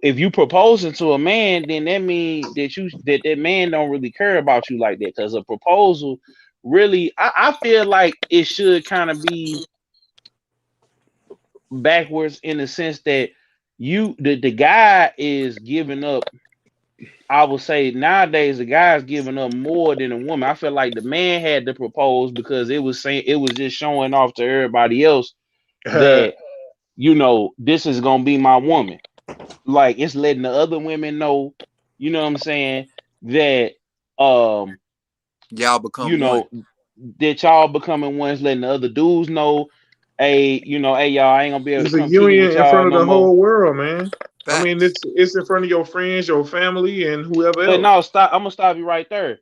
if you proposing to a man, then that mean that man don't really care about you like that. Because a proposal, really, I feel like it should kind of be backwards in the sense that the guy is giving up. I would say nowadays the guy's giving up more than a woman. I feel like the man had to propose because it was just showing off to everybody else that this is gonna be my woman. Like it's letting the other women know, what I'm saying, that um, y'all you become one. know, that y'all becoming ones, letting the other dudes know, hey y'all, I ain't gonna be able to it's a come kick it union with in y'all front of no the more. whole world, man. I mean, Facts. it's in front of your friends, your family, and whoever But else. no, stop. I'm gonna stop you right there.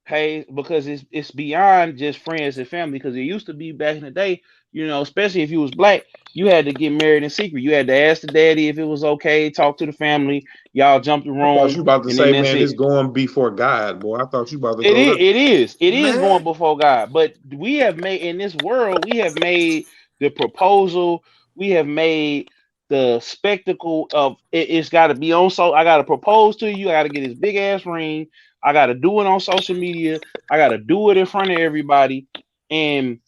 Hey, because it's beyond just friends and family. Because it used to be back in the day, especially if you was black, you had to get married in secret. You had to ask the daddy if it was okay, talk to the family. Y'all jump the I thought room, you about to and then say, that's man, it. it's going before God, boy. I thought you about to It go is, there. it is Man, going before God. But we have made in this world, we have made the proposal, we have made the spectacle of it's got to be on. So I got to propose to you. I got to get this big ass ring. I got to do it on social media. I got to do it in front of everybody. And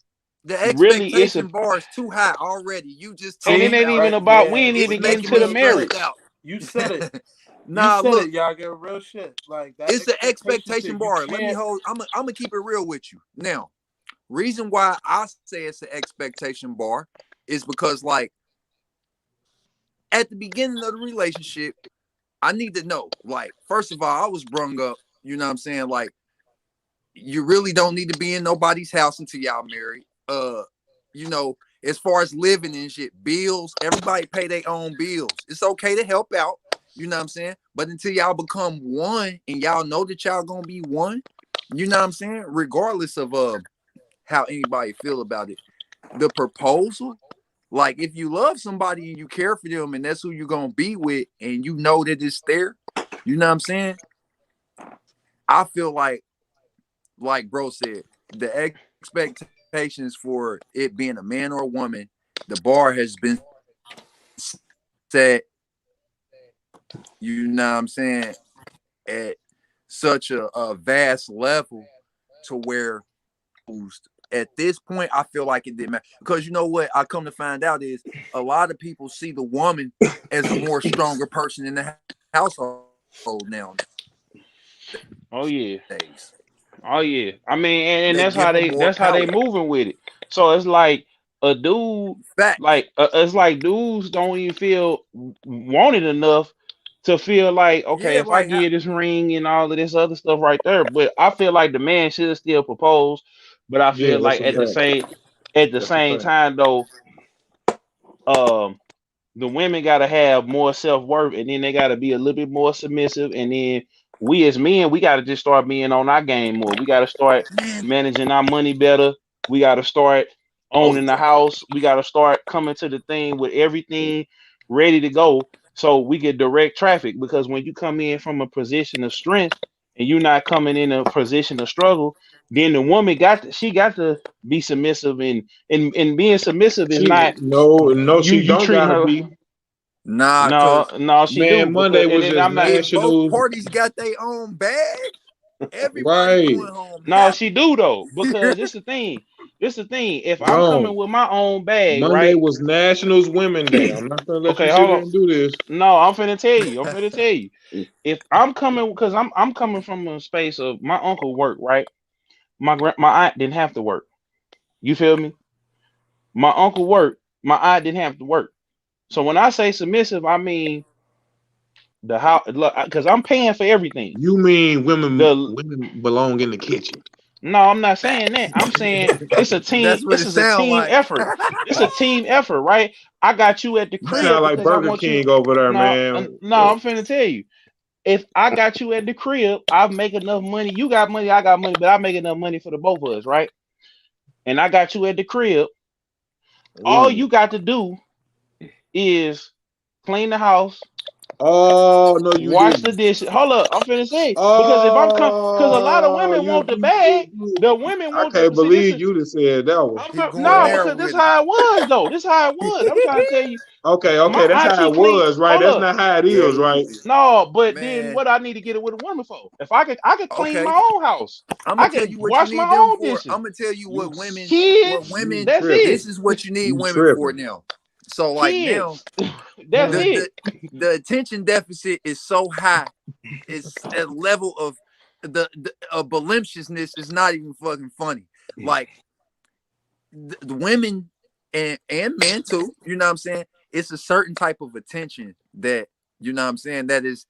the really, expectation bar is too high already. You just and told it me See, ain't out. even right? about. We Yeah, ain't It's even see, that's getting making to me the real shit. stressed marriage. out. You said it. You Nah, said look, it, Yaga. Real shit. Like that it's the expectation expectation shit. You bar. Let me can't. hold. I'm gonna keep it real with you. Now, reason why I say it's the expectation bar is because, like, at the beginning of the relationship, I need to know. Like, first of all, I was brung up. You know what I'm saying? Like, you really don't need to be in nobody's house until y'all married. You know, as far as living and shit, bills, everybody pay their own bills. It's okay to help out, you know what I'm saying? But until y'all become one and y'all know that y'all gonna be one, you know what I'm saying? Regardless of how anybody feel about it. The proposal, like if you love somebody and you care for them and that's who you're gonna be with and you know that it's there, you know what I'm saying? I feel like bro said, the expectations for it being a man or a woman, the bar has been set, you know what I'm saying, at such a vast level to where at this point I feel like it didn't matter. Because you know what I come to find out is a lot of people see the woman as a more stronger person in the household Oh yeah. nowadays. Oh yeah. I mean, and They that's give how them they more that's how they power. moving with it. So it's like a dude, Facts. like it's like dudes don't even feel wanted enough to feel like, okay, Yeah, if I like give this ring and all of this other stuff right there, but I feel like the man should still propose. But I Yeah, feel that's like a at the fact. That's a same fact. time though, um, the women gotta have more self worth, and then they gotta be a little bit more submissive, and then we as men, we gotta just start being on our game more. We gotta start man. managing our money better. We gotta start Most owning the house. We gotta start coming to the thing with everything ready to go, so we can direct traffic. Because when you come in from a position of strength and you're not coming in a position of struggle, then the woman she got to be submissive, and being submissive is She not no, she you don't treating gotta her. be. Nah, No, cause no, she Man, do, Monday because and was then just I'm not. if both national. parties got their own bag, everybody Right. going home No, happy. she do though, because it's the thing. It's the thing. If I'm coming Don't. with my own bag, Monday right? was Nationals Women Day. I'm not gonna let you Okay, sit hold here on. and do this. No, I'm finna tell you. I'm finna tell you. If I'm coming, because I'm coming from a space of my uncle worked, right? My aunt didn't have to work. You feel me? My uncle worked. My aunt didn't have to work. So when I say submissive, I mean the house, because I'm paying for everything. You mean The women belong in the kitchen. No, I'm not saying that. Facts. I'm saying it's a team. That's what This it is a sound team like. effort. It's a team effort, right? I got you at the You crib sound like because I Burger want you. King over there, No, man. no, I'm finna tell you. If I got you at the crib, I make enough money. You got money, I got money, but I make enough money for the both of us, right? And I got you at the crib. All Mm. you got to do is clean the house, Oh no, you wash the didn't. dishes. Hold up, I'm finna say, because if because a lot of Oh, women want the bag. you. The women I want can't see this believe is you just said that one. He going no, there because this with it. how it was though. This how it was. I'm trying to tell you. Okay, My okay, that's aunt, how she it clean. was, right? Hold That's up. not how it Yeah, is, right? No, but then Man, what I need to get it with a woman for? If I could clean okay. my own house. I'm I gonna tell could you what you wash my need them own for. dishes. I'm gonna tell you You what Kids, you women. that's tripping. it. This is what you need You women for tripping. now. So like now, Kids, that's the it. the the attention deficit is so high. It's a level of the voluptuousness is not even fucking funny. Like the women and men too. You know what I'm saying? It's a certain type of attention that you know what I'm saying that is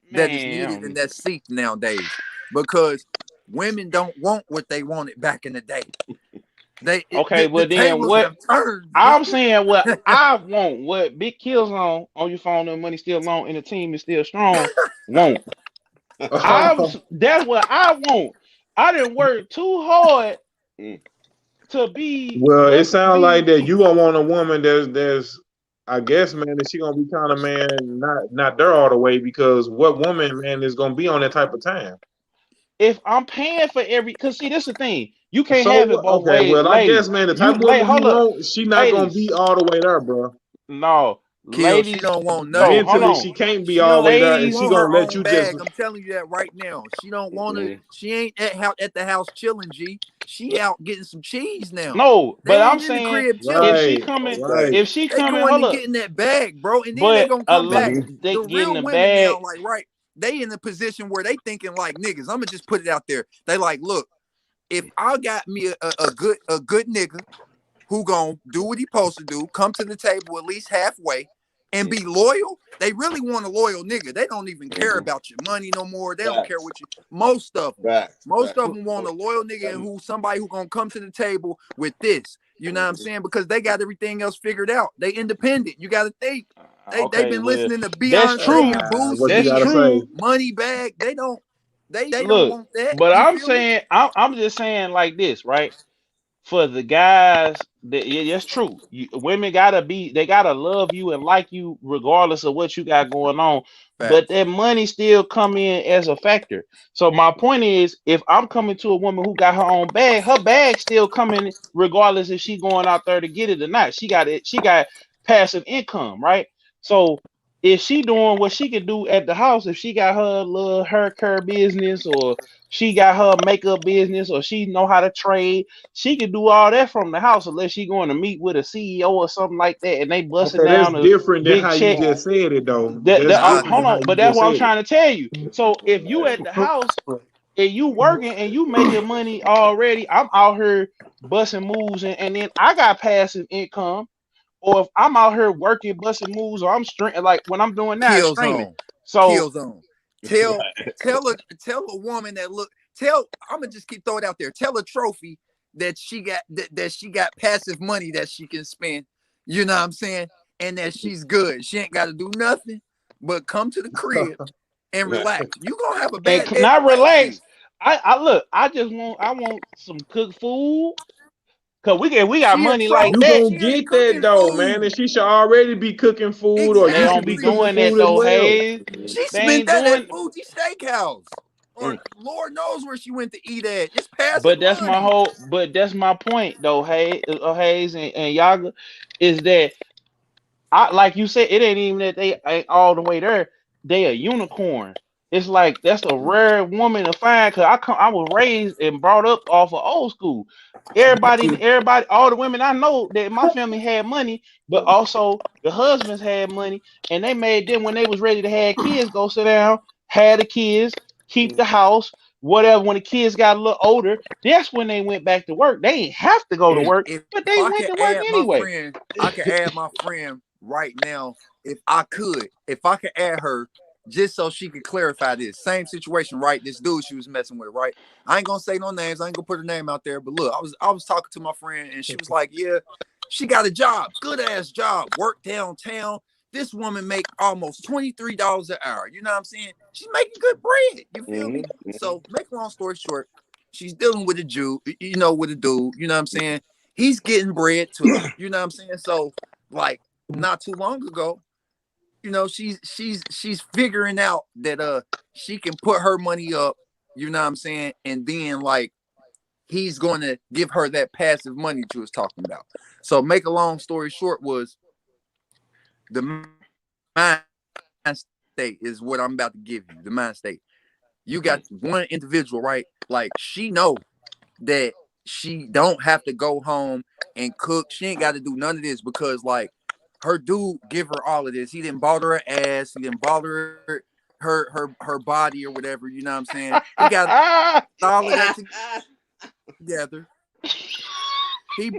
needed and Man, that's seeked nowadays because women don't want what they wanted back in the day. okay, The well then tables what? have turned. I'm saying what I want, what Big Kills on your phone, the money still long, and the team is still strong. Won't. That's what I want. I didn't work too hard mm. to be Well, it what sounds like be. that you don't want a woman there's I guess man that she gonna be kind of man not there all the way because what woman man is gonna be on that type of time. If I'm paying for every, cause see, this is the thing. You can't So have it both okay, ways, well I guess ladies. man the type You of late, woman you hold up, want she not gonna ladies. be all the way there, bro. No, Kill, she ladies. don't want No, nothing. hold Mentally on, she can't be She all the don't way there, and ladies. she want her gonna let own you just bag. I'm telling you that right now. She don't want to. Mm. She ain't at the house chilling. G. She out getting some cheese now. No, but They I'm ain't in the saying crib if chilling. she right, coming, Okay. right. if she They coming, going hold and up. getting that bag, bro, and then they But gonna a come lot back. Hmm. they The getting real the women now, bag. like right, they in the position where they thinking like niggas. I'm gonna just put it out there. They like, look, if I got me a good nigga who gonna do what he supposed to do, come to the table at least halfway, and be loyal. They really want a loyal nigga. They don't even care Hmm. about your money no more. They don't care Facts. what you. Most of them, Facts. most Facts. of them want a loyal nigga and Um, who somebody who gonna come to the table with this. You know what I'm saying? Because they got everything else figured out. They independent. You got to think. They've Okay, been well, listening to that's Beyonce true. and What you That's Boosie gotta and true. say? Moneybag. They don't Look, want that. but You I'm feel me? saying, I'm just saying like this, right? For the guys, that yeah, that's true. Women gotta they gotta love you and like you regardless of what you got going on. But Facts. that money still come in as a factor. So my point is, if I'm coming to a woman who got her bag still coming regardless if she going out there to get it or not. She got it. She got passive income, right? So if she doing what she can do at the house, if she got her little hair care business or she got her makeup business or she know how to trade, she can do all that from the house unless she going to meet with a CEO or something like that, and they busting Okay, that's down a different than big how you check. just said it though. That That's I'm Nah, different hold than how on, you but that's just what I'm said it. trying to tell you. So if you at the house, if you working and you making money already, I'm out here busting moves, and then I got passive income. Or if I'm out here working, busting moves, or I'm streaming, like when I'm doing that, Kill streaming. zone. So Kill zone. Tell tell a woman that look tell I'm gonna just keep throwing it out there. Tell a trophy that she got passive money that she can spend. You know what I'm saying? And that she's good. She ain't got to do nothing but come to the crib and relax. You gonna have a and bad day in not relax. relationships. I look. I want some cooked food because we got She a money like You trophy. that. gonna She ain't get that cooking though, man, and food. she should already be cooking food, or They you don't should be be Exactly. cooking doing that food as though, well. Hayes. She They spent ain't that at doing. Fuji Steakhouse. Or Mm. Lord knows where she went to eat at. It's passive But that's my money. whole. But that's my point though, Hayes and Yaga, is that I like you said, it ain't even that they ain't all the way there. They a unicorn. It's like that's a rare woman to find. Cause I was raised and brought up off of old school. Everybody, all the women I know that my family had money, but also the husbands had money, and they made them when they was ready to have kids go sit down, had the kids, keep the house, whatever. When the kids got a little older, that's when they went back to work. They ain't have to go to work, If but they I went could to work add my anyway. friend, I could add my friend right now. If I could add her just so she could clarify this same situation, right? This dude she was messing with, right? I ain't gonna say no names. I ain't gonna put her name out there. But look, I was talking to my friend, and she was like, "Yeah, she got a job, good ass job, work downtown. This woman make almost $23 an hour. You know what I'm saying? She's making good bread. You feel me? So, make a long story short, she's dealing with a Jew, with a dude. You know what I'm saying? He's getting bread too. You know what I'm saying? So, like, not too long ago, she's figuring out that she can put her money up, you know what I'm saying, and then like he's going to give her that passive money that you was talking about. So make a long story short was the mind state is what I'm about to give you. The mind state. You got one individual, right? Like she know that she don't have to go home and cook. She ain't got to do none of this because like her dude give her all of this. He didn't bother her ass. He didn't bother her body or whatever. You know what I'm saying? He got all of that together. He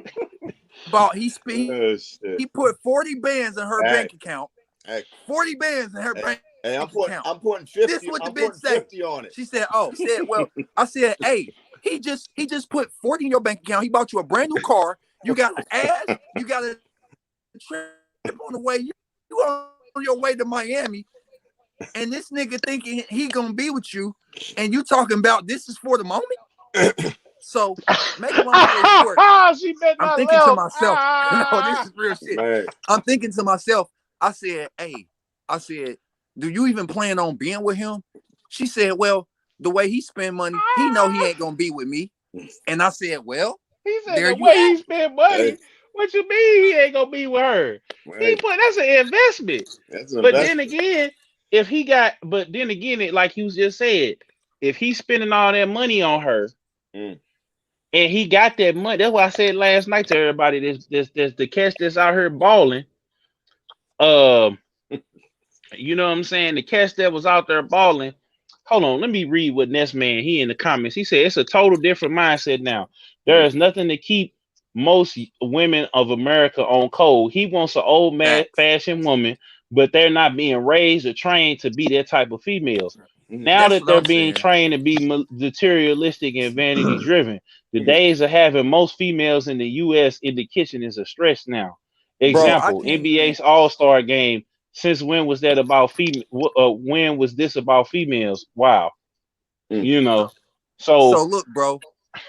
bought. Oh shit. He put 40 bands in her Hey, bank account. hey, 40 bands in her hey, bank hey, account. I'm putting This 50. what the I'm bitch putting say. 50 on it. She said, "Oh, well." I said, "Hey, he just put 40 in your bank account. He bought you a brand new car. You got an ass. You got a trip on the way. You on your way to Miami, and this nigga thinking he gonna be with you, and you talking about this is for the moment." So, make a long story short, She better I'm not thinking to left. myself, no, this is real shit. Man, I'm thinking to myself, I said, "Hey, I said, do you even plan on being with him?" She said, "Well, the way he spend money, he know he ain't gonna be with me." And I said, "Well, He said there the you way have he spent money. hey, What you mean he ain't gonna be with her? He hey, put that's an investment. that's an But then investment. again, but then again, like you just said, if he's spending all that money on her Mm. and he got that money, that's why I said last night to everybody, this the catch that's out here balling. Um, you know what I'm saying? The catch that was out there balling. Hold on, let me read what Ness Man he in the comments. He said it's a total different mindset now. There is nothing to keep most women of America on cold. He wants an old man facts. fashioned woman, but they're not being raised or trained to be that type of females. Mm. Now That's that what they're I'm being saying, trained to be materialistic and vanity driven, the days of having most females in the U.S. in the kitchen is a stretch now. bro. I Example: can't even. NBA's All Star game. Since when was that about female? When was this about females? Wow, Mm. you know. So So look, bro.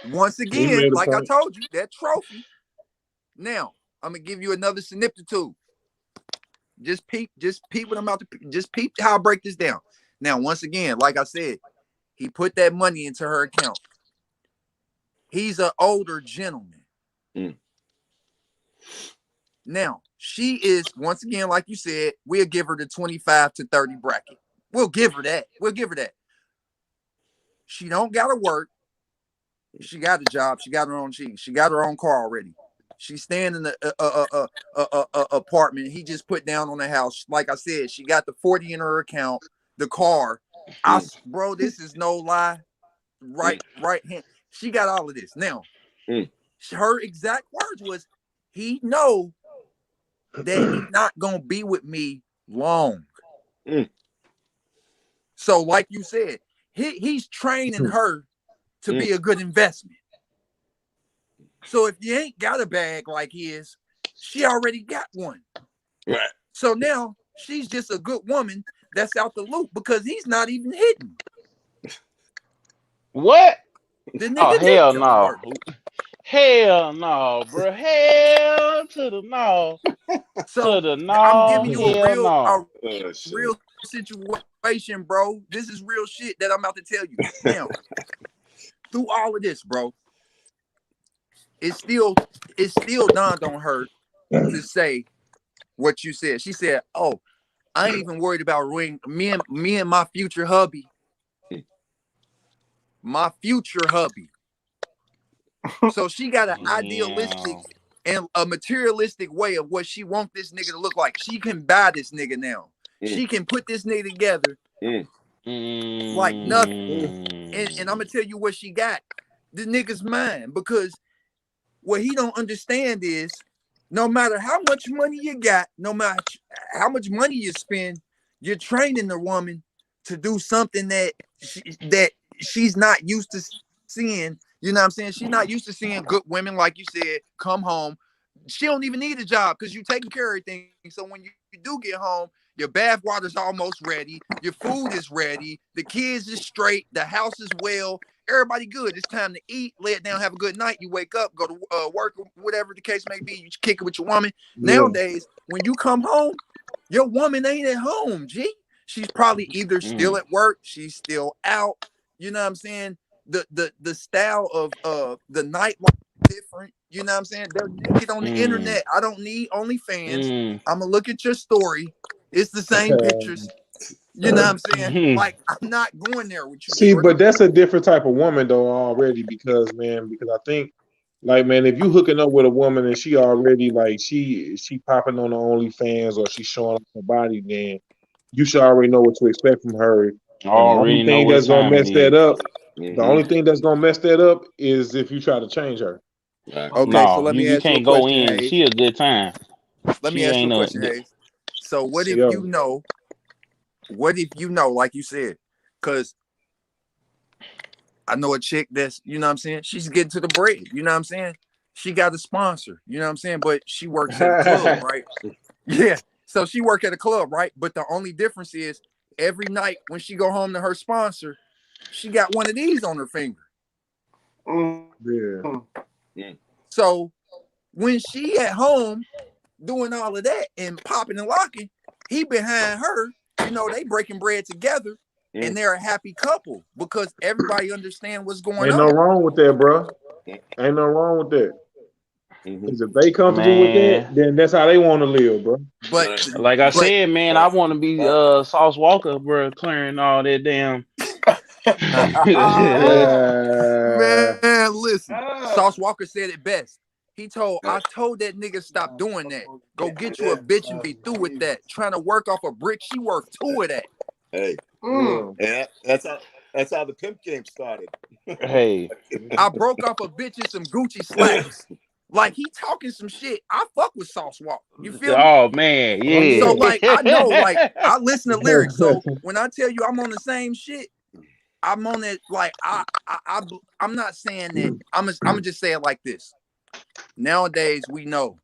Once He again, made a like I point. told you, that trophy. Now I'm gonna give you another syniptitude. Just peep what I'm about to. Just peep how I break this down. Now, once again, like I said, he put that money into her account. He's an older gentleman. Mm. Now, she is, once again, like you said, we'll give her the 25 to 30 bracket. We'll give her that. We'll give her that. She don't gotta work. She got a job. She got her own cheese. She got her own car already. She's staying in the apartment he just put down on the house. Like I said, she got the 40 in her account, the car. Mm. Bro, this is no lie. right hand. She got all of this. Now, Mm. her exact words was, he know that he not gonna be with me long. Mm. So, like you said, he's training her to be a good investment. So if you ain't got a bag like his, she already got one. Right. So now she's just a good woman that's out the loop because he's not even hitting. What? The Oh nigga hell dick don't no. work. Hell no, bro. Hell to the no. So To the I'm no. giving you Hell no. Oh, shit. real situation, bro. This is real shit that I'm about to tell you. Now, through all of this, bro, it's still dawned on her to say what you said. She said, "Oh, I ain't even worried about ruining me and my future hubby. My future hubby." So she got an idealistic Damn. and a materialistic way of what she want this nigga to look like. She can buy this nigga now. She can put this nigga together like nothing. And I'm gonna tell you what she got. The nigga's mine, because what he don't understand is, no matter how much money you got, no matter how much money you spend, you're training the woman to do something that she's not used to seeing. You know what I'm saying? She's not used to seeing good women, like you said, come home. She don't even need a job because you're taking care of everything. So when you do get home, your bath water's almost ready, your food is ready, the kids is straight, the house is well, everybody good. It's time to eat, lay it down, have a good night. You wake up, go to work, whatever the case may be. You kick it with your woman. Yeah. Nowadays, when you come home, your woman ain't at home, G. She's probably either still at work, she's still out. You know what I'm saying? The style of the nightlife is different. You know what I'm saying? They're naked on the internet. I don't need OnlyFans. I'm gonna look at your story. It's the same pictures. You know what I'm saying? Like, I'm not going there with you, See, shorty. but that's a different type of woman though already, because I think, like, man, if you hooking up with a woman and she already, like, she popping on the OnlyFans or she showing off her body, then you should already know what to expect from her. And Already know what time it is. the only thing that's gonna mess that up is if you try to change her. Right. Okay, so No, let me you ask you a can't go question, in. Hayes. She a good time. Let me She ask you a ain't a question, Hayes. So what if Yeah. you know, like you said, because I know a chick that's, you know what I'm saying, she's getting to the bread, you know what I'm saying? She got a sponsor, you know what I'm saying? But she works at a club, right? Yeah. So she work at a club, right? But the only difference is every night when she go home to her sponsor, she got one of these on her finger. Yeah. So when she at home doing all of that and popping and locking, he behind her, you know, they breaking bread together, and they're a happy couple because everybody understand what's going Ain't no on. wrong with that, bro. Ain't no wrong with that. Because if they comfortable with that, man. then that's how they want to live, bro. But Like I said, man, I want to be Sauce Walker, bro, clearing all that damn. man, listen, Sauce Walker said it best. I told that nigga stop doing that. Go get you a bitch and be through with that. Trying to work off a brick, she worth two of that. Hey, yeah, that's how the pimp game started. Hey, I broke off a bitch in some Gucci slacks. Like, he talking some shit. I fuck with Sauce Walker. You feel me? oh man, Oh, yeah. So like, I know, like, I listen to lyrics. So when I tell you I'm on the same shit, I'm on it. Like, I'm not saying that. I'm gonna just say it like this. Nowadays, we know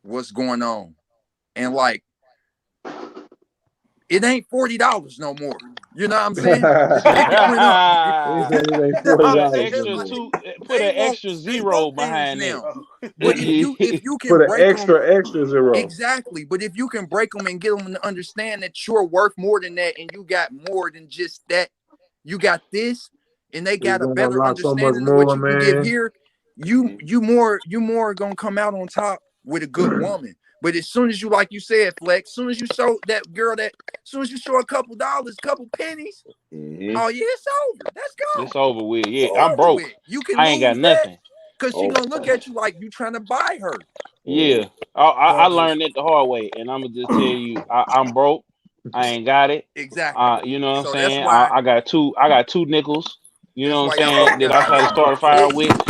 what's going on, and like, it ain't $40 no more. You know what I'm saying? It went up. He said it ain't You know Put what an I'm $40 saying? extra Like, anymore. two. Put an extra they zero want things behind it. now. But if you can Put an break them, extra zero. exactly. But if you can break them and get them to understand that you're worth more than that, and you got more than just that, you got this, and they It's got a gonna better unlock so much understanding of what more, you can give man. here, you more gonna come out on top with a good woman. But as soon as you, like you said, Flex, as soon as you show that girl as soon as you show a couple dollars, couple pennies, oh yeah, it's over. That's It's gone. over with. Yeah, It's I'm over broke. with. You can I ain't got lose that nothing. because she gonna look at you like you trying to buy her. Yeah, I learned it the hard way, and I'm gonna just tell you, I'm broke. I ain't got it. Exactly. You know what I'm So that's saying? why I got two nickels. You That's know why what I'm y'all saying? both That gotta I have try to y'all start a own fire kids. with.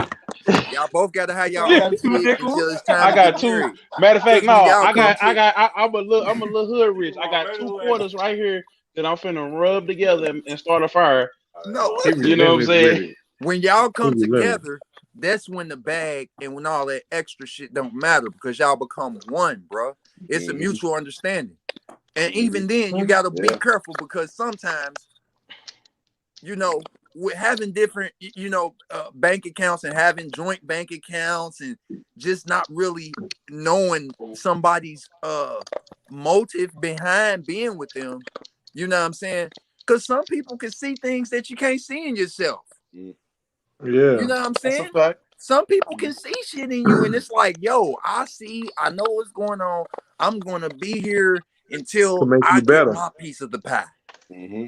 Y'all both gotta have y'all You own got two kids nickels? until it's time I to get got two. married. Matter of fact, Because when no, y'all come to I'm a little hood rich. I got two quarters right here that I'm finna rub together and start a fire. no, He You listen, know what I'm relentless with saying? it. when y'all He come relentless. together, that's when the bag and when all that extra shit don't matter because y'all become one, bro. It's a mutual understanding. And even then, you gotta be careful because sometimes, you know, with having different, bank accounts and having joint bank accounts and just not really knowing somebody's motive behind being with them, you know what I'm saying? Because some people can see things that you can't see in yourself. You Yeah. know what I'm That's a saying? fact. Some people can see shit in you, and it's like, yo, I know what's going on. I'm gonna be here To until make I you get better. my piece of the pie.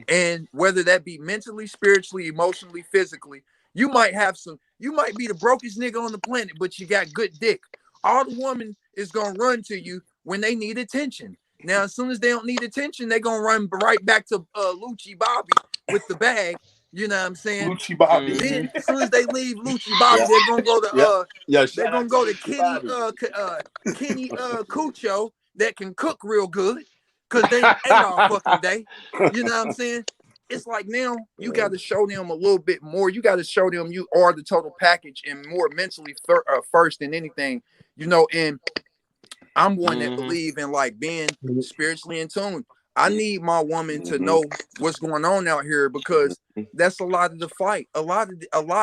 And whether that be mentally, spiritually, emotionally, physically, you might be the brokest nigga on the planet, but you got good dick. All the woman is gonna run to you when they need attention. Now, as soon as they don't need attention, they're gonna run right back to Lucci Bobby with the bag. You know what I'm saying? Lucci Bobby. Mm-hmm. Then as soon as they leave Lucci Bobby, they're gonna go to they're gonna go to Kenny Cucho that can cook real good because they ate all fucking day. You know what I'm saying? It's like now you got to show them a little bit more. You got to show them you are the total package and more mentally first than anything, And I'm one that Mm-hmm. believe in like being spiritually in tune. I need my woman to know what's going on out here because that's a lot of the fight. A lot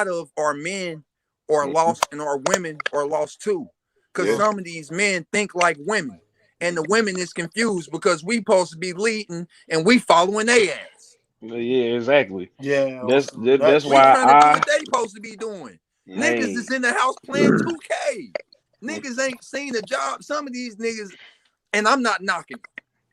of our men are lost and our women are lost too. Because some of these men think like women. And the women is confused because we supposed to be leading and we following their ass. Yeah, exactly. Yeah, on That's some nut that's We why shit. trying to do what they supposed to be doing. Niggas hey is in the house playing 2K. Niggas ain't seen a job. Some of these niggas, and I'm not knocking them,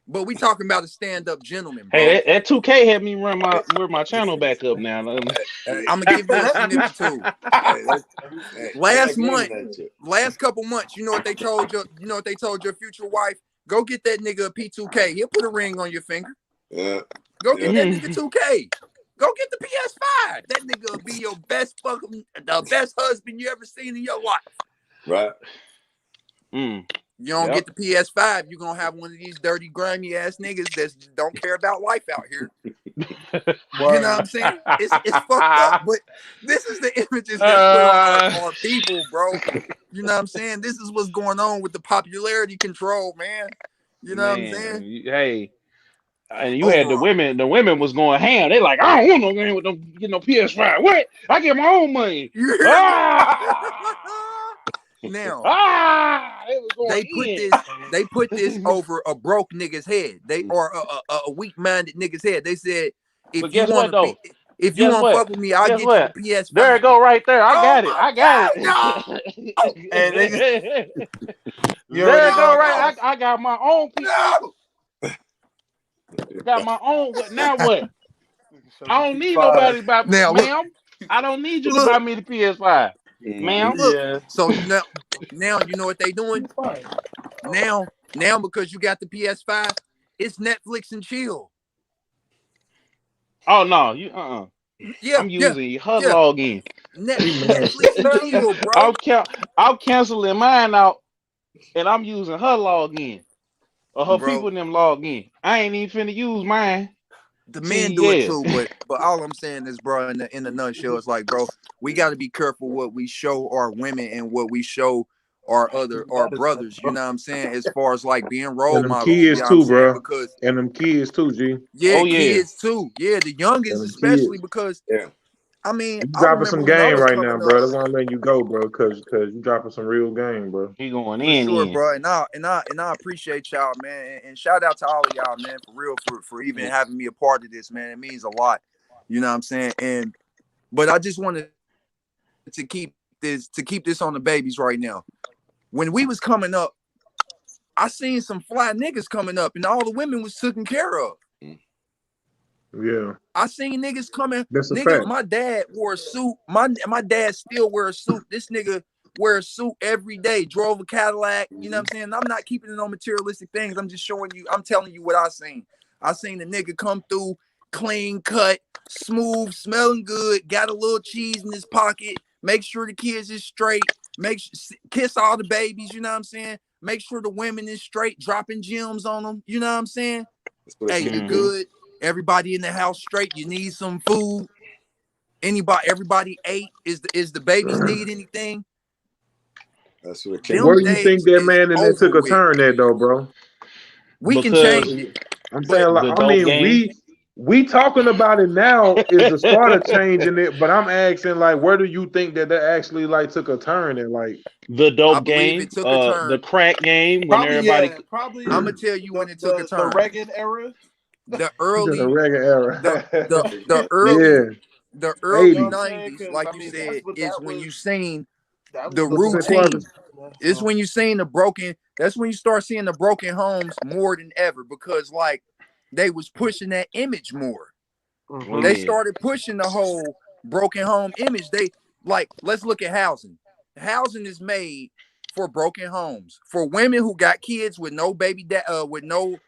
but we talking about a stand-up gentleman, hey bro. that 2K had me run my channel back up now. I'm gonna give you a snippet too. I Last agree with month, that shit. last couple months, you know what they told you? You know what they told your future wife? Go get that nigga a P2K. He'll put a ring on your finger. Yeah, Go get yeah, that nigga 2K. Go get the PS5. That nigga will be your the best husband you ever seen in your life. right. Mm, You don't yep. get the PS5, you're gonna have one of these dirty, grimy ass niggas that don't care about life out here. You know what I'm saying? It's fucked up, but this is the images that's put on our people, bro. You know what I'm saying? This is what's going on with the popularity control, man. You know what I'm saying? Hey, and you had the Overall. women. The women was going ham. They like, I don't want no game with them. Get no PS5. What? I get my own money. You hear me? Ah, Now, ah. They was going they put in. this over a broke nigga's head. They or a weak-minded nigga's head. They said, But guess what though? if you Guess want to what? fuck with me, I'll Guess get you what? the PS5. There it go right there. I Oh got it. my I got god, no! And nigga, it. you There already it know go it right. goes. I got my own. No! Got my own. What now? What? Showed I you don't need P5. nobody to buy, Now ma'am. I don't need you to buy look, me the PS5, ma'am. look. Yeah. So now you know what they doing? Now because you got the PS5, it's Netflix and chill. Oh no, you Yeah, I'm yeah, using her yeah. login. He nasty. Netflix and chill, bro. I'm canceling mine out, and I'm using her login or her people Bro, in them login. I ain't even finna use mine. the men do it TES. too, but all I'm saying is, bro, in the nutshell, it's like, bro, we got to be careful what we show our women and what we show our brothers. You know what I'm saying? As far as like being role And them models, you kids know what I'm too, saying? bro. Because And them kids too, G. yeah, Oh yeah. kids too. Yeah, the And youngins them especially kids. because Yeah. I mean, You I dropping remember some when I game was right now, coming up. bro. That's why I'm letting you go, bro. Cause you dropping some real game, bro. He going For sure, in. bro, and I appreciate y'all, man, and shout out to all of y'all, man, for real, for even having me a part of this, man. It means a lot, you know what I'm saying. But I just wanted to keep this on the babies right now. When we was coming up, I seen some fly niggas coming up, and all the women was taken care of. Yeah, I seen niggas coming, that's a nigga. fact. My dad wore a suit. My dad still wear a suit. This nigga wear a suit every day. Drove a Cadillac. You know what I'm saying? I'm not keeping it on materialistic things. I'm just showing you. I'm telling you what I seen. I seen the nigga come through clean cut, smooth, smelling good, got a little cheese in his pocket, make sure the kids is straight, kiss all the babies, you know what I'm saying? Make sure the women is straight, dropping gems on them, you know what I'm saying? Hey, you good? Everybody in the house straight. You need some food. Everybody ate. Is the babies need anything? That's what it came. Where Them do you think days that is man and that over took a with. turn at though, bro? We can Because change it, I'm but saying, like, the I dope mean, game. we talking about it now is the start of changing it, but I'm asking, like, where do you think that actually like took a turn and like? The I dope believe game, it took a the turn. crack game, when Probably, everybody yeah. Probably I'm gonna tell you when it took a the turn. Reagan era. The The early, reggae the era. the early, Yeah, the You early know what I'm 80s. saying? '90s, Because like I you mean, said, that's what is when you seen that the was the What you say, movement. Quasi? routine. Yeah, It's so. when you seen the broken. That's when you start seeing the broken homes more than ever, because like they was pushing that image more. oh They yeah. started pushing the whole broken home image. They like, let's look at housing. Housing is made for broken homes, for women who got kids with no with no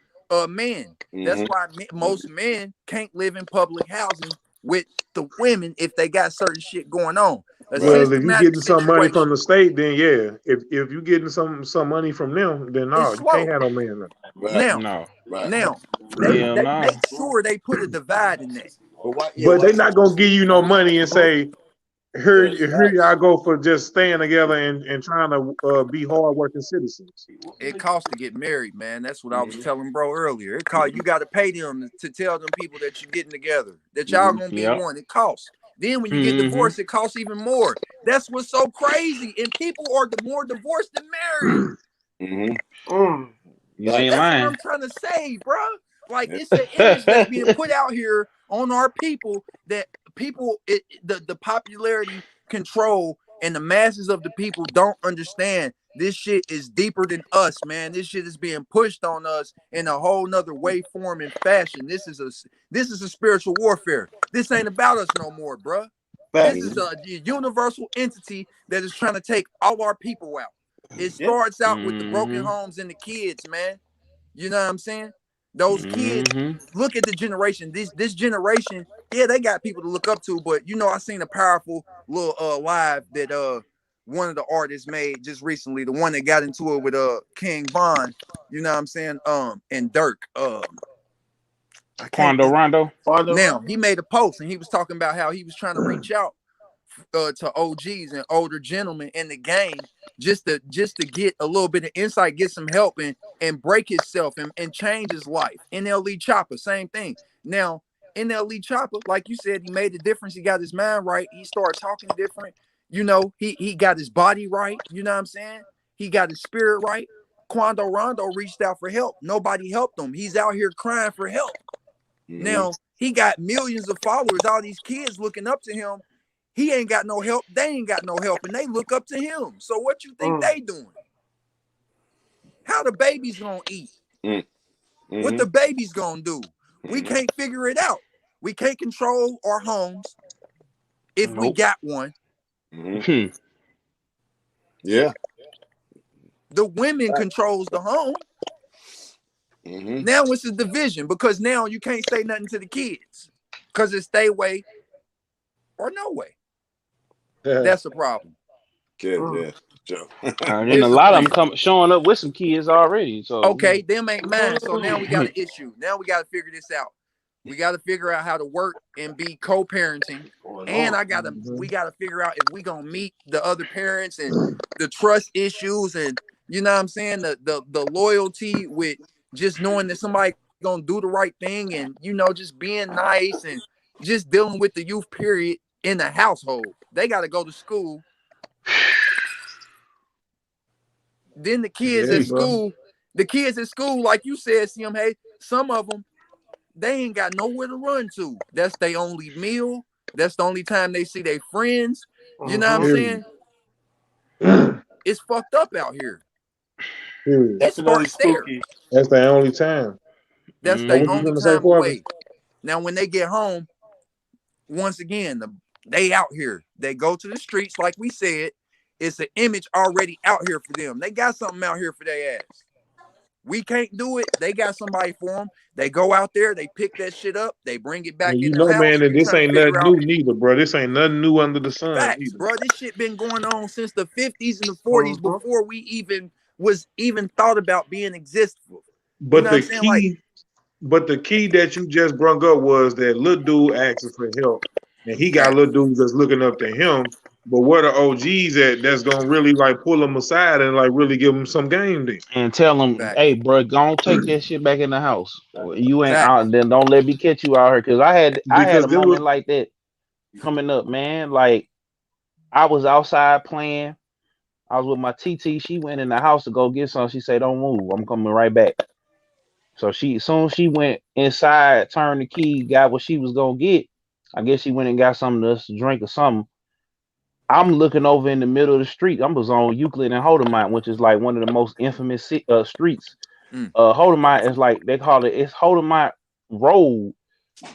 men. That's why most men can't live in public housing with the women if they got certain shit going on. A Right. Well, if you systematic getting some money from situation the state, then yeah. If you getting some money from them, then is no, you can't slow. have no man. Right. Now, No. Right. now Hell they no. make sure they put a divide in that. But why? Yeah. But Why? they're not gonna give you no money and say, Yeah. here y'all go for just staying together and trying to be hardworking citizens. It costs to get married, man. That's what I was Mm-hmm. telling bro earlier. It cost, you got to pay them to tell them people that you're getting together, that y'all Mm-hmm. gonna be Yep. one. It costs. Then when you get Mm-hmm. divorced, it costs even more. That's what's so crazy. And people are more divorced than married. Mm-hmm. You ain't That's what lying. I'm trying to say, bro. Like, Yeah. it's an image that's being put out here on our people, that the popularity control and the masses of the people don't understand. This shit is deeper than us, man. This shit is being pushed on us in a whole nother way, form, and fashion. This is a spiritual warfare. This ain't about us no more, bro. This Facts. is a universal entity that is trying to take all our people out. It Yeah. starts out with the broken Mm-hmm. homes and the kids, man. You know what I'm saying? Those kids, Mm-hmm. look at the generation. This generation, yeah, they got people to look up to, but you know, I seen a powerful little live that one of the artists made just recently, the one that got into it with King Von, you know what I'm saying? And Dirk. I can't Quando Rondo. now he made a post and he was talking about how he was trying to reach out to OGs and older gentlemen in the game, just to get a little bit of insight, get some help, and break himself and change his life. NLE Chopper, same thing. Now, NLE Chopper, like you said, he made the difference. He got his mind right. He started talking different. You know, he got his body right. You know what I'm saying? He got his spirit right. Quando Rondo reached out for help. Nobody helped him. He's out here crying for help. Mm-hmm. Now, he got millions of followers, all these kids looking up to him. He ain't got no help. They ain't got no help, and they look up to him. So what you think they doing? How the babies gonna eat? Mm-hmm. What the babies gonna do? We can't figure it out. We can't control our homes if we got one. Mm-hmm. Yeah. The women controls the home. Mm-hmm. Now it's a division because now you can't say nothing to the kids because it's stay way or no way. That's a problem. Good. Yeah. Joe. And then a It's a lot of problem. them showing up with some kids already. So Okay, them ain't mine. So now we got an issue. Now we got to figure this out. We got to figure out how to work and be co-parenting. And we gotta figure out if we gonna meet the other parents and the trust issues and you know what I'm saying, the loyalty with just knowing that somebody gonna do the right thing and you know just being nice and just dealing with the youth period in the household. They gotta go to school. Then Yeah, bro. the kids at school, like you said, CM, hey, some of them they ain't got nowhere to run to. That's their only meal. That's the only time they see their friends. You know what I'm Period. saying? It's fucked up out here. Period. It Definitely starts there. spooky. That's the only time. That's But their what you mm-hmm. only gonna say, time Quasi? away. Now, when they get home, once again, they out here. They go to the streets, like we said. It's an image already out here for them. They got something out here for their ass. We can't do it. They got somebody for them. They go out there, they pick that shit up, they bring it back And in you the know, house. man, that We this trying to ain't figure nothing out new neither, bro. This ain't nothing new under the sun facts, either. bro. This shit been going on since the 50s and the 40s Mm-hmm. before we even thought about being existable. You know But what I'm the saying? Like key, but the key that you just brung up was that little dude asking for help, and he got facts, little dudes that's looking up to him. But where the OGs at that's gonna really like pull him aside and like really give him some game then? And tell them, facts, hey, bro, go on, take that shit back in the house. You ain't facts. out, then don't let me catch you out here. Cause I had Because a this was moment like that coming up, man. Like I was outside playing. I was with my TT. She went in the house to go get some. She said, "Don't move. I'm coming right back." So soon as she went inside, turned the key, got what she was gonna get. I guess she went and got something to drink or something. I'm looking over in the middle of the street. I was on Euclid and Holdemite, which is like one of the most infamous streets. Mm, Holdemite is like they call it. It's Holdemite Road,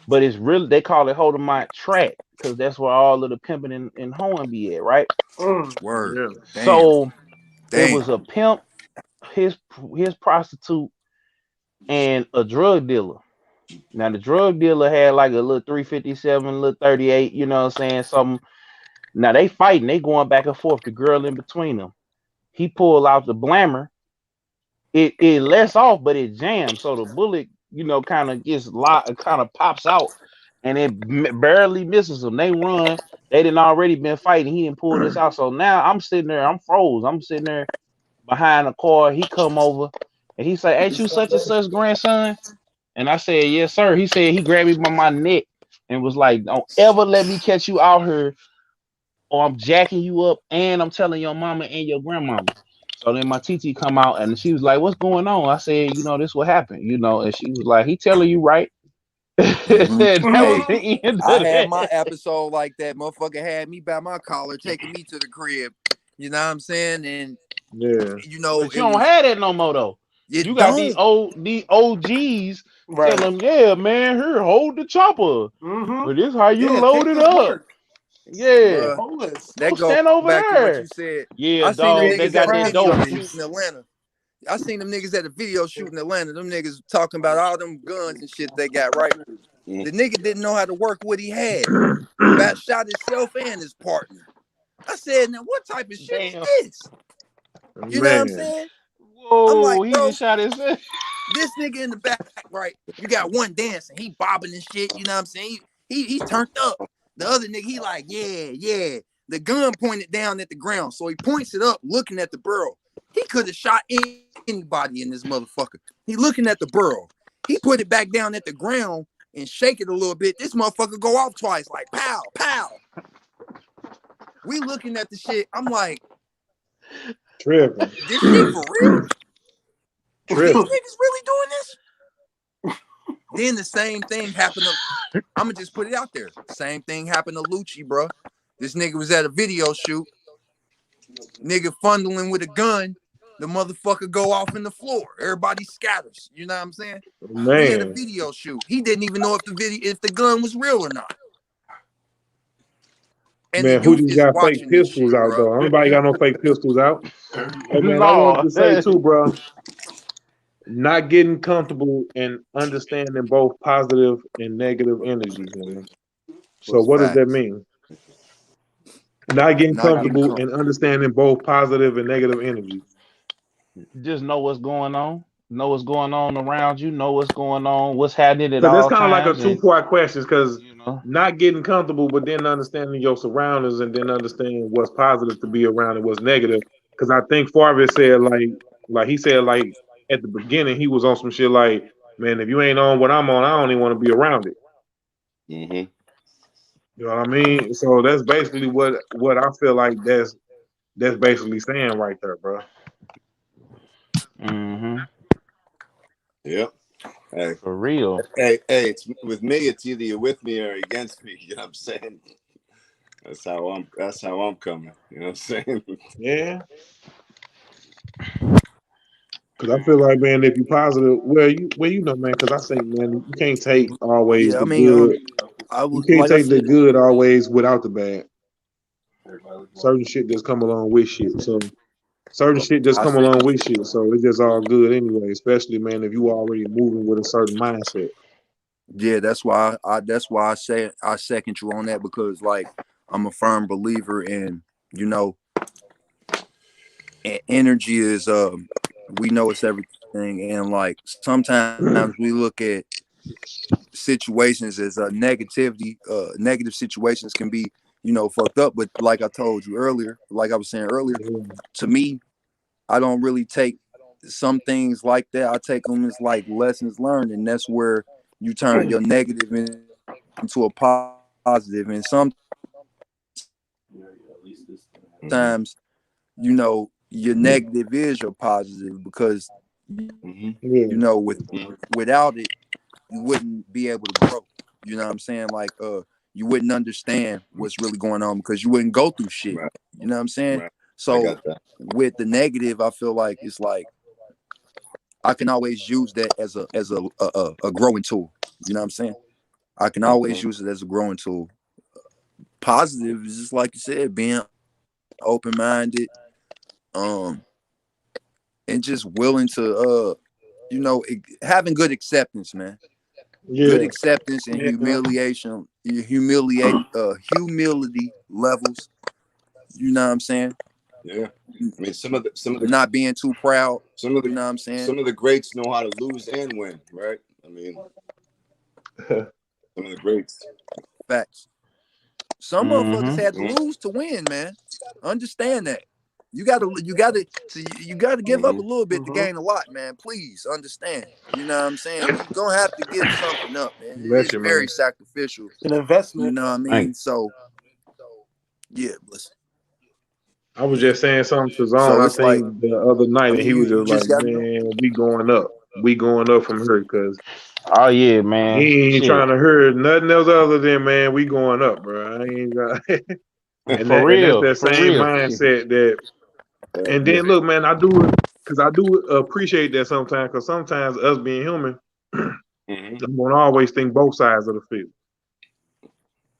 but it's really they call it Holdemite Track because that's where all of the pimping and hoeing be at, right? Mm. word. yeah. Damn. So it Damn. was a pimp, his his prostitute, and a drug dealer. Now the drug dealer had like a little 357, little 38, you know what I'm saying? Something. Now they fighting, they going back and forth. The girl in between them. He pulled out the blammer. It lets off, but it jams. So the bullet, kind of gets locked, it kind of pops out, and it barely misses them. They run. They didn't already been fighting. He didn't pull this out. So now I'm sitting there. I'm froze. I'm sitting there behind the car. He come over and he say, "Ain't you such and such grandson?" And I said, "Yes, sir." He said he grabbed me by my neck and was like, "Don't ever let me catch you out here, or I'm jacking you up, and I'm telling your mama and your grandmama." So then my TT come out and she was like, "What's going on?" I said, "This what happened, And she was like, "He telling you right." Hmm. And that was Hey, Mm-hmm. the end I of had my that. episode like that. Motherfucker had me by my collar, taking me to the crib. You know what I'm saying? And Yeah. But it you don't was have that no more though. You it got these don't. OGs telling Right. them, "Yeah, man, here, hold the chopper. Mm-hmm. But this how you Yeah, load take it this up. work. Yeah, Bruh, Hold this. that go go stand over back to what there." you said. Yeah, I seen them dog, Create they the niggas got at a that crowd video dope. shoot in noise. Atlanta. I seen them niggas at a video shoot in Atlanta. Them niggas talking about all them guns and shit they got, right? Mm. The nigga didn't know how to work what he had. Bat shot himself and his partner. I said, now what type of shit is Damn. this? You know what I'm Man, saying? I'm Whoa, like, he bro, just shot his. this nigga in the back, right? You got one dancing, he bobbing and shit. You know what I'm saying? He's turned up. The other nigga, he like, yeah, yeah. The gun pointed down at the ground, so he points it up, looking at the burrow. He could have shot anybody in this motherfucker. He looking at the burrow. He put it back down at the ground and shake it a little bit. This motherfucker go off twice, like pow, pow. We looking at the shit. I'm like, tripping, this shit for real? These tripping. niggas really doing this? Then the same thing happened to, I'm gonna just put it out there. Same thing happened to Lucci, bro. This nigga was at a video shoot. Nigga fondling with a gun. The motherfucker go off in the floor. Everybody scatters. You know what I'm saying? He had a Man, video shoot. He didn't even know if the gun was real or not. And the man, who youth just is got fake watching this pistols shit, out bro. though? Nobody got no fake pistols out. Hey man, I wanted No. to say too, bro. Not getting comfortable and understanding both positive and negative energies, man. So what does that Facts. mean? Not getting Not getting comfortable and comfortable. understanding both positive and negative energies. Just know what's going on. Know what's going on around you. Know what's going on. What's happening at So that's all kind of like a times, and two-part question, because you know. not getting comfortable, but then understanding your surroundings and then understanding what's positive to be around and what's negative. Because I think Farvis said like he said like at the beginning he was on some shit like, man, if you ain't on what I'm on, I don't even want to be around it. Mm-hmm. You know what I mean? So that's basically what I feel like that's basically saying right there, bro. Hmm. Yep. Hey, For real. hey, it's with me. It's either you're with me or against me. You know what I'm saying? That's how I'm coming. You know what I'm saying? Yeah. Because I feel like, man, if you positive, well, you know, man, because I think, man, you can't take always Yeah, I the mean, good. I You was can't like I take the said, good always without the bad. Certain shit just come along with shit. So certain shit just I come feel along with shit. So it's just all good anyway. Especially man, if you already moving with a certain mindset. yeah, that's why I say I second you on that because like I'm a firm believer in you know energy is we know it's everything and like sometimes we look at situations as negative situations can be fucked up, but like I told you earlier, like I was saying earlier, Yeah, to me I don't really take some things like that. I take them as like lessons learned, and that's where you turn your negative into a positive. And sometimes Mm-hmm. your negative is your positive because Mm-hmm. yeah, without it you wouldn't be able to grow. You know what I'm saying? Like you wouldn't understand what's really going on because you wouldn't go through shit. Right. You know what I'm saying? Right. I So got that. with the negative, I feel like it's like I can always use that as a growing tool. You know what I'm saying? I can always Mm-hmm. use it as a growing tool. Positive is just like you said, being open minded, um, and just willing to having good acceptance, man. Good yeah. acceptance and Yeah. humility levels. You know what I'm saying? Yeah. I mean, Not being too proud. some of You the know what I'm saying? some of the greats know how to lose and win, right? I mean, some of the greats. Facts. Some motherfuckers Mm-hmm. had to Mm-hmm. lose to win, man. Understand that. You gotta give up Mm-hmm. a little bit to Mm-hmm. gain a lot, man. Please understand. You know what I'm saying? You're gonna have to give something up, man. Bless It's you, very man. sacrificial. An You investment. know what I Thank mean? So yeah, listen. I was just saying something to Zone, So I it's like, think the other I night, and mean, he was you just like, just gotta know. "Man, we going up. We going up from here because Oh yeah, man. he ain't Shit. trying to hear nothing else other than man, we going up, bro. I ain't got." and that's that For same real. Shit. mindset that. And Yeah. then look, man, I do it because I do appreciate that sometimes. Because sometimes us being human, Mm-hmm. I'm gonna always think both sides of the field.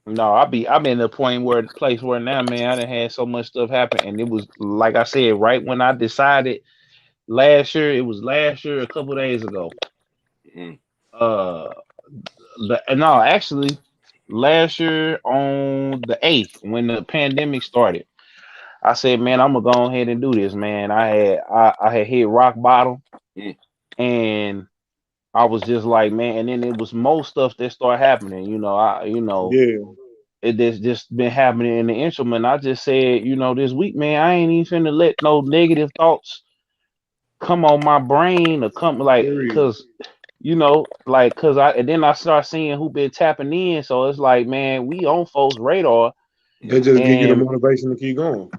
No, I'm in the place where now, man, I done had so much stuff happen, and it was like I said, right when I decided last year. It was last year, a couple days ago. Mm-hmm. Uh, no, actually, last year on the 8th, when the pandemic started, I said, man, I'm gonna go ahead and do this, man. I had hit rock bottom, and I was just like, man, and then it was more stuff that started happening. Yeah, It just been happening in the instrument. I just said, this week, man, I ain't even finna let no negative thoughts come on my brain or come like, period. cause cause I and then I start seeing who been tapping in. So it's like, man, we on folks' radar, That just give you the and motivation to keep going.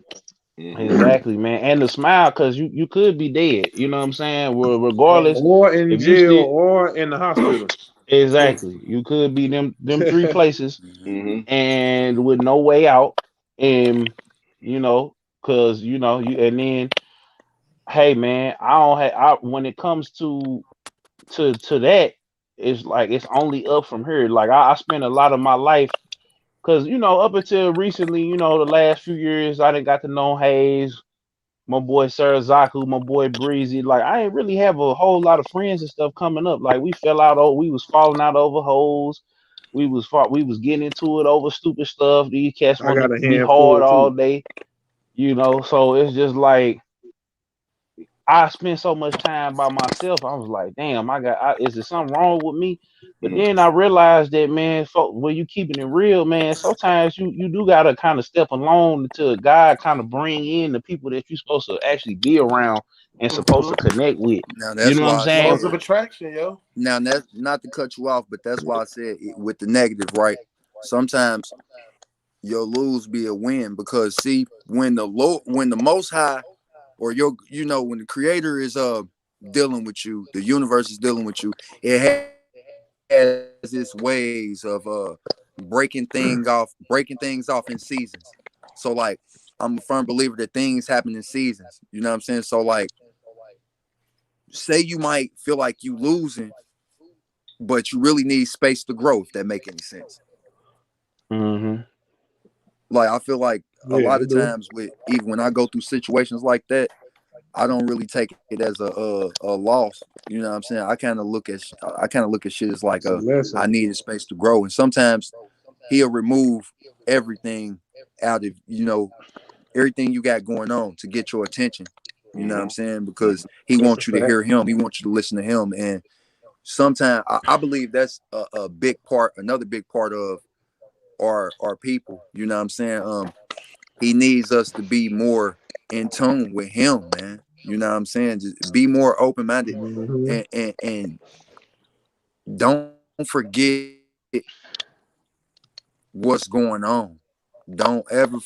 Mm-hmm. exactly, man, and the smile, cause you could be dead. You know what I'm saying? Well, regardless, Or in if you jail, still or in the hospital. exactly, you could be them three places Mhm. Mm-hmm. and with no way out, and you know, cause you and then, hey, man, I don't have when it comes to that, it's like it's only up from here. Like I spent a lot of my life because up until recently, the last few years, I didn't got to know Hayes, my boy Sarazaku, my boy Breezy. Like I ain't really have a whole lot of friends and stuff coming up. Like we fell out over, we was falling out over hoes. We was getting into it over stupid stuff. These cats I wanted got to a be hard handful all too. day, So it's just like I spent so much time by myself. I was like, damn, is there something wrong with me? But Mm-hmm. then I realized that, man, when you keeping it real, man, sometimes you do gotta kind of step alone until God kind of bring in the people that you're supposed to actually be around and supposed to Mm-hmm. connect with. Now You that's know what I'm why I saying? Laws said. of attraction, yo. Now that's not to cut you off, but that's why I said with the negative, right? Sometimes your lose be a win because see, when the Most High or when the Creator is dealing with you, the universe is dealing with you. It has its ways of breaking things off in seasons. So like, I'm a firm believer that things happen in seasons. You know what I'm saying? So like, say you might feel like you losing, but you really need space to grow. If that make any sense. Mm-hmm. Like I feel like a Yeah, lot it of do. times with even when I go through situations like that, I don't really take it as a loss. You know what I'm saying? I kind of look at shit as like It's a I lesson. needed space to grow, and sometimes he'll remove everything out of everything you got going on to get your attention. You know what I'm saying? Because he That's a wants you to fact. hear him. He wants you to listen to him. And sometimes I believe that's a big part, another big part of our people. You know what I'm saying? He needs us to be more in tune with him, man. You know what I'm saying? Just be more open minded Hmm. and don't forget what's going on. Don't ever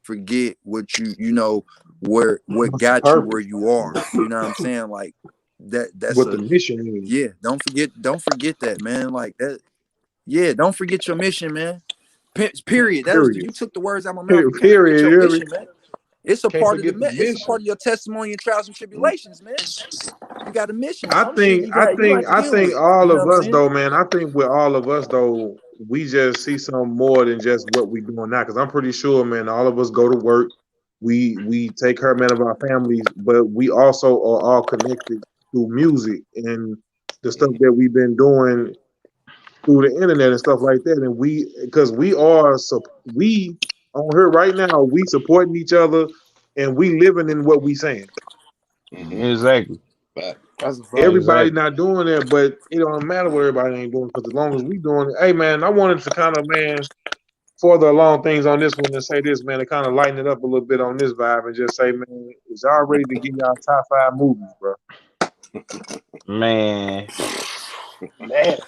forget what What's the got you where purpose? you are. You know what I'm saying? Like that's What a the mission is? yeah, don't forget that, man. Like that, yeah, don't forget your mission, man. Period. That was Period. you took the words out of my mouth. You can't forget Period. your You hear me? mission, man. It's a Can't part of forget the it's a part mission. of your testimony and trials and tribulations, man. You got a mission. I Some shit think I you think have to I deal think with. You all know of what I'm us saying? though, man. I think with all of us though, we just see some more than just what we doing now. Because I'm pretty sure, man, all of us go to work. We take care, man, of our families, but we also are all connected through music and the stuff that we've been doing through the internet and stuff like that. And because we on here right now, we supporting each other and we living in what we saying. Mm-hmm. Exactly. But That's a fact. Everybody Exactly. not doing that, but it don't matter what everybody ain't doing because as long as we doing it, hey man, I wanted to kind of man further along things on this one and say this man to kind of lighten it up a little bit on this vibe and just say man, is y'all ready to get y'all top 5 movies, bro? Man. Man,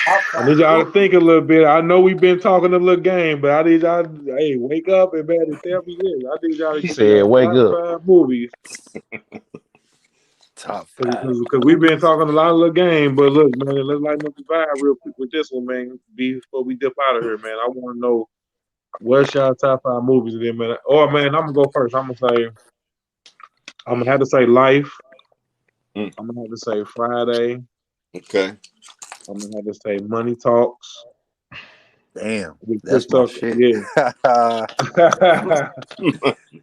top I five need y'all to movies. think a little bit. I know we've been talking a little game, but I need y'all, hey, wake up and man, and tell me this. I need y'all to He give me said, y'all wake top up. 5 movies Top five because we've been movies. talking a lot of little game. But look, man, let's lighten up the vibe real quick with this one, man. Before we dip out of here, man, I want to know what's y'all top 5 movies of them, man. Or man, I'm gonna go first. I'm gonna have to say Life. mm, I'm gonna have to say Friday. okay. I'm gonna have to say Money Talks Damn, with Chris that's my Tucker. shit. Yeah. That's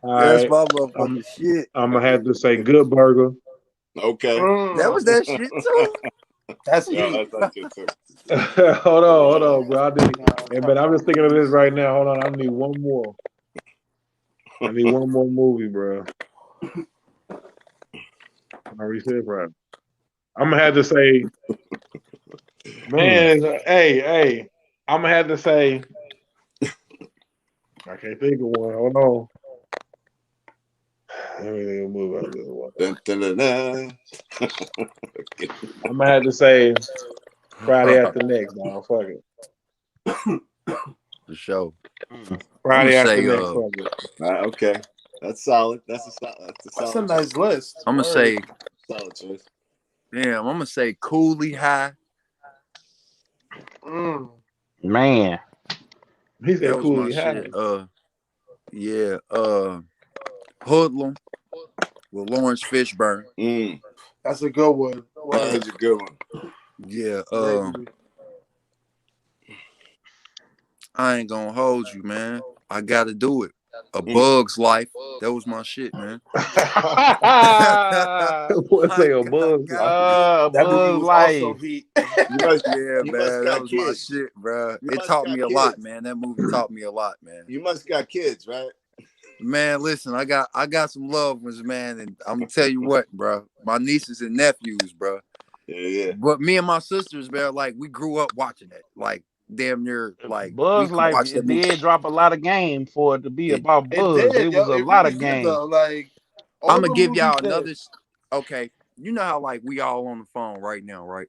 All right. my I'm motherfucking shit. I'm gonna have to say Good Burger. Okay. That was Mm, that shit too. that's Yeah, heat. that's not good too. Hold on, bro. Nah, Hey, man, top I'm five just thinking of this movies. right now. Hold on, I need one more. I need one more movie, bro. I already said Friday. I'm gonna have to say, Hmm. man. Hey. I'm gonna have to say, I can't think of one. Hold on. Let me think of a movie out this one. Dun, dun, dun, dun. I'm gonna have to say Friday After Next, dog. Fuck it. For sure. Hmm. I'm gonna Friday After say Next. Fuck it. Okay. That's solid. That's a That's a solid choice. nice list. I'm gonna Word. say Solid choice. damn. I'm gonna say Cooley High. Mm. Man. He That said was my Cooley High. shit. Yeah. Hoodlum with Lawrence Fishburne. Mm, That's a good one. that Word. is a good one. Yeah. Great movie. I ain't gonna hold you, man. I gotta do it. A Mm. Bug's Life. That was my shit, man. What's I, say a I buzz? gotta do it. That movie Buzz was also Life. heat. You must Yeah, you must man, that got was my kids. shit, bro. You It must taught me got a lot, kids. man. That movie taught me a lot, man. You must got kids, right? Man, listen, I got some loved ones, man, and I'm gonna tell you what, bro. My nieces and nephews, bro. Yeah, yeah. But me and my sisters, man, like we grew up watching it. Like damn near, like we Buzz could Life, watch that it movie. did drop a lot of game for it to be It, about It Buzz. did, It yo. was a It lot really of did game. though. Like I'm all gonna the give movies y'all did. another. Okay, you know how like we all on the phone right now, right?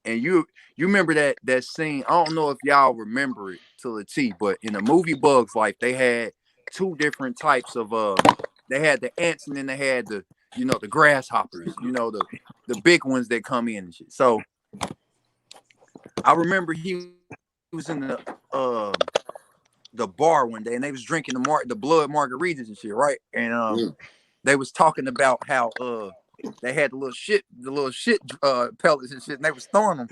And you remember that scene? I don't know if y'all remember it to the T, but in the movie Bugs Life, they had two different types of they had the ants and then they had the grasshoppers, the big ones that come in and shit. So I remember he was in the bar one day and they was drinking the blood margaritas and shit, right? And Mm. they was talking about how they had the little shit pellets and shit, and they was throwing them.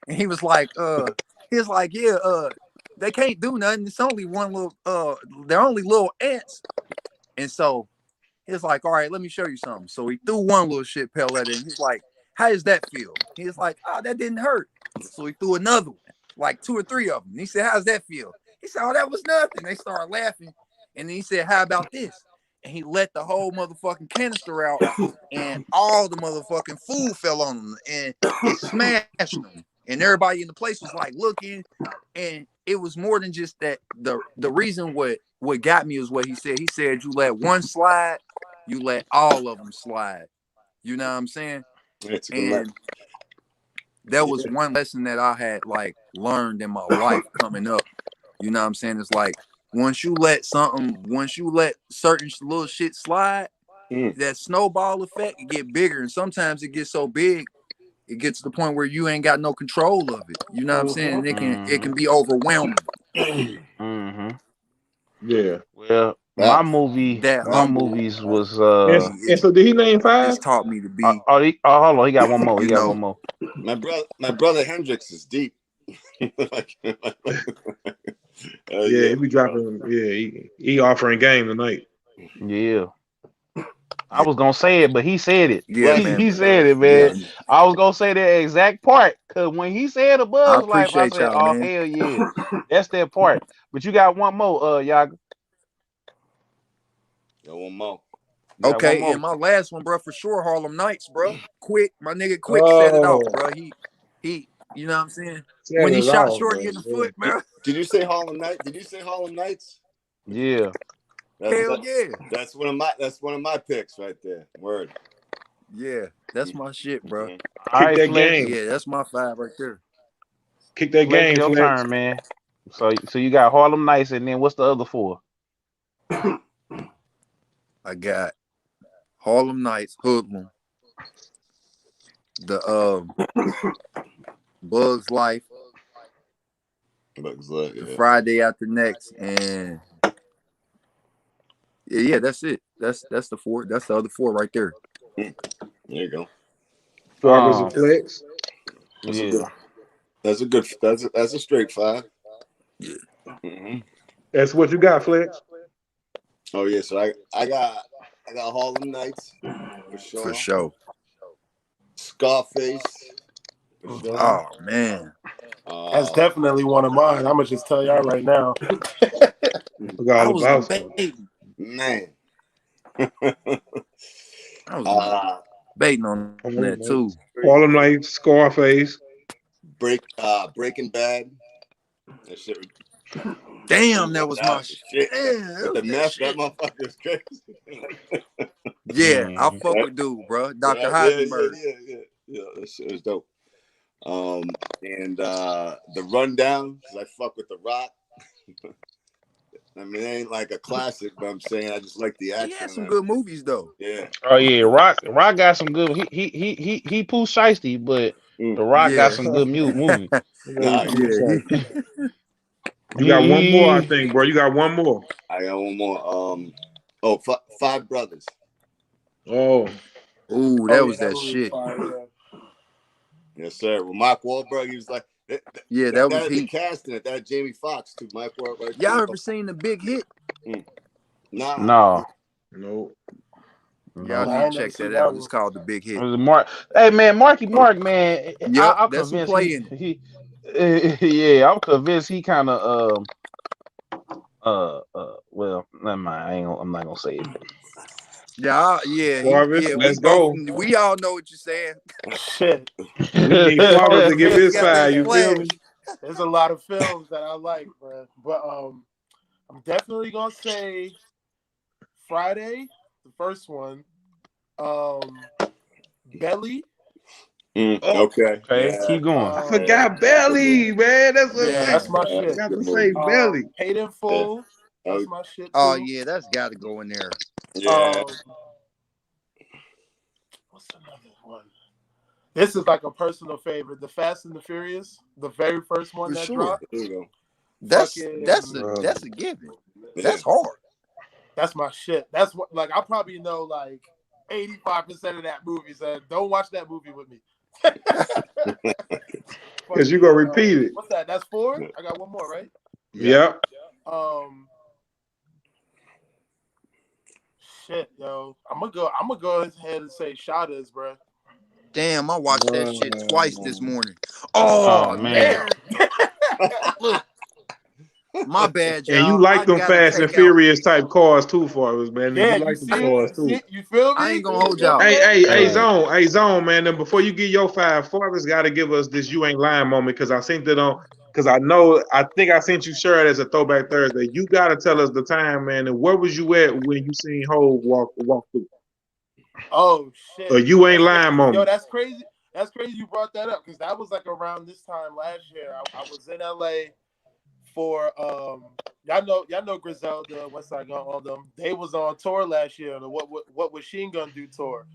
And he was like, yeah, they can't do nothing. It's only one little they're only little ants. And so He's like, all right, let me show you something. So he threw one little shit pellet at him. He's like, how does that feel? He's like, oh, that didn't hurt. So he threw another one, like 2 or 3 of them. And he said, how's that feel? He said, oh, that was nothing. They started laughing. And then he said, how about this? And he let the whole motherfucking canister out, and all the motherfucking food fell on him, and it smashed him. And everybody in the place was like looking, and it was more than just that. The reason what got me is what he said. He said, you let one slide, you let all of them slide. You know what I'm saying? It's a good And lesson. that was one lesson that I had like learned in my life coming up. You know what I'm saying? It's like once you let certain little shit slide, that snowball effect it get bigger, and sometimes it gets so big, it gets to the point where you ain't got no control of it. You know what I'm saying? And it can be overwhelming. Mm-hmm. Yeah. Well, my Facts. movie, That my humble movies was And, me, and so did he name it's 5? taught me to be, hold on, he got one more. He you got know, one more. My brother Hendrix is deep. Like, Yeah, he yeah. be dropping. Yeah, he offering game tonight. Yeah. I was gonna say it, but he said it. yeah, Right. man. He said it, man. Yeah, I was gonna say that exact part because when he said a I Bug's Life, I appreciate said, y'all, "Oh man. hell yeah, that's that part." But you got one more, y'all. Got one more. You got one Okay, more. and my last one, bro, for sure, Harlem Nights, bro. Quick, my nigga, Quick set it off, Oh, bro. He, you know what I'm saying? set When he it shot off, Shorty man. in the Yeah. foot, bro. Did you say Harlem Nights? Did you say Harlem Nights? Yeah. Hell yeah, That's one of my picks right there. Word. yeah. That's my shit, bro. Mhm. All Kick right, that Flex. game. Yeah, that's my 5 right there. Kick that Flex, game, your Flex. turn, man. So you got Harlem Nights, and then what's the other 4? I got Harlem Nights, Hoodlum, the Bugs Life, Bugs Life, the yeah. Friday After Next, and yeah, that's it. That's the 4. That's the other 4 right there. There you go. 4 versus Flex. That's a Yeah. good. That's a straight 5. Yeah, Mm-hmm. That's what you got, Flex. Oh yeah, so I got Harlem Nights for for sure. sure. Scarface for sure. Oh man, That's definitely one of mine. I'm gonna just tell y'all right now. Forgot I all was about it. baiting. Man. I was uh baiting on Harlem that too. Nights, Harlem Nights, Scarface. Breaking Bad. That shit was Damn, that was my shit. damn, that With was the that meth, that shit. motherfucker is crazy. Yeah, I Mm-hmm. fuck with dude, bro. Dr. Right? Yeah. Heisenberg. Yeah, that shit was dope. And the Rundown, because I fuck with The Rock. I mean, it ain't like a classic, but I'm saying I just like the He action had and some good everything. movies though. Yeah. Oh yeah, Rock got some good. He Pooh Shiesty, but Mm. the Rock got Yeah. some good movie. Nah, Yeah. You got one more, I He think, bro. You got one more. I got one more. Five Brothers. Oh, Ooh, Oh that yeah, was that that movie was shit. fire. Yeah. Yes, sir. Well, Mark Wahlberg, he was like Yeah, that that was had the heat. cast in it. That had Jamie Foxx too. Mike Wahlberg. Y'all ever seen The Big Hit? Nah. no, no. Y'all no. Nah, I need ain't to never check seen that that out. It's one. called The Big It Hit. was Mark. Hey man, Mark, man. Yep, I'm that's who convinced playing it. yeah, I'm convinced he kind of well, never mind. I'm not gonna say it. Yeah, yeah, Suarez, we let's both, go. we all know what you're saying. Shit, We need there's Suarez only to give Yeah, he his got there's, that side. You feel splash. me? there's a lot of films that I like, bro. But I'm definitely gonna say Friday, the first one. Belly. Oh, Okay. Okay, Yeah. keep going. I Yeah. forgot Um, Belly, man. That's what yeah, I that's my That's shit. a forgot good to say movie. Belly. Paid in Yeah. Full. Oh, That's my shit Oh too. yeah, that's got to go in there yeah. What's another one? This is like a personal favorite. The Fast and the Furious, the very first one for that sure. dropped. There you go. That's Fucking, that's a given. Yeah. That's hard. that's my shit. That's what, like, I probably know like 85% of that movie. So don't watch that movie with me. Because you Fucking, gonna repeat it. what's that? That's 4. I got one more, right? Yeah. Yep. Um, Shit, yo. I'm gonna go ahead and say Shada's, bro. Damn, I watched that shit twice this Um, morning. Oh Oh man. man, look, my bad, And you y'all. like I them gotta Fast and take out. Furious type cars too, for us, man. And Yeah, you you like them see it? cars You see too. it? You feel I me? ain't gonna You hold feel y'all. me, Hey. Hey, zone, man. Then before you get your five, Forrest got to give us this "You Ain't Lying" moment because I sent it on. Because I think I sent you shirt as a Throwback Thursday. You got to tell us the time, man, and where was you at when you seen Hov walk through? Oh A shit. "You Ain't That's Lying" yo, moment. that's crazy. That's crazy you brought that up because that was like around this time last year. I was in LA for y'all know Griselda, West Side Gun, all them. They was on tour last year, the what Machine Gun Do tour.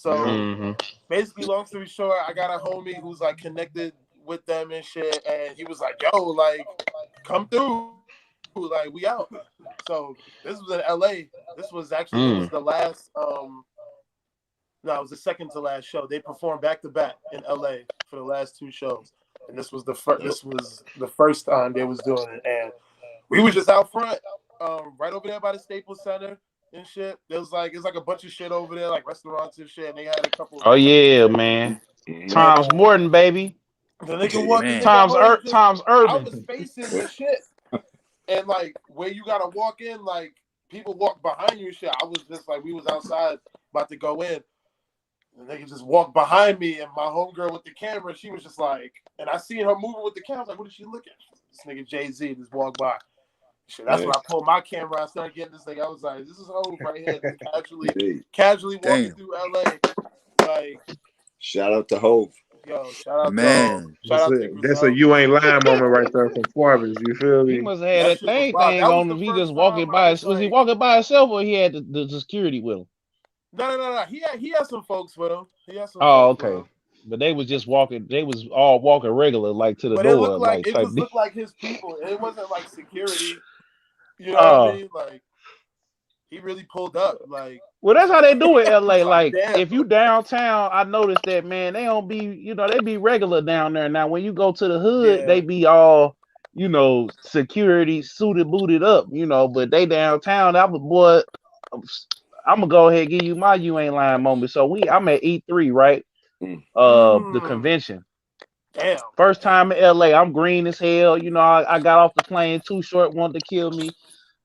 Yeah. So Mm-hmm. basically, long story short, I got a homie who's like connected with them and shit, and he was like, "Yo, like, come through, like, we out." So this was in LA. This was actually it was the Mm. last no, it was the second to last show. They performed back to back in LA for the last two shows, and this was the first time they was doing it, and we was just out front, right over there by the Staples Center and shit. It's like a bunch of shit over there, like restaurants and shit, and they had a couple of Oh tents and yeah, shit. man. mhm. And Tom's Morton, baby. the Man, nigga Hove just, Tom's I Urban. was facing the shit, and like where you gotta walk in, like people walk behind you and shit. I was just like, we was outside about to go in. And they just walked behind me, and my homegirl with the camera, she was just like, and I seen her moving with the camera. I was like, what is she looking at? This nigga Jay-Z just walked by. Shit, that's Yeah. when I pulled my camera. I started getting this thing. I was like, this is Hove right here, just Hey, casually walking damn, through LA. Like, shout out to Hove. yo, shout out to Hove. man. Shout out to That's a Griselda. "You Ain't Lying" moment right there from Forrest. You feel He me? must have had That that shit was thing wild. thing That was on the him. He just first time walking I by. was Was he like, walking by himself or he had the security with him? no. He had some folks with him. He had some Oh, folks with him. okay. But they was just walking. They was all walking regular, like to the But it looked door, like like it type. just looked like his people. It wasn't like security. You know what I Oh, mean? Like he really pulled up. Like well, that's how they do it, I was LA. like, Like damn. if you downtown, I noticed that man, they don't be, they be regular down there. Now when you go to the hood, Yeah. they be all, security suited, booted up, But they downtown, that was boy. I'm gonna go ahead and give you my "You Ain't Lying" moment. So I'm at E3, right? Mm. The Mm, convention. damn. First time in LA, I'm green as hell. I got off the plane, too short, wanted to kill me.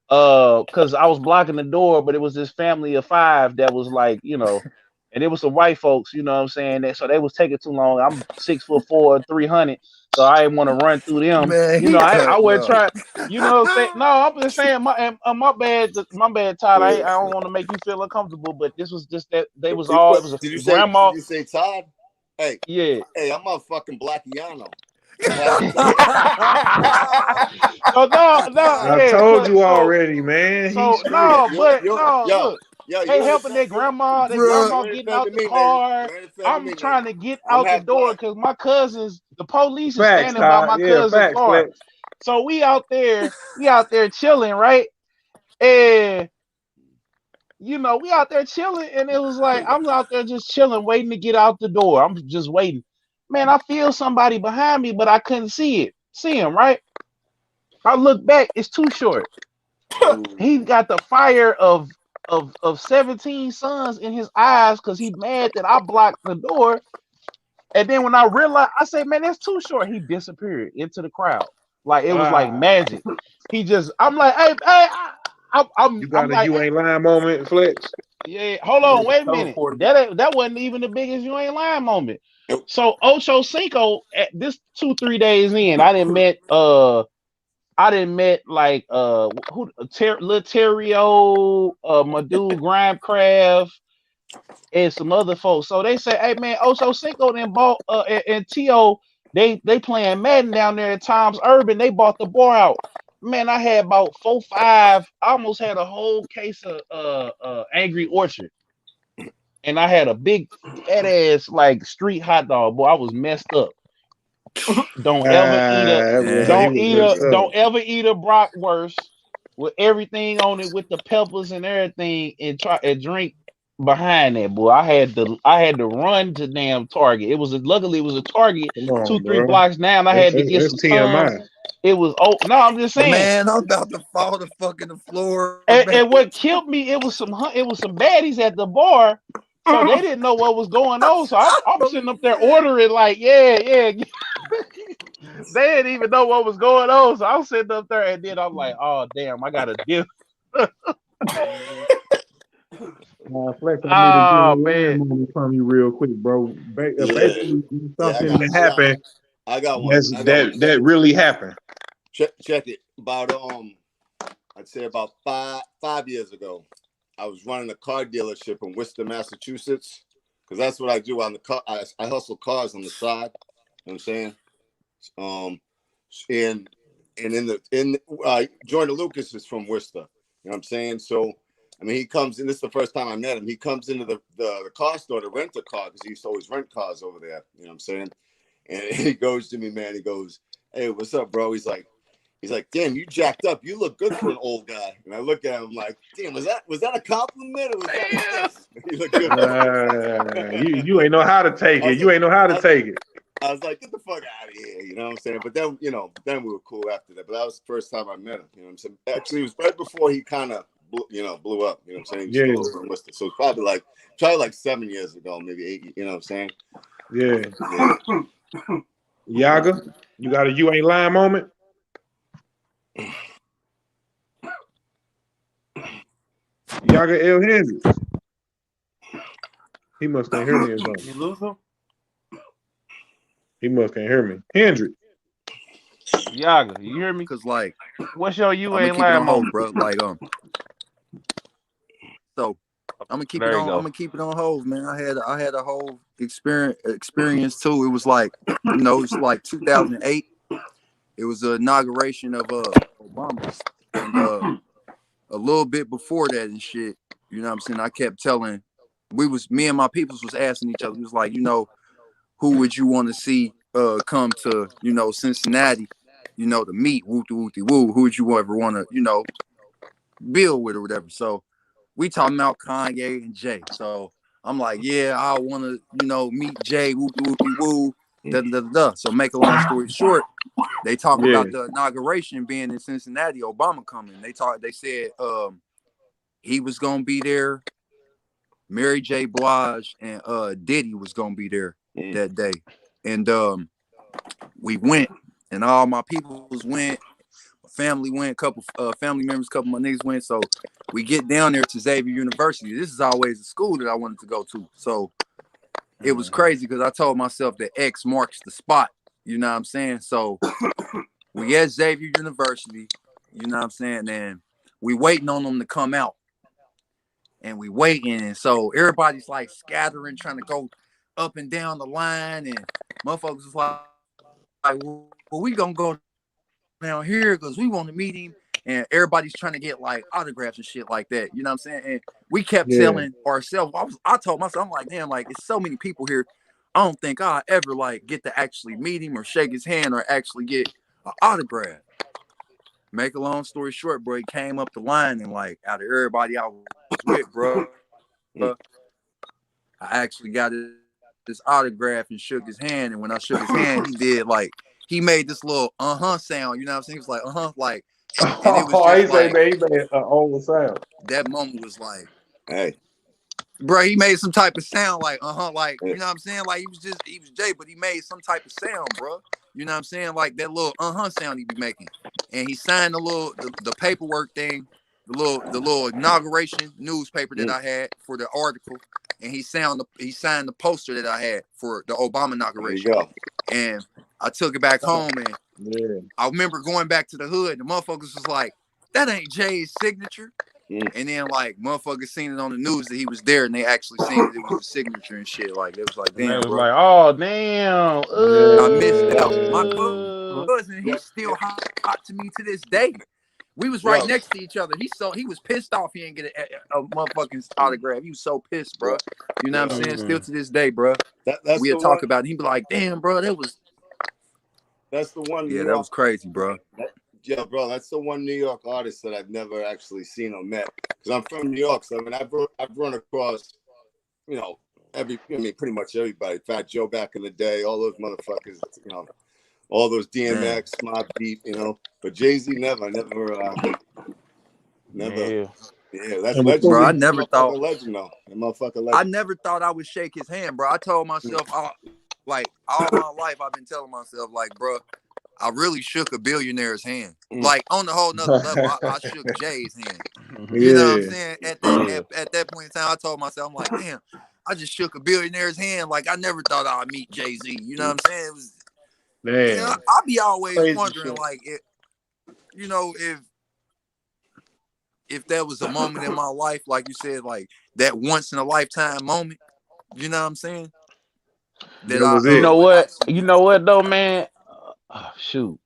Because I was blocking the door, but it was this family of five that was like, and it was some white folks, you know what I'm saying? So they was taking too long. I'm 6'4", 300, so I didn't want to run through them. Man, he I cutting would up. try, what I'm saying? No, I'm just saying my bad, Todd. Yeah. I don't want to make you feel uncomfortable, but this was just that they was It- all, what- it was Did you a say? Did grandma. you say Todd? Hey, Yeah. hey, I'm a fucking Blackiano. Black. So no, no, I yeah, told but you already, man. He's so straight. no, but You, no, yo, look, yo, you they ain't helping offend, their Bruh, grandma you ain't getting out offended the me, lady. car. You ain't offended I'm me, trying lady. to get I'm out the half door black. because my cousins, the police is Facts, standing by Todd. my Yeah, cousin's facts, car. Flex. So we out there chilling, right? And we out there chilling, and it was like I'm out there just chilling, waiting to get out the door. I'm just waiting. Man, I feel somebody behind me, but I couldn't see him, right? I look back, it's Too Short. Ooh. He got the fire of 17 sons in his eyes because he mad that I blocked the door. And then when I realized, I said, man, that's Too Short. He disappeared into the crowd. Like it was like Ah, magic. I'm like, hey, you I'm got a like, "You hey, Ain't Lying" moment, Flex. yeah, hold on, Nigga wait a minute. teleported. That wasn't even the biggest "You Ain't Lying" moment. So Ocho Cinco, at this 2-3 days in, I didn't met like Lil Terrio, my dude Grimecraft, and some other folks. So they say, hey man, Ocho Cinco then bought and T.O. They playing Madden down there at Times Urban. They bought the bar out. Man, I had about 4-5. I almost had a whole case of Angry Orchard. And I had a big fat ass like street hot dog. Boy, I was messed up. Don't ever eat a Ah, boy, he man, don't was eat a messed up. don't ever eat a bratwurst with everything on it with the peppers and everything and try and drink behind that boy. I had to run to damn Target. Luckily it was a Target Come two, on, three bro. blocks down. I had to get That's some Tums. TMI. It was no, I'm just saying. Man, I'm about to fall the fuck in the floor, man. And what killed me, it was some baddies at the bar, so they didn't know what was going on. So I'm sitting up there ordering like, yeah. They didn't even know what was going on. So I'm sitting up there, and then I'm like, oh damn, I got a deal. Flex, I need a good Oh line man, moment from you real quick, bro. Yeah, Basically, yeah. something that happened I got one. that's that really happened. Check it. About I'd say about five years ago, I was running a car dealership in Worcester, Massachusetts, because that's what I do on the car. I hustle cars on the side. You know what I'm saying? And Jordan Lucas is from Worcester. You know what I'm saying? So I mean, he comes in. This is the first time I met him. He comes into the car store to rent a car because he used to always rent cars over there. You know what I'm saying? And he goes to me, man. He goes, "Hey, what's up, bro?" He's like, "Damn, you jacked up. You look good for an old guy." And I look at him like, "Damn, was that a compliment or was that a diss?" He looked good for You ain't know how to take it. You ain't know how to take it. I was like, "Get the fuck out of here," you know what I'm saying? But then, then we were cool after that. But that was the first time I met him. You know what I'm saying? Actually, it was right before he kind of, blew up. You know what I'm saying? He was still over in Worcester. So it's probably like 7 years ago, maybe 8. You know what I'm saying? Yeah. Yaga, you got a you ain't lying moment? Yaga L. Hendricks. He must can't hear me or something. You lose him? He must can't hear me. Hendricks. Yaga, you hear me? Cause like What's your you I'm gonna ain't keep it lying on hold, moment? bro. Like so I'm gonna keep it There you on. I'm go. gonna keep it on hold, man. I had a whole experience too. It was like, it's like 2008. It was the inauguration of Obama, and a little bit before that and shit. You know what I'm saying? I kept telling, me and my peoples was asking each other. It was like, who would you want to see come to, Cincinnati, to meet, woo wooty woo. Who would you ever want to, build with or whatever? So we talking about Kanye and Jay. So I'm like, yeah, I want to, meet Jay, woo woo. Da, da, da, da. So make a long story short, they talk about the inauguration being in Cincinnati, Obama coming. They said he was gonna be there, Mary J. Blige and Diddy was gonna be there that day. And we went, and all my peoples went, my family went, a couple family members, a couple of my niggas went. So we get down there to Xavier University. This is always a school that I wanted to go to. So it was crazy because I told myself that X marks the spot. You know what I'm saying? So we at Xavier University, you know what I'm saying? And we waiting on them to come out. And we waiting. And so everybody's like scattering, trying to go up and down the line. And motherfuckers is like, well, we gonna go down here because we want to meet him. And everybody's trying to get like autographs and shit like that. You know what I'm saying? And we kept telling ourselves, I told myself, I'm like, damn, like it's so many people here. I don't think I'll ever like get to actually meet him or shake his hand or actually get an autograph. Make a long story short, bro, he came up the line and like out of everybody I was with, bro, I actually got this autograph and shook his hand. And when I shook his hand, he did like, he made this little sound, you know what I'm saying? He was like, like, and it was just like, he made an old sound. that moment was like, hey, bro, he made some type of sound like, like, you know what I'm saying? Like he was Jay, but he made some type of sound, bro. You know what I'm saying? Like that little sound he be making. And he signed the paperwork thing, the little inauguration newspaper that I had for the article. And he signed the poster that I had for the Obama inauguration. There you go. And I took it back home, and I remember going back to the hood. The motherfuckers was like, that ain't Jay's signature. And then like motherfuckers seen it on the news that he was there, and they actually seen that it was a signature and shit. Like it was like, damn, And it was bro. like, oh damn, I missed out. My cousin, he's still hot to me to this day. We was right next to each other. He was pissed off he didn't get a motherfucking autograph. He was so pissed, bro. You know what I'm saying? Still to this day, bro. We'll talk about it. He'd be like, damn, bro, that's the one. Yeah, that was crazy, bro. Yeah, bro, that's the one New York artist that I've never actually seen or met. Because I'm from New York, so I mean, I've run across, pretty much everybody. Fat Joe back in the day, all those motherfuckers, all those Man. DMX, Mobb Deep, but Jay-Z never. Yeah. Yeah, that's And before Bro, legend. I we That never thought motherfucker legend though. That motherfucker I legend. never thought I would shake his hand, bro. I told myself, like all my life, I've been telling myself, like, bro, I really shook a billionaire's hand. Like on the whole nother level, I shook Jay's hand. You know what I'm yeah, saying? Yeah. At that point in time, I told myself, I'm like, damn, I just shook a billionaire's hand. Like I never thought I'd meet Jay-Z. You know what I'm saying? It was, damn. I be always Crazy wondering, shit. like, if there was a moment in my life, like you said, like that once in a lifetime moment. You know what I'm saying? That That I was You it. know would what? actually You meet know him. what though, man? Shoot.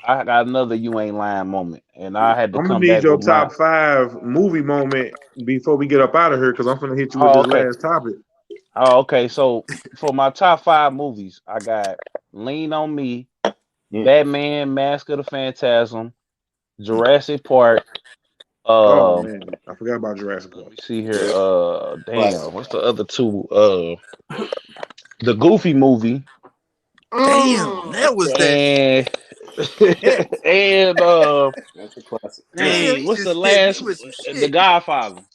I got another you ain't lying moment. And I had to I'm gonna come need back your with my top 5 movie moment before we get up out of here, because I'm gonna hit you with oh this okay. last topic. Oh, okay. So for my top five movies, I got Lean on Me, Mm. Batman, Mask of the Phantasm, Jurassic Park. Oh Um, man, I forgot about Jurassic let Park. me see here. Yeah, Damn, classic. what's the other two? The Goofy movie Damn, that was Okay. that. and Hit. and That's a classic. Damn, dang, he what's the just hit me last? with some The shit. Godfather. So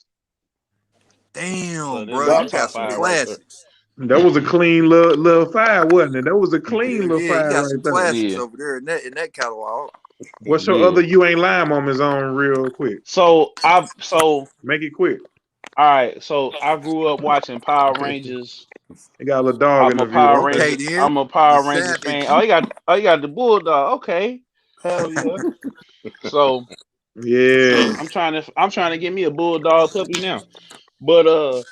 Damn, this is bro, my you got top some five right there. classics. That was a clean little five, wasn't it? That was a clean Hell little yeah, you five got right some there. classics Yeah, over there in that catalog. What's your yeah. other you ain't lying moments on real quick? So Make it quick. all right. So I grew up watching Power Rangers. It got a little dog in I'm the a view. Power Okay. Okay, Ranger. then I'm a the Power Rangers fan. Savage. Oh, you got the Bulldog. Okay. Hell yeah. So Yeah. I'm trying to get me a Bulldog puppy now. But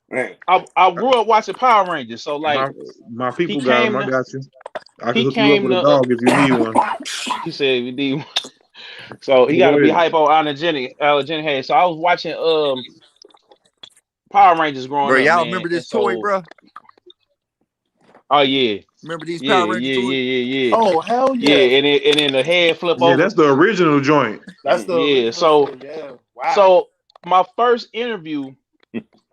Man, I grew up watching Power Rangers. So like My my he people got them. came I to got you. I can he hook you up came with a to dog if you need one. he said we need so he Go got to be ahead. hypoallergenic head. So I was watching Power Rangers growing Bro, up, y'all man. remember And this toy, so bro? oh yeah. Remember these Yeah, Power Ranger yeah, toys? yeah, yeah, yeah. Oh, hell yeah. Yeah, and then the head flip Yeah, over. that's the original joint. That's the Yeah. original shit. Yeah. Wow. So my first interview,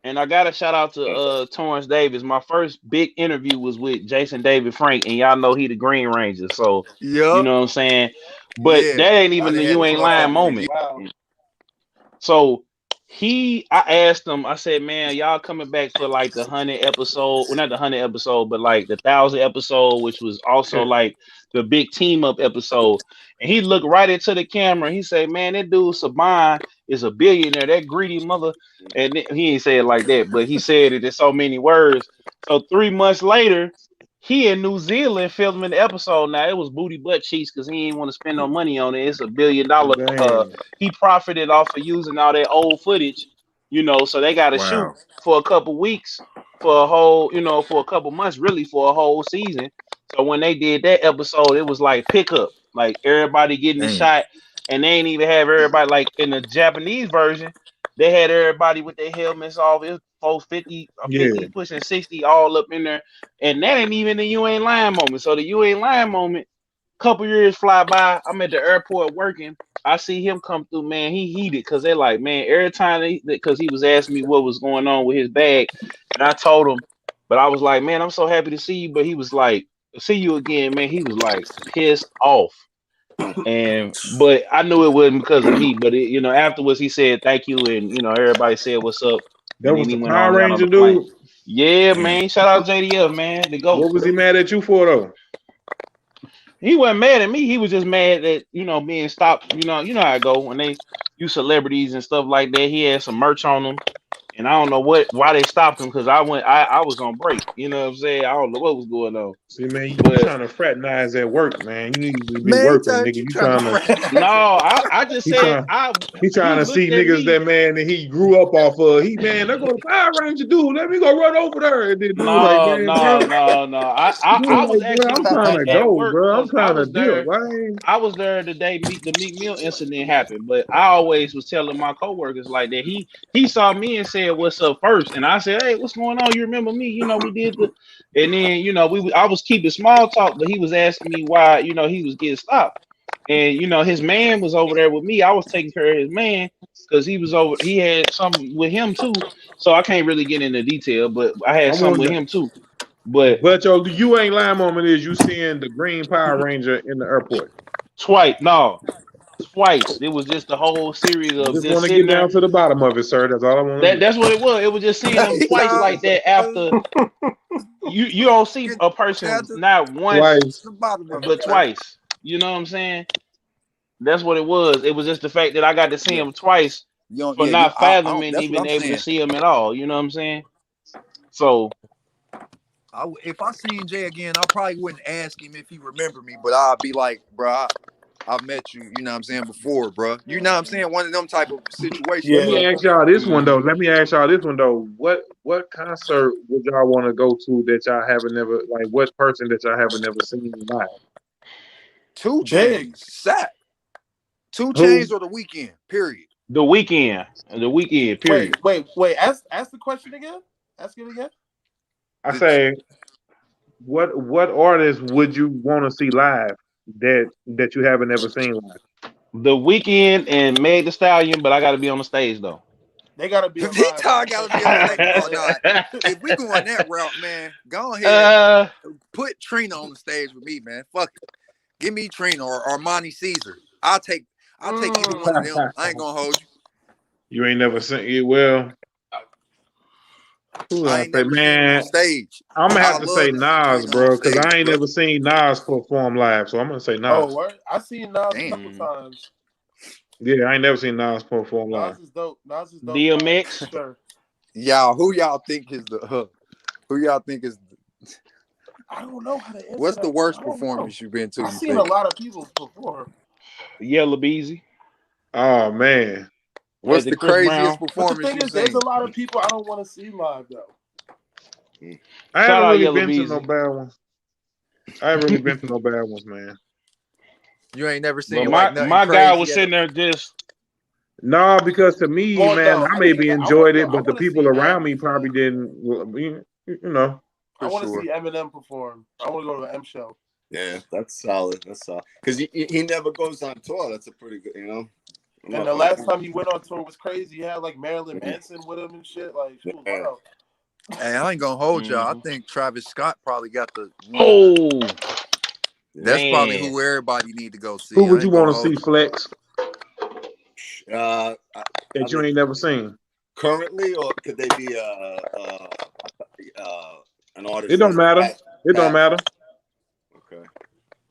and I gotta shout out to Torrance Davis. My first big interview was with Jason David Frank, and y'all know he the Green Ranger. So you Yup. know what I'm saying? But Yeah. that ain't I even done the had you a ain't club lying foot moment. review. Wow. So I asked him, I said, man, y'all coming back for like the 100 episode, well, not the 100 episode, but like the 1,000 episode, which was also like the big team up episode. And he looked right into the camera. He said, man, that dude Saban is a billionaire, that greedy mother. And he ain't say it like that, but he said it in so many words. So 3 months later, he in New Zealand filming the episode. Now it was booty butt cheeks because he didn't want to spend no money on it. It's $1 billion. Damn. He profited off of using all that old footage, so they got to shoot Wow. for a couple weeks, for a whole, for a couple months, really for a whole season. So when they did that episode, it was like pickup, like everybody getting the Damn. shot, and they ain't even have everybody like in the Japanese version. They had everybody with their helmets off. It was 450, Yeah. 50, pushing 60, all up in there, and that ain't even the you ain't lying moment. So the you ain't lying moment, couple years fly by. I'm at the airport working. I see him come through, man. He heated because they're like, man, every time because he was asking me what was going on with his bag, and I told him, but I was like, man, I'm so happy to see you. But he was like, see you again, man. He was like pissed off, and but I knew it wasn't because of me. But afterwards he said thank you, and everybody said what's up, That and was then the he went on Power and got on Ranger the plane. dude. Yeah, Damn. man. Shout out JDF, man, the GOAT. What was he mad at you for though? He wasn't mad at me. He was just mad that being stopped. You know how I go when they use celebrities and stuff like that. He had some merch on him, and I don't know why they stopped him because I was on break. You know what I'm saying? I don't know what was going on, See, man, you but trying to fraternize at work, man. You need to be Man, he working, thought nigga. you You trying to trying to no, fraternize. I just he said trying he trying he to see looked at niggas me. that man that he grew up off of. He man, they're gonna Power Ranger dude. Let me go run over there. And then dude like, No, man, bro. no, no, no. I Dude was like, bro, I'm actually trying to at go, work bro. I'm because I trying to was dip. there. I ain't I was there the day the Meek Mill incident happened, but I always was telling my coworkers like that. He saw me and said, "What's up?" first, and I said, "Hey, what's going on? You remember me? We did the," and then I was keeping small talk, but he was asking me why he was getting stopped, and his man was over there with me. I was taking care of his man because he was over. He had something with him too, so I can't really get into detail, but I I had something with wanted him too. But But you ain't lying moment is you seeing the green Power Ranger in the airport. twice, no, twice. It was just the whole series I of just just want to sitting get there. down to the bottom of it, sir. That's all I want to do. That's what it was. It was just seeing them twice Y'all, like that after you don't see get a down person to not once Twice. the bottom of it, but sir. twice. You know what I'm saying? That's what it was. It was just the fact that I got to see Yeah, him twice you don't. for Yeah, you. not fathoming That's what even I'm able to saying. see him at all. You know what I'm saying? So If I seen Jay again, I probably wouldn't ask him if he remembered me, but I'd be like, bro, I've met you. You know what I'm saying before, bro. You know what I'm saying? One of them type of situations. Let me Yeah. But ask y'all this one though. mhm. Let me ask y'all this one though. What concert would y'all want to go to that y'all haven't never like? What person that y'all haven't never seen live? Two Big. Chains, Sack, Two Who? Chains or the Weekend. Period. The weekend, period. Wait. Ask the question again. Ask it again. I The say, what artist would you want to see live that you haven't ever seen live? The weekend and Meg the Stallion, but I got to be on the stage though. They gotta be This alive, time man. gotta Cause be on the stage. Oh like, no! If we going that route, man, go ahead. uh, Put Trina on the stage with me, man. Fuck it. Give me Trina or Armani Caesar. I'll take either one of mm, them. I ain't gonna hold you. You ain't never seen it. Well, who I I ain't say, never seen him on man? stage. I'm gonna I have to say love to see Nas, Trina on bro, because stage, I ain't bro. never seen Nas perform live. So I'm gonna say oh, Nas. what? I seen Nas a Damn. couple times. Yeah, I ain't never seen Nas perform live. Nas is dope. Nas is dope live for DMX. sure. Y'all, who y'all think is the who y'all think is I don't know how to answer what's the that one. worst I don't know. performance you've been to, I've you seen a think? lot of people perform, Yellow Beezy Oh man, at What's the the Chris craziest Brown. but the performance thing you've is, there's a seen? lot of people I don't want to see live though. I Shout haven't out really Yellow been to no Beezy. bad ones. I haven't really been to no bad ones, man. You ain't never But seen like my nothing my guy was crazy at a sitting there just No, because to me, Well, man, no, I I need to maybe go. I want to enjoyed go. it, I but the want to people see around M me probably perform. didn't. Well, you know, I for want to sure. see Eminem perform. I want to go to an M show. Yeah, that's solid. That's solid. Because he never goes on tour. That's a pretty good, you know. And the last time he went on tour was crazy. He had like Marilyn Manson with him and shit. Like, she was Yeah. wild. Hey, I ain't gonna hold y'all. I mhm. think Travis Scott probably got the one of the. Oh Yeah. That's probably man. who everybody need to go who see. would I you ain't want gonna to see hold you. flex I that you mean, ain't never seen? currently, or could they be an artist It don't that's matter. It don't past? matter. Okay.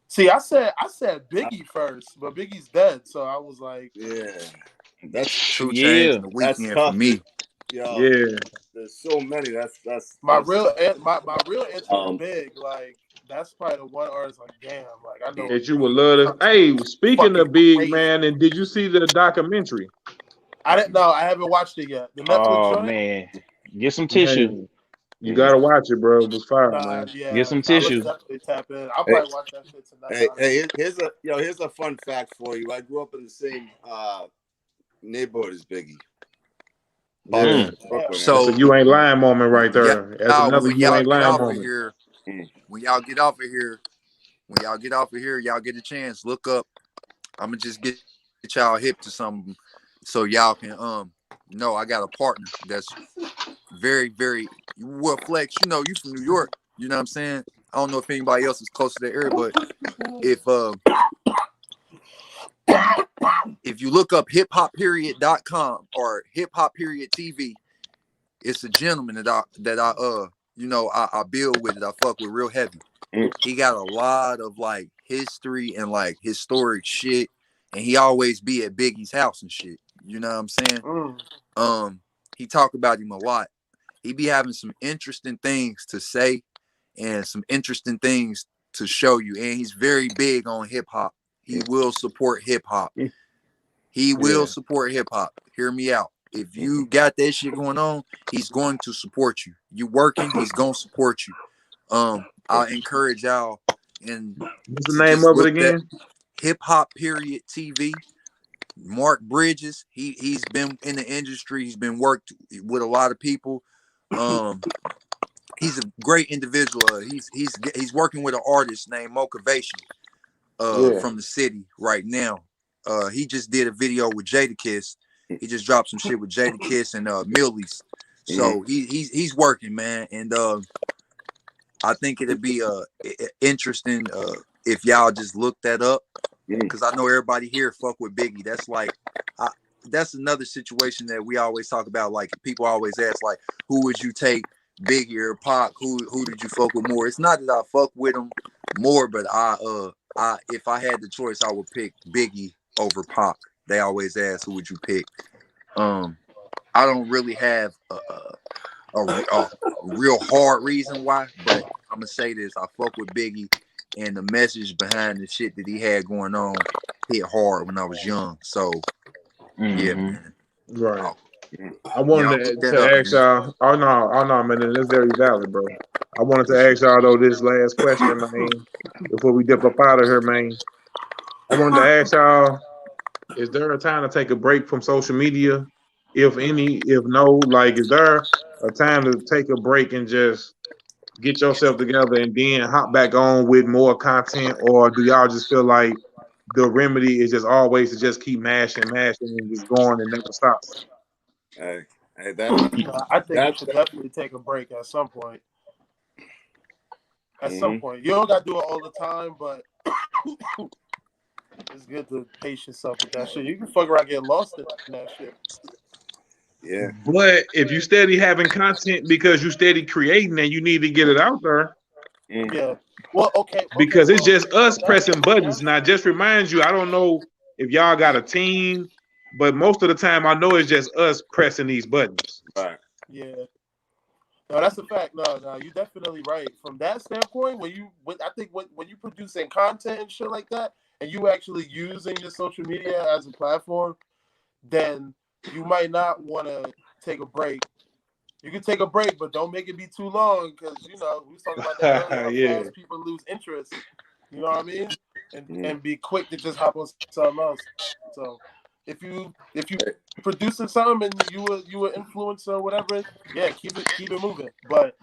See, I said Biggie first, but Biggie's dead, so I was like, Yeah, that's Two Chains Yeah. and the that's Weekend for tough. me. Yo, Yeah, there's so many. my That's real my real answer is um Big. Like, that's probably the one artist. Like, damn, like I know that you would he love to. sounds Hey, speaking fucking of big crazy. man, and did you see the documentary? I didn't know. I haven't watched it yet. The Netflix Oh joint. man. Get some tissue. Man, you gotta watch it, bro. It was fire, Nah, man. Get yeah. some Nah, let's tissue. definitely tap in. I'll hey, probably watch that shit tonight. hey, Honestly. here's a fun fact for you. I grew up in the same neighborhood as Biggie, Yeah, Mm. Parkland, Damn. Brooklyn, that's a actually. So you ain't lying moment right yeah, there. That's another when you y'all ain't get lying off of moment. here, Mm. when y'all get off of here, y'all get a chance. Look up. I'm gonna just get y'all hip to something, so y'all can know I got a partner that's very very well flex. You know, you from New York. You know what I'm saying? I don't know if anybody else is close to that area, but if if you look up HipHopPeriod.com or HipHopPeriod TV, it's a gentleman that I I build with it. I fuck with real heavy. Mm. He got a lot of like history and like historic shit, and he always be at Biggie's house and shit. You know what I'm saying? Mm. He talk about him a lot. He be having some interesting things to say and some interesting things to show you. And he's very big on hip hop. He will support hip hop. He will Yeah, support hip hop. Hear me out. If you got that shit going on, he's going to support you. You working, he's gonna support you. I encourage y'all and what's the to name just of it look that again? HipHopPeriod TV. Mark Bridges, he's been in the industry. He's been worked with a lot of people. Um, he's a great individual. He's working with an artist named Motivation Yeah, from the city right now. He just did a video with Jadakiss. He just dropped some shit with Jadakiss and Millies. Mhm. So he's working, man. And I think it'd be interesting if y'all just look that up, because I know everybody here fuck with Biggie. That's like, that's another situation that we always talk about. Like people always ask, like, who would you take, Biggie or Pac? Who did you fuck with more? It's not that I fuck with them more, but I if I had the choice, I would pick Biggie over Pac. They always ask, who would you pick? I don't really have a real hard reason why, but I'm gonna say this: I fuck with Biggie, and the message behind the shit that he had going on hit hard when I was young. So yeah, man. Right. I Y'all wanted look that to up, ask man. y'all. Oh no, man, that's very valid, bro. I wanted to ask y'all though this last question, man, before we dip up out of here, man. I wanted to ask y'all: is there a time to take a break from social media? If any, if no, like, is there a time to take a break and just get yourself together and then hop back on with more content, or do y'all just feel like the remedy is just always to just keep mashing, and just going and never stop? Hey, I think you that's should definitely take a break at some point. At some mm-hmm. point, you don't got to do it all the time, but it's good to pace yourself with that shit. You can fuck around, get lost in that shit. Yeah. But if you steady having content because you steady creating and you need to get it out there, Yeah. Well, okay. because it's Well, just us pressing buttons. that's Now, just reminds you, I don't know if y'all got a team, but most of the time I know it's just us pressing these buttons. Right. yeah. No, that's a fact. No, you're definitely right. From that standpoint, I think when you producing content and shit like that, and you actually using your social media as a platform, then you might not want to take a break. You can take a break, but don't make it be too long, because we was talking about that earlier. How Yeah. fast people lose interest. You know what I mean? And be quick to just hop on something else. So if you producing something and you were influencer or whatever, yeah, keep it moving. But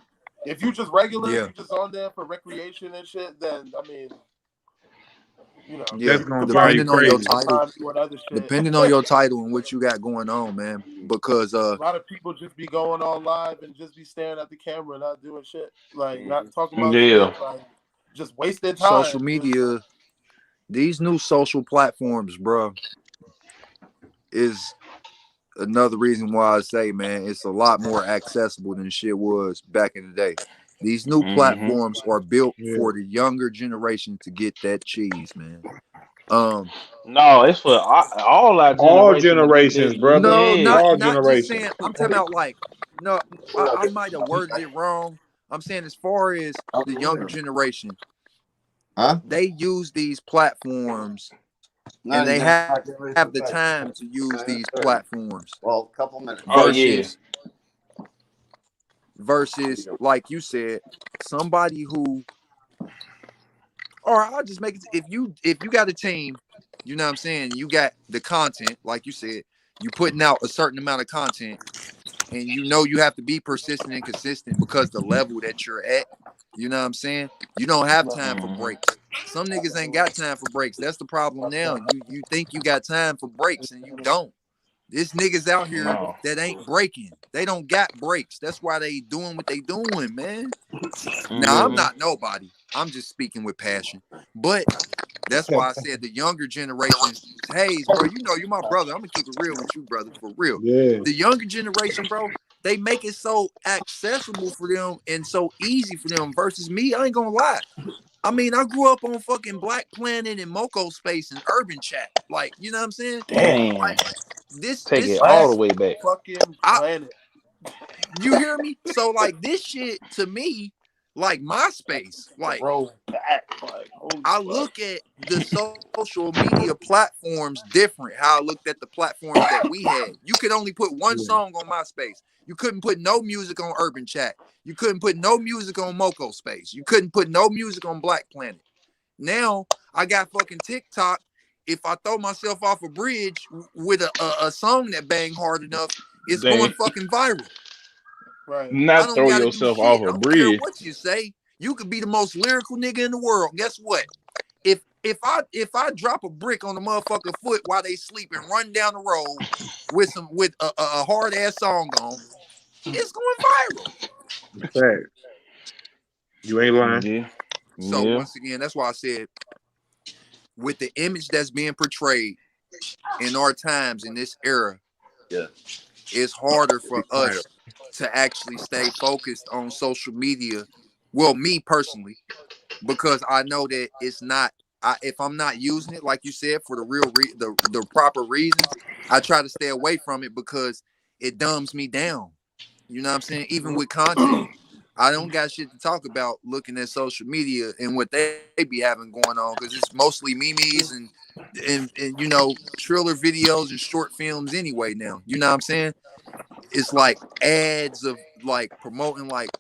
if you just regular, Yeah, you just on there for recreation and shit, then I mean, yeah. That's gonna you drive probably you Depending on your crazy. spend title, time doing other shit. depending on your title and what you got going on, man. Because A lot of people just be going on live and just be staring at the camera, not doing shit, like not talking about Yeah. shit, like just wasting time. social media, these new social platforms, bro, is another reason why I say, man, it's a lot more accessible than shit was back in the day. These new platforms are built Yeah. for the younger generation to get that cheese, man. No, it's for all our All generation to get generations, that. brother. No, Yeah. not just All saying. I'm talking about like, no, I might have worded it wrong. I'm saying as far as the younger generation, Huh? they use these platforms No, and you they gotta have talk to everybody the for time to use these 30. platforms Well, a couple minutes. Oh yeah. versus like you said, somebody who, or I'll just make it, if you got a team, you know what I'm saying, you got the content, like you said, you putting out a certain amount of content, and you have to be persistent and consistent because the level that you're at, you know what I'm saying, you don't have time for breaks. Some niggas ain't got time for breaks. That's the problem now. You think you got time for breaks and you don't. There's niggas out here No. that ain't breaking. They don't got breaks. That's why they doing what they doing, man. Now, I'm not nobody. I'm just speaking with passion. But that's why I said the younger generation, Hayes, bro, you're my brother. I'm going to keep it real with you, brother, for real. Yeah. The younger generation, bro, they make it so accessible for them and so easy for them versus me. I ain't going to lie. I mean, I grew up on fucking Black Planet and Moco Space and Urban Chat. Like, you know what I'm saying? Damn. Like, this, Take it this, all the this, way back. Fucking I, planet. you hear me? So, like, this shit to me, like MySpace, like, Roll back. Like, holy I fuck. look at the social media platforms different. How I looked at the platforms that we had. You could only put one song on MySpace. You couldn't put no music on Urban Chat. You couldn't put no music on Moco Space. You couldn't put no music on Black Planet. Now I got fucking TikTok. If I throw myself off a bridge with a song that bang hard enough, it's going Damn. fucking viral. Right. I Not don't throw got to do yourself off shit. I a don't care bridge. what you say. You could be the most lyrical nigga in the world. Guess what? If I drop a brick on the motherfucker foot while they sleep and run down the road with a hard ass song on, it's going viral. Fact. You ain't lying. Yeah. So Yeah. once again, that's why I said with the image that's being portrayed in our times in this era, Yeah. it's harder for Be quiet. us to actually stay focused on social media. Well, me personally, because I know that it's not. If I'm not using it, like you said, for the the proper reasons, I try to stay away from it because it dumbs me down. You know what I'm saying? Even with content, I don't got shit to talk about looking at social media and what they be having going on because it's mostly memes and you know trailer videos and short films anyway. Now, you know what I'm saying? It's like ads of like promoting like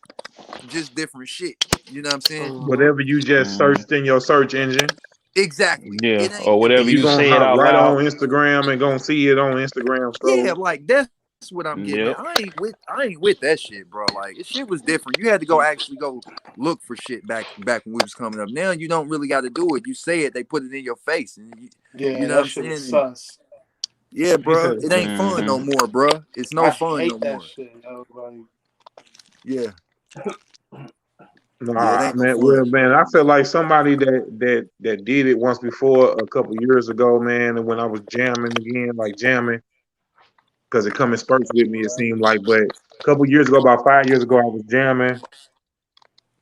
just different shit. You know what I'm saying? Whatever you just Mhm. searched in your search engine, Exactly. Yeah. It Or ain't whatever you you gonna said hop out right loud. on Instagram and gonna see it on Instagram yeah, story. like that's what I'm getting at. Yep. I ain't with that shit, bro. Like this shit was different. You had to go actually go look for shit back when we was coming up. Now you don't really got to do it. You say it, they put it in your face, and you Yeah, know what that I'm shit was saying? And sus. yeah, He bro, said, it ain't fun no Mhm. more, bro. It's no I fun no hate that more. shit, yo. Like, Yeah, yeah, it nah, ain't no man. fun. Well, man, I feel like somebody that did it once before a couple years ago, man. And when I was jamming again, like jamming, because it come in spurts with me, it seemed like. But a couple years ago, about 5 years ago, I was jamming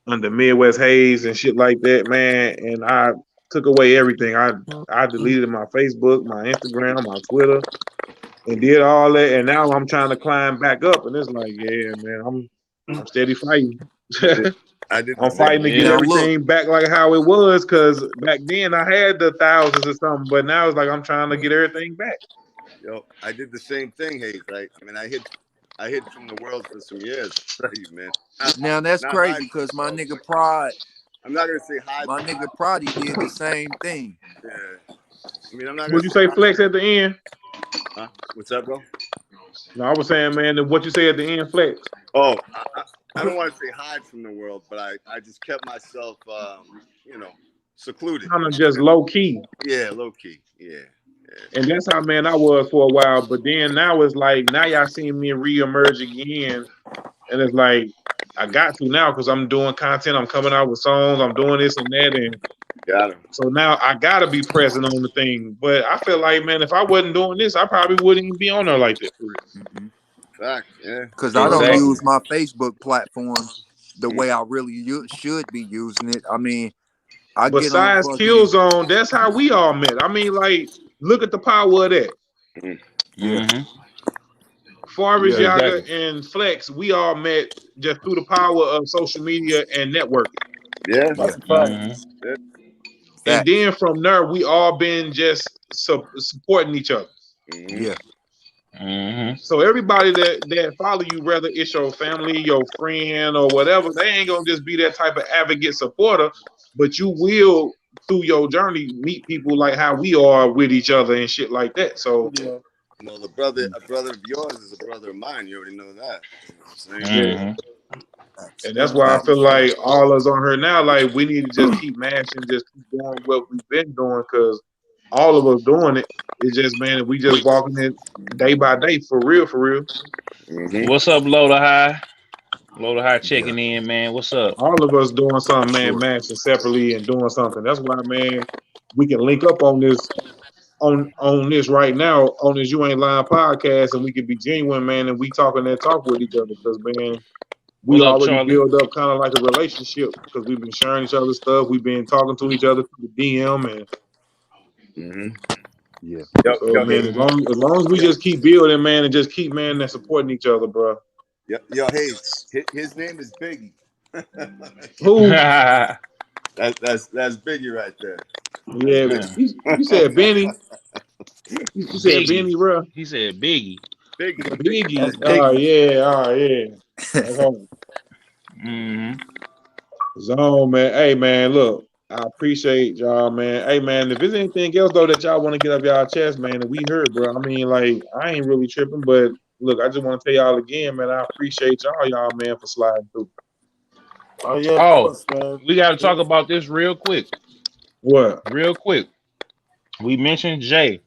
under Midwest Haze and shit like that, man. And I took away everything. I deleted my Facebook, my Instagram, my Twitter, and did all that. And now I'm trying to climb back up, and it's like, yeah, man, I'm steady fighting. I did. I did the I'm same. fighting to get Yeah. Now look, everything back like how it was, because back then I had the thousands or something, but now it's like I'm trying to get everything back. Yo, I did the same thing, Hayes. I mean, I hid from the world for some years. I tell you, man. now that's Not hide crazy from because the world, but kind of. I'm not gonna say My hide. nigga Prodi did the same thing. Yeah. I mean, I'm not gonna What you say say, hide. Flex, at the end? Huh? What's up, bro? No, I was saying, man, that what you say at the end, Flex. Oh, I don't want to say hide from the world, but I just kept myself, you know, secluded. Kind You of know what just I'm low key. saying? Yeah, low key. Yeah, And that's how, man, I was for a while. But then now it's like, now y'all seeing me reemerge again. And it's like, I got to now because I'm doing content. I'm coming out with songs. I'm doing this and that. And got him. so now I got to be present on the thing. But I feel like, man, if I wasn't doing this, I probably wouldn't even be on there like that for real. Mm-mm. Fact. Yeah. Cause I don't So, Exactly. use my Facebook platform the way I really should be using it. I mean, I get on besides fucking Killzone, that's how we all met. I mean, like, look at the power of that. Mhm. yeah, Mhm. Farvis yeah, Yaga Exactly. and Flex, we all met just through the power of social media and networking. Yeah. yeah. that's a fact. Mhm. Yeah. And Facts. then from there, we all been just supporting each other. Mm-hmm. Yeah, Mhm. So everybody that follow you, whether it's your family, your friend, or whatever, they ain't gonna just be that type of advocate supporter, but you will through your journey meet people like how we are with each other and shit like that. So Yeah. Well, mm, a brother of yours is a brother of mine. You already know that. You know what I'm saying? yeah, Mhm. facts. and that's That's why I definitely feel Facts. fact. like all us on here now, like we need to just keep mashing, just keep doing what we've been doing, because all of us doing it. It's just, man, if we just walking it day by day for real, for real. Mm-hmm. What's up, Loader High? Loader High Yeah, checking in, man. What's up? All of us doing for something, man, sure. mashing separately and doing something. That's why, man, we can link up on this on this right now on this You Ain't Lying podcast, and we can be genuine, man, and we talking that talk with each other, because, man, we What up, already Charlie? build up kind of like a relationship because we've been sharing each other's stuff. We've been talking to each other through the DM, and Mm-hmm. Yeah, so, Hey, man, Mhm. as long as we yo, just keep building, man, and just keep, man, and supporting each other, bro. Hayes. His name is Biggie. Who? That's Biggie right there. That's Yeah, Biggie. you said Benny. You said Biggie. Benny, bro. He said Biggie. Biggie. Biggie. That's Oh Biggie. yeah, oh yeah. That's home. Mhm. Zone, man. Hey, man, look, I appreciate y'all, man. Hey, man, if there's anything else though that y'all want to get up y'all chest, man, that we heard, bro. I mean, like, I ain't really tripping, but look, I just want to tell y'all again, man. I appreciate y'all, man, for sliding through. Oh yeah, of Oh, course, man. we got to talk about this real quick. What? Real quick. We mentioned Jay.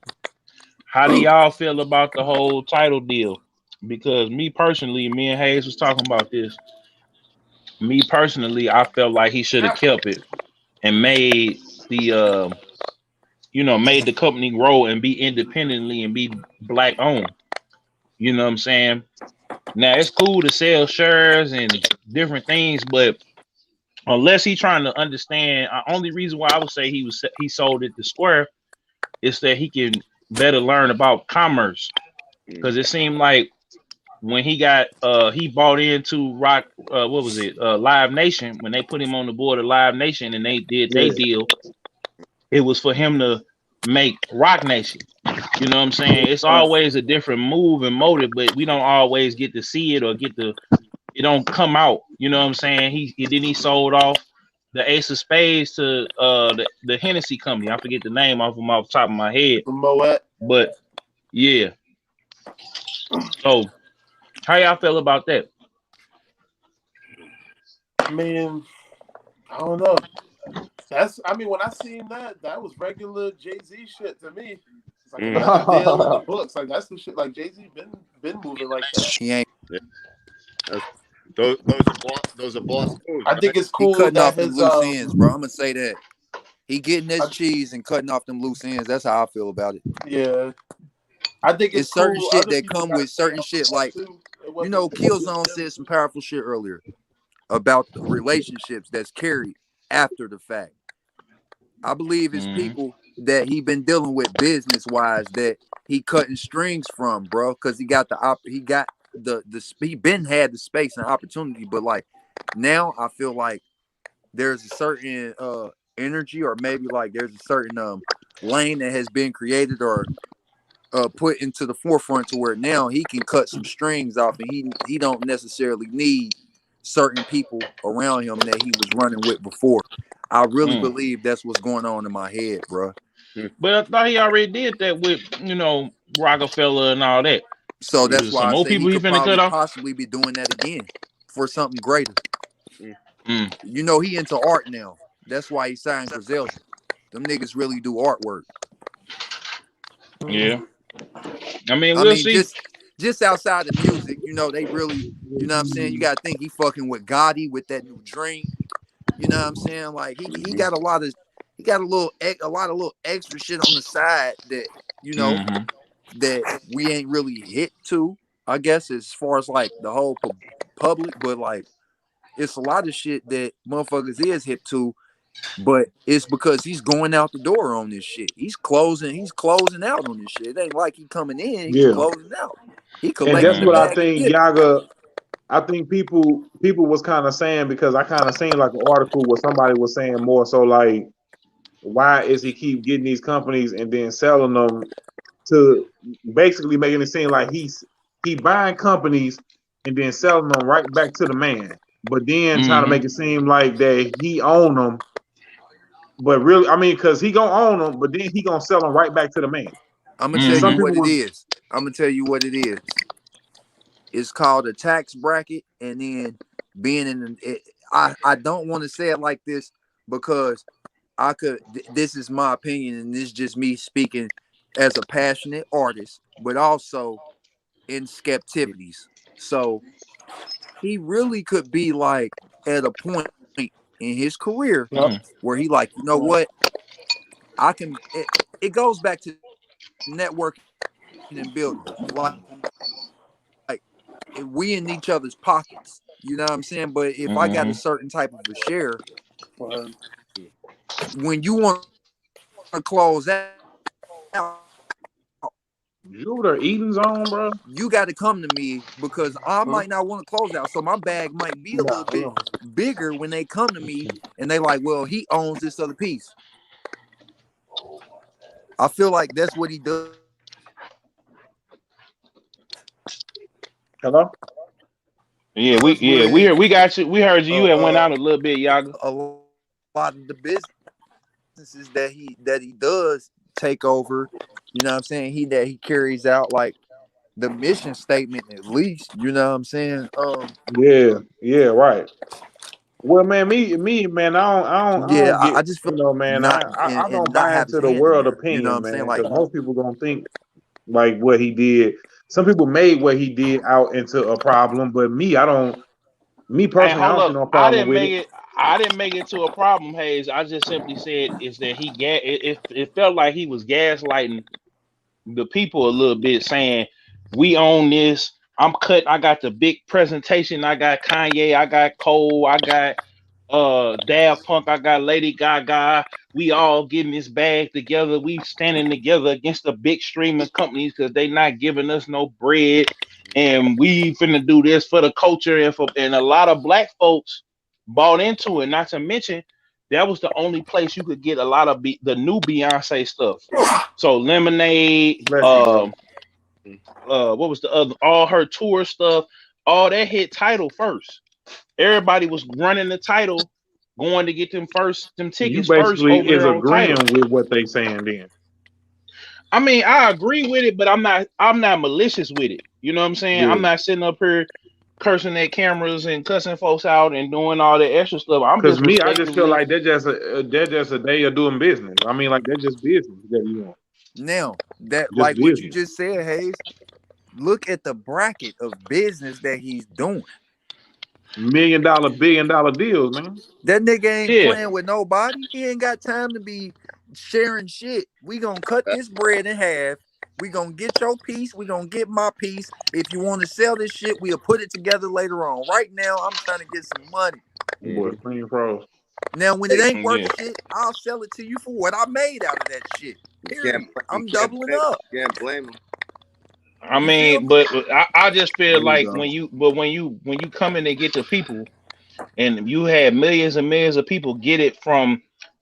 How do y'all feel about the whole title deal? Because me personally, me and Hayes was talking about this. Me personally, I felt like he should have kept it and made the made the company grow and be independently and be black owned. You know what I'm saying? Now it's cool to sell shares and different things, but unless he trying to understand, only reason why I would say he sold it to Square is that he can better learn about commerce. Because it seemed like when he bought into Rock, what was it, Live Nation, when they put him on the board of Live Nation and they did they Yeah, deal, it was for him to make Rock Nation. You know what I'm saying? It's always a different move and motive, but we don't always get to see it or it don't come out. You know what I'm saying? He sold off the Ace of Spades to the Hennessy company. I forget the name off the top of my head. Moet. But yeah. So how y'all feel about that? I mean, I don't know. When I seen that, that was regular Jay-Z shit to me. It's like another deal in the books. Like that's the shit. Like Jay-Z been moving like that. He ain't. Yeah. Those are boss moves, I think right? it's He cool cutting that off them his loose ends, bro. I'm gonna say that. He getting his cheese and cutting off them loose ends. That's how I feel about it. yeah. I think it's It's certain cool. shit Other that people come gotta with play certain along with shit. that Like, too. It wasn't just Killzone him. said some powerful shit earlier about the relationships that's carried after the fact. I believe it's Mm-hmm. people that he been dealing with business wise that he cutting strings from, bro, because he got he been had the space and opportunity, but like now I feel like there's a certain energy, or maybe like there's a certain lane that has been created or put into the forefront to where now he can cut some strings off and he don't necessarily need certain people around him that he was running with before. I really Mm. believe that's what's going on in my head, bro. But I thought he already did that with Rockefeller and all that. So that's There's why some I more say he people he could finna cut probably off. possibly be doing that again for something greater. Mm. He into art now. That's why he signed Griselda. Them niggas really do artwork. Yeah. I mean, I we'll mean, see. just outside of music, they really, what I'm saying, you gotta think he fucking with Gotti with that new dream. You know what I'm saying? Like he got a lot of a lot of little extra shit on the side that, Mm-hmm. that we ain't really hit to, I guess, as far as like the whole public, but like it's a lot of shit that motherfuckers is hip to, but it's because he's going out the door on this shit. He's closing out on this shit. It ain't like he coming in, he's yeah, closing out. He and collecting that's the what I Mm-hmm. bag and think dipping. Yaga. I think people was kind of saying, because I kind of seen like an article where somebody was saying more so like, why is he keep getting these companies and then selling them, to basically making it seem like he buying companies and then selling them right back to the man, but then trying to Mm-hmm. make it seem like that he own them, but really, I mean, because he gonna own them, but then he gonna sell them right back to the man. I'm gonna And tell some you Mm-hmm. people what it was, is. I'm gonna tell you what it is. It's called a tax bracket, and then being in it, I don't want to say it like this because this is my opinion, and this is just me speaking as a passionate artist, but also in skeptivities. So he really could be like at a point in his career Yep. where he like, you know what, I can. It goes back to networking and building. Like we in each other's pockets. You know what I'm saying? But if I got a Mm-hmm. certain type of a share, Word. when you want to close out, Judah Eden's on, bro. you got to come to me because I might not want to close out. So my bag might be a little Nah, we bit don't. bigger when they come to me and they like, well, he owns this other piece. I feel like that's what he does. Hello. We With we got you. We heard you. You uh, had went uh, out a little bit, Yaga. a lot of the businesses that he does take over. You know what I'm saying? He carries out like the mission statement at least. You know what I'm saying? Yeah, yeah, right. Well, man, man, I Yeah, don't get, I just feel man, not I and don't not buy have his into the hand in world there. You know what opinion, I'm saying? man, Like, because most people gonna think like what he did. Some people made what he did out into a problem, but me, I don't. Me And personally, I hold don't see up, no problem with it. I didn't make it to a problem, Hayes. I just simply said is that it felt like he was gaslighting the people a little bit, saying we own this. I'm cut. I got the big presentation. I got Kanye. I got Cole. I got Daft Punk. I got Lady Gaga. We all getting this bag together. We standing together against the big streaming companies because they not giving us no bread. And we finna do this for the culture and a lot of black folks bought into it. Not to mention that was the only place you could get a lot of the new Beyonce stuff. So Lemonade, Bless you, bro. what was the other? All her tour stuff, all that hit title first. Everybody was running the title, going to get them So you tickets first basically over is there on title. agreeing with what they saying then. I mean, I agree with it, but I'm not malicious with it. You know what I'm saying? I'm Yeah. not sitting up here cursing at cameras and cussing folks out and doing all that extra stuff. I'm Cause just me, I just feel respectively. like they're just a day of doing business. I mean, like that's just business that you want. Now that Just like what you business. just said, Hayes. Look at the bracket of business that he's doing. $1 million, $1 billion deals, man. That nigga ain't Yeah, playing with nobody. He ain't got time to be sharing shit. We gonna cut this bread in half. We gonna get your piece. We gonna get my piece. If you want to sell this shit, we'll put it together later on. Right now, I'm trying to get some money. Boy, clean froze. Now, when it ain't worth yeah. shit, I'll sell it to you for what I made out of that shit. You can't, Period. you I'm can't doubling blame, up. you can't blame him. I You feel mean, me? but I just feel There you like go. when you come in and get to people, and you had millions and millions of people get it from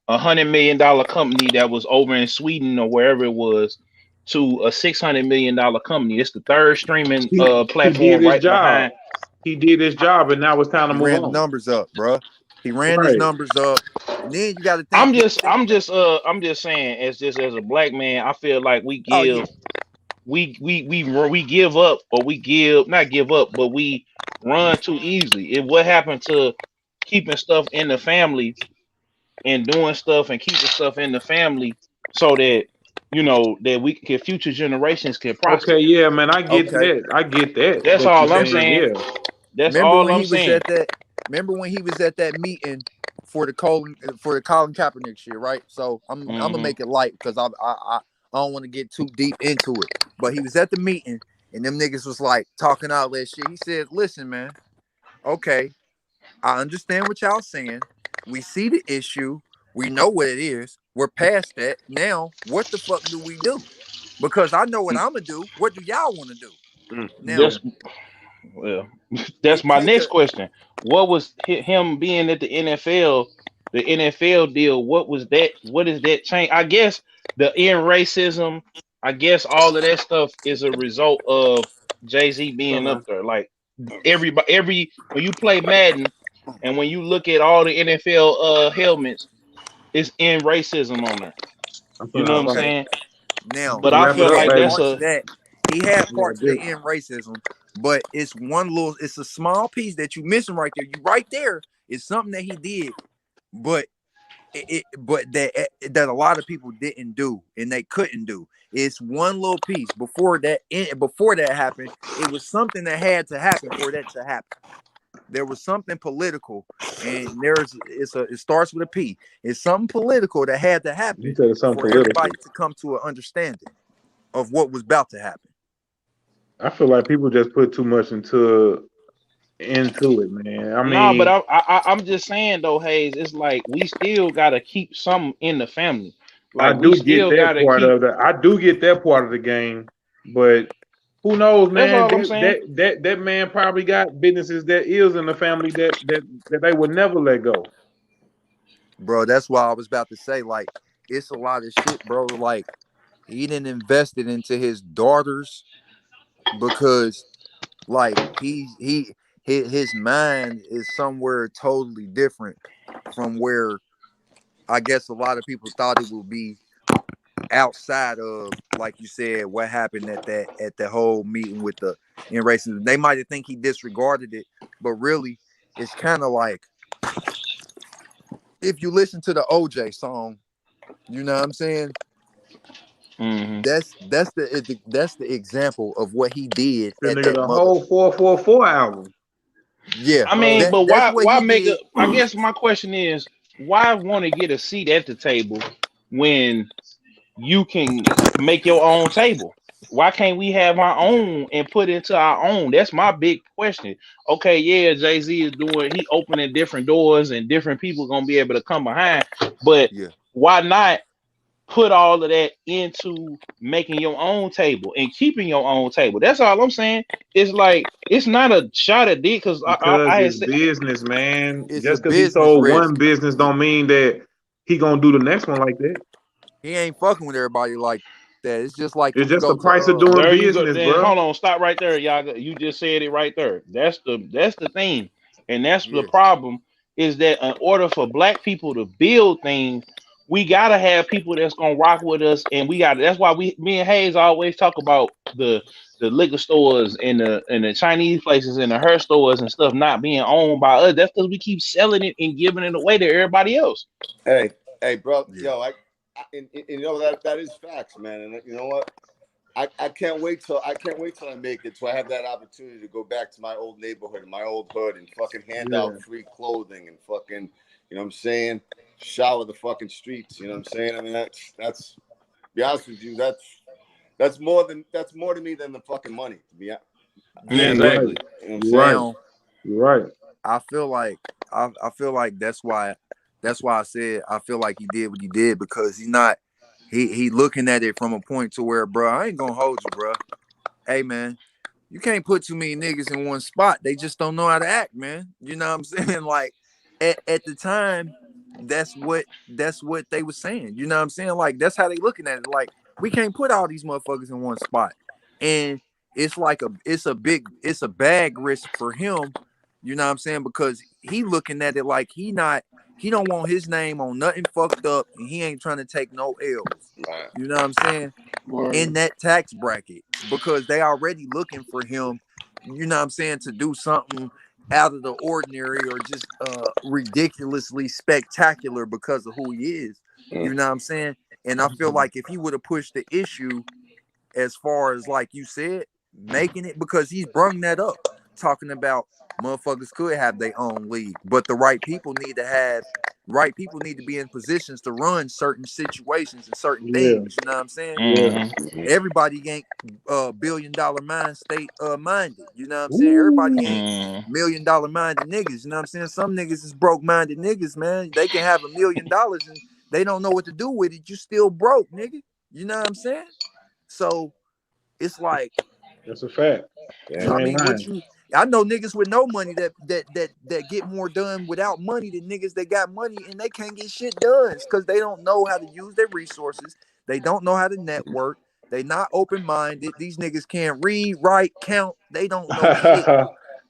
$100 million company that was over in Sweden or wherever it was to a $600 million company. It's the third streaming He did platform his right job. behind. He did his job, and now it's time to He move ran the on. numbers up, bruh. He ran his Right. numbers up. And then you got to think. I'm You just think. I'm just saying, as a black man, I feel like Oh yeah. we give up, or we give not give up, but we run too easily. If what happened to keeping stuff in the family and doing stuff and keeping stuff in the family so that that we can future generations can prosper. Okay, yeah, man, I get Okay. that. I get that. That's What you're all I'm Remember. saying, saying. yeah. That's Remember all when I'm he was saying. at that. Remember when he was at that meeting for the Colin Kaepernick shit, right? So I'm gonna Hmm. make it light because I don't want to get too deep into it. But he was at the meeting and them niggas was like talking all that shit. He said, "Listen, man. Okay, I understand what y'all saying. We see the issue. We know what it is. We're past that. Now, what the fuck do we do? Because I know what I'm gonna do. What do y'all want to do? Mm. Now, Yeah. That's well, that's it my take next a question. What was him being at the NFL, the NFL deal? What was that? What is that change? I guess the end racism. I guess all of that stuff is a result of Jay-Z being Uh-huh. up there. Like everybody, when you play Madden and when you look at all the NFL helmets, it's in racism on there. I'm You finna know what hop I'm off. okay. saying? Now But Finna I wrap he it feel up, like had baby. that's parts a of that. He had Yeah, parts of the just end racism, but it's one little. It's a small piece that you missing right there. You right there is something that he did, but but that a lot of people didn't do and they couldn't do. It's one little piece before that happened. It was something that had to happen for that to happen. There was something political, and it starts with a P. It's something political that had to you happen said it's something for everybody political. to come to an understanding of what was about to happen. I feel like people just put too much into it, man. I no, but mean, I'm just saying though, Hayes. It's like we still gotta keep some in the family. I Like we do get still that gotta part keep. of the I do get that part of the game, but who knows, That's man? all I'm That saying. that that that man probably got businesses that is in the family that they would never let go. Bro, that's why I was about to say, like, it's a lot of shit, bro. Like, he didn't invest it into his daughters because, like, his mind is somewhere totally different from where I guess a lot of people thought it would be outside of, like you said, what happened at the whole meeting with the in racism. They might have think he disregarded it, but really, it's kind of like if you listen to the OJ song, you know what I'm saying? Hmm. That's the example of what he did The at nigga that the mother. whole 444 album. Yeah, I mean, but that's why what he make a? did. I guess my question is, why want to get a seat at the table when you can make your own table? Why can't we have our own and put into our own? That's my big question. Okay, yeah, Jay-Z is doing, he opening different doors and different people gonna be able to come behind, but Yeah, why not put all of that into making your own table and keeping your own table? That's all I'm saying. It's like it's not a shot at dick because Because I had it's said, business, man. it's a Just because he business sold risk. one business don't mean that he gonna do the next one like that. He ain't fucking with everybody like that. It's just like It's if you just the go to price of doing there you go. business, Then bro. hold on, stop right there, y'all. You just said it right there. That's the thing, and that's the yeah, problem. Is that in order for black people to build things, we gotta have people that's gonna rock with us, and we got. That's why me and Hayes always talk about the liquor stores and the Chinese places and the hair stores and stuff not being owned by us. That's because we keep selling it and giving it away to everybody else. Hey, hey, bro, yeah. yo, and you know that is facts, man. And you know what? I can't wait till I make it, so I have that opportunity to go back to my old neighborhood and my old hood and fucking hand Yeah, out free clothing and fucking, you know what I'm saying, shower the fucking streets. You know what I'm saying? I mean, that's be honest with you, that's more to me than the fucking money. To Yeah, you're be yeah. right. Exactly. real. You know what I'm You're saying? right. Now You're right. I feel like I feel like that's why I said I feel like he did what he did because he looking at it from a point to where, bro, I ain't gonna hold you, bro. Hey man, you can't put too many niggas in one spot. They just don't know how to act, man. You know what I'm saying? Like at the time, that's what they were saying. You know what I'm saying? Like that's how they looking at it. Like we can't put all these motherfuckers in one spot. And it's like it's a bag risk for him, you know what I'm saying? Because he looking at it like he don't want his name on nothing fucked up and he ain't trying to take no L's. Right. You know what I'm saying? In Word. that tax bracket because they already looking for him, you know what I'm saying, to do something out of the ordinary or just ridiculously spectacular because of who he is. You Mm. know what I'm saying? And I feel like if he would have pushed the issue as far as like you said, making it because he's brung that up, talking about motherfuckers could have their own league, but the right people need to be in positions to run certain situations and certain Yeah, things. You know what I'm saying? yeah. Hmm. Mhm. Everybody ain't $1 billion mind state minded. You know what I'm saying? Everybody Ooh. ain't Hmm. $1 million minded niggas. You know what I'm saying? Some niggas is broke minded niggas, man. They can have $1 million and they don't know what to do with it. You still broke, nigga. You know what I'm saying? So it's like, That's a fact. Yeah. You I ain't mean, what lying. you? I know niggas with no money that get more done without money than niggas that got money and they can't get shit done because they don't know how to use their resources. They don't know how to network. They not open minded. These niggas can't read, write, count. They don't know shit.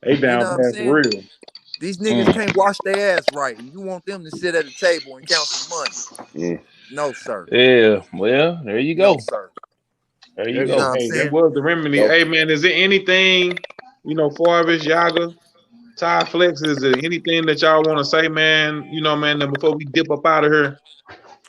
They You down know what I'm bad for saying? real. These niggas Mm. can't wash their ass right, and you want them to sit at a table and count some money? Mm. No, sir. Yeah. Well, there you No, go. sir. There you That, You know go. what I'm hey, that saying? was the remedy. Nope. Hey man, is there anything, Farvis, Yaga, Ty Flex, is there anything that y'all want to say, man? Man, then before we dip up out of here.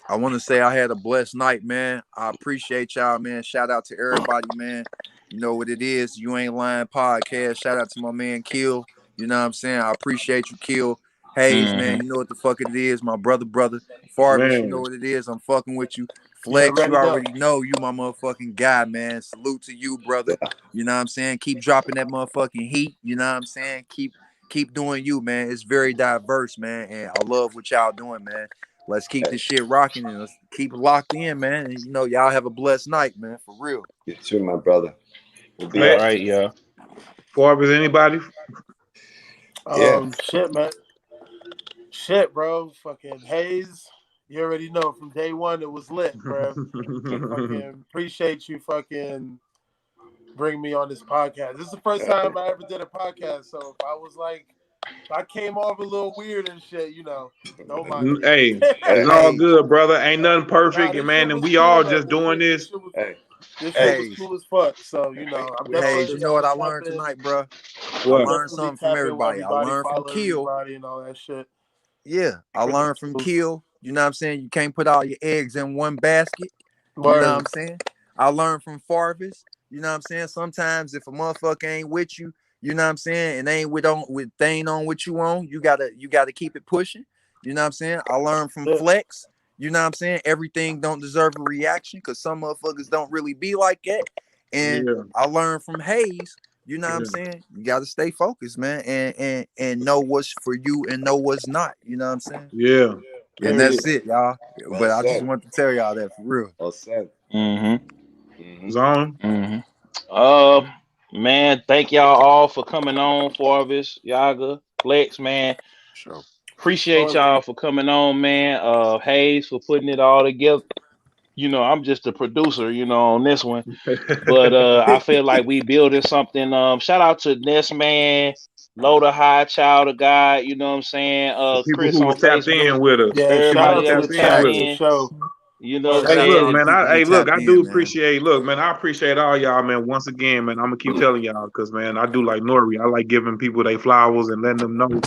I want to say I had a blessed night, man. I appreciate y'all, man. Shout out to everybody, man. You know what it is. You Ain't Lying podcast. Shout out to my man Kill. You know what I'm saying? I appreciate you, Kill. Hayes, man, Hmm. you know what the fuck it is. My brother. Farvis, you know Man, what it is. I'm fucking with you. You Flex, you already know. already know you my motherfucking guy, man. Salute to you, brother. Yeah. You know what I'm saying? Keep dropping that motherfucking heat. You know what I'm saying? Keep doing you, man. It's very diverse, man. And I love what y'all doing, man. Let's keep Hey, this shit rocking and let's keep it locked in, man. And y'all have a blessed night, man. For real. you too, my brother. We'll be All out. Flex, right, yeah. Farvis, anybody? Yeah. Shit, man. Shit, bro. Fucking Hayes. You already know from day one it was lit, bro. Fucking appreciate you fucking bring me on this podcast. This is the first time I ever did a podcast, so if I came off a little weird and shit, don't mind me. Hey, Hey, it's all Hey, good, brother. Ain't nothing Nah, perfect, and this man, shit and was we cool all though. just doing this. hey, This shit hey, was Hayes, cool as fuck. So I'm Hayes, definitely you know what gonna I tap learned in. tonight, bro? I I'm What? learned definitely something from tap in with everybody. I everybody, learned from follow Kill. everybody, and all that shit. Yeah, I Appreciate learned from you. Kill. You know what I'm saying? You can't put all your eggs in one basket. You know what Word. I'm saying? I learned from Farvis. You know what I'm saying? Sometimes if a motherfucker ain't with you, You know what I'm saying? And they ain't with they ain't on what you on. You gotta keep it pushing. You know what I'm saying? I learned from Yeah. Flex. You know what I'm saying? Everything don't deserve a reaction because some motherfuckers don't really be like that. And Yeah, I learned from Hayes. You know what I'm yeah, saying? You gotta stay focused, man, and know what's for you and know what's not. You know what I'm saying? yeah. And That's Period. that's it. it, y'all. Well But I just said. want to tell y'all that for real. Well said. Mm-hmm. Zone. Mm-hmm. Uh, man, thank y'all all for coming on, Farvis, Yaga, Flex, man. Sure. Appreciate Sure, man. y'all for coming on, man. Hayes for putting it all together. I'm just a producer, on this one. But I feel like we building something. Shout out to Ness Man, Loader High, Child of God, you know what I'm saying? The people Chris who on was tapped Facebook, in with us. Yeah, People shout who everybody out that to the was tapped in tapped chat with for us. in, sure. you know what I'm Word Hey, up. look, saying? Appreciate man. the people who Hey, look. tapped I do in, man. appreciate. Look, man. I appreciate all y'all, man. Once again, man. I'm gonna keep telling y'all because, man, I do like Nori. I like giving people their flowers and letting them know,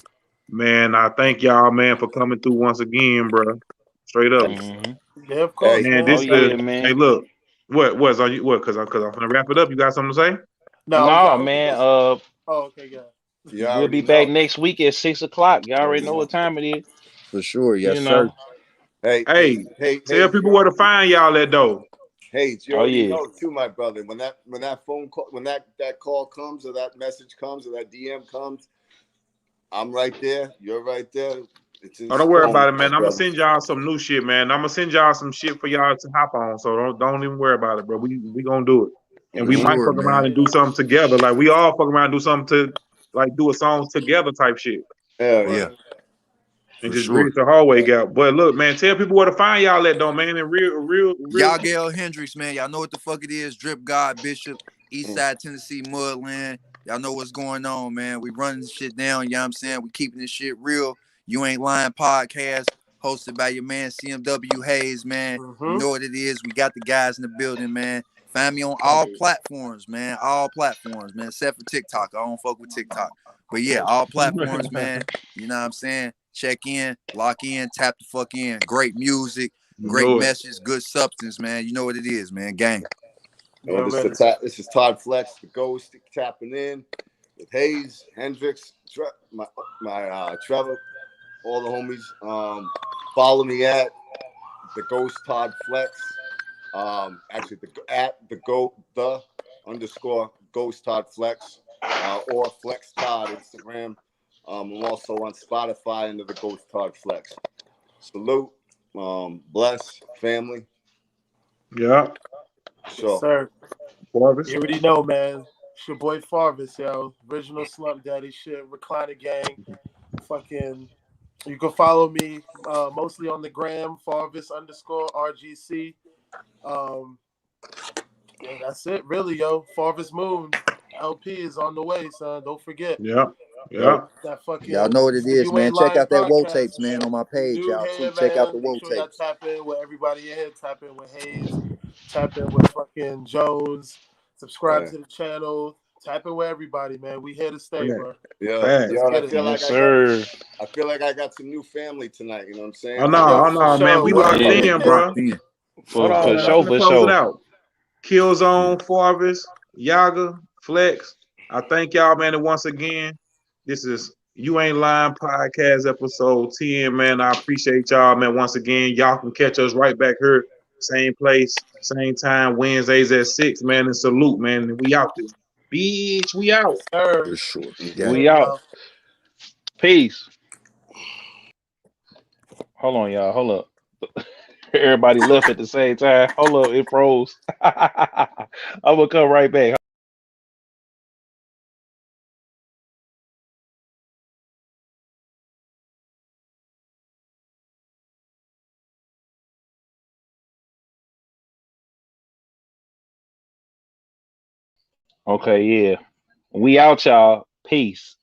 man. I thank y'all, man, for coming through once again, bro. Straight up, Thanks. Hmm. Yeah, of course, Hey, man. Oh man. This Thank yeah, the. you. Hey, man. look. What was are you? What? Because I'm gonna wrap it up. You got something to say? No, No, I was just man. gonna say. Oh, okay, yeah. you We'll already be back know. next week at 6 o'clock. You You already already know know. what time it is. For sure. Yes, You sir. know. Hey, hey, Hey, hey, tell hey, people you where to find y'all at though. hey, you Oh already yeah. know too, my brother. When that phone call, when that call comes, or that message comes, or that DM comes, I'm right there. You're right there. It's in Oh, don't worry stone, about it, my man. I'm gonna brother. send y'all some new shit, man. I'm gonna send y'all some shit for y'all to hop on. So don't even worry about it, bro. We gonna do it, and For we Mm-hmm. might sure, fuck around man. and do something together. Like we all fuck around and do something to like do a song together type shit, Hell Yeah, yeah. Word. and for just sure. bridge the hallway gap. But look, man, tell people where to find y'all at, though, man. And real. Y'all Gail Hendricks, man. Y'all know what the fuck it is. Drip God Bishop, Mm. Eastside Tennessee, Mudland. Y'all know what's going on, man. We running this shit down, you know what I'm saying? We keeping this shit real. You Ain't Lying podcast, hosted by your man CMW Hayes, man. You Mm-hmm. know what it is. We got the guys in the building, man. Find me on all Hey, platforms, man. All platforms, man. Except for TikTok. I don't fuck with TikTok. But yeah, all platforms, man. You know what I'm saying? Check in, lock in, tap the fuck in. Great music. you Great know it. message, good substance, man. You know what it is, man. Gang. Oh, Yeah, ready. this is Todd Flex, the Ghost, tapping in with Hayes, Hendricks, my Trevor, all the homies. Follow me at the Ghost Todd Flex. Actually, the underscore Ghost Todd Flex, or Flex Todd Instagram. I'm also on Spotify under the Ghost Todd Flex. Salute, bless family. Yeah, Yes, Sure. sir. Jarvis. You already know, man. It's your boy Farvis, yo. Original Slump Daddy shit. Recliner Gang. Fucking. You can follow me mostly on the gram, Farvis underscore RGC. Um, yeah, that's it, really, yo. Farvis Moon. LP is on the way, son. Don't forget. Yeah, Right. yeah. That Y'all fucking know what it is, You man. Ain't Check Lying out that woe podcast, tapes, man, man. on my We page, new y'all, too. here, Check out the man. Make woe sure y'all tapes. tap in with everybody in here. Tap in with Hayes. Tap in with fucking Jones. Subscribe Yeah. to the channel. Tap in with everybody, man. We here to stay, Fact, bro. Yeah, fact. Let's yo, and get it. Yes, sir. I feel like I got some new family tonight. You know what I'm Oh saying? no, I got Yo, oh for no, man. sure. We Word locked up. in, We Word. bro. locked in. Hold For on, for man. I'm sure, gonna for close it sure. out. Yeah. Killzone, Farvis, Yaga, Flex. I thank y'all, man. And once again, this is You Ain't Lying podcast episode 10, man. I appreciate y'all, man. Once again, y'all can catch us right back here, same place, same time, Wednesdays at 6, man. And salute, man. And we out there. Bitch, we out. Yes, sir. For sure. Mhm. Gang. We Later, out. y'all. Peace. Hold on, y'all. Hold up. Everybody left at the same time. Hold up, it froze. I'm gonna come right back. Okay, yeah. We out, y'all. Peace.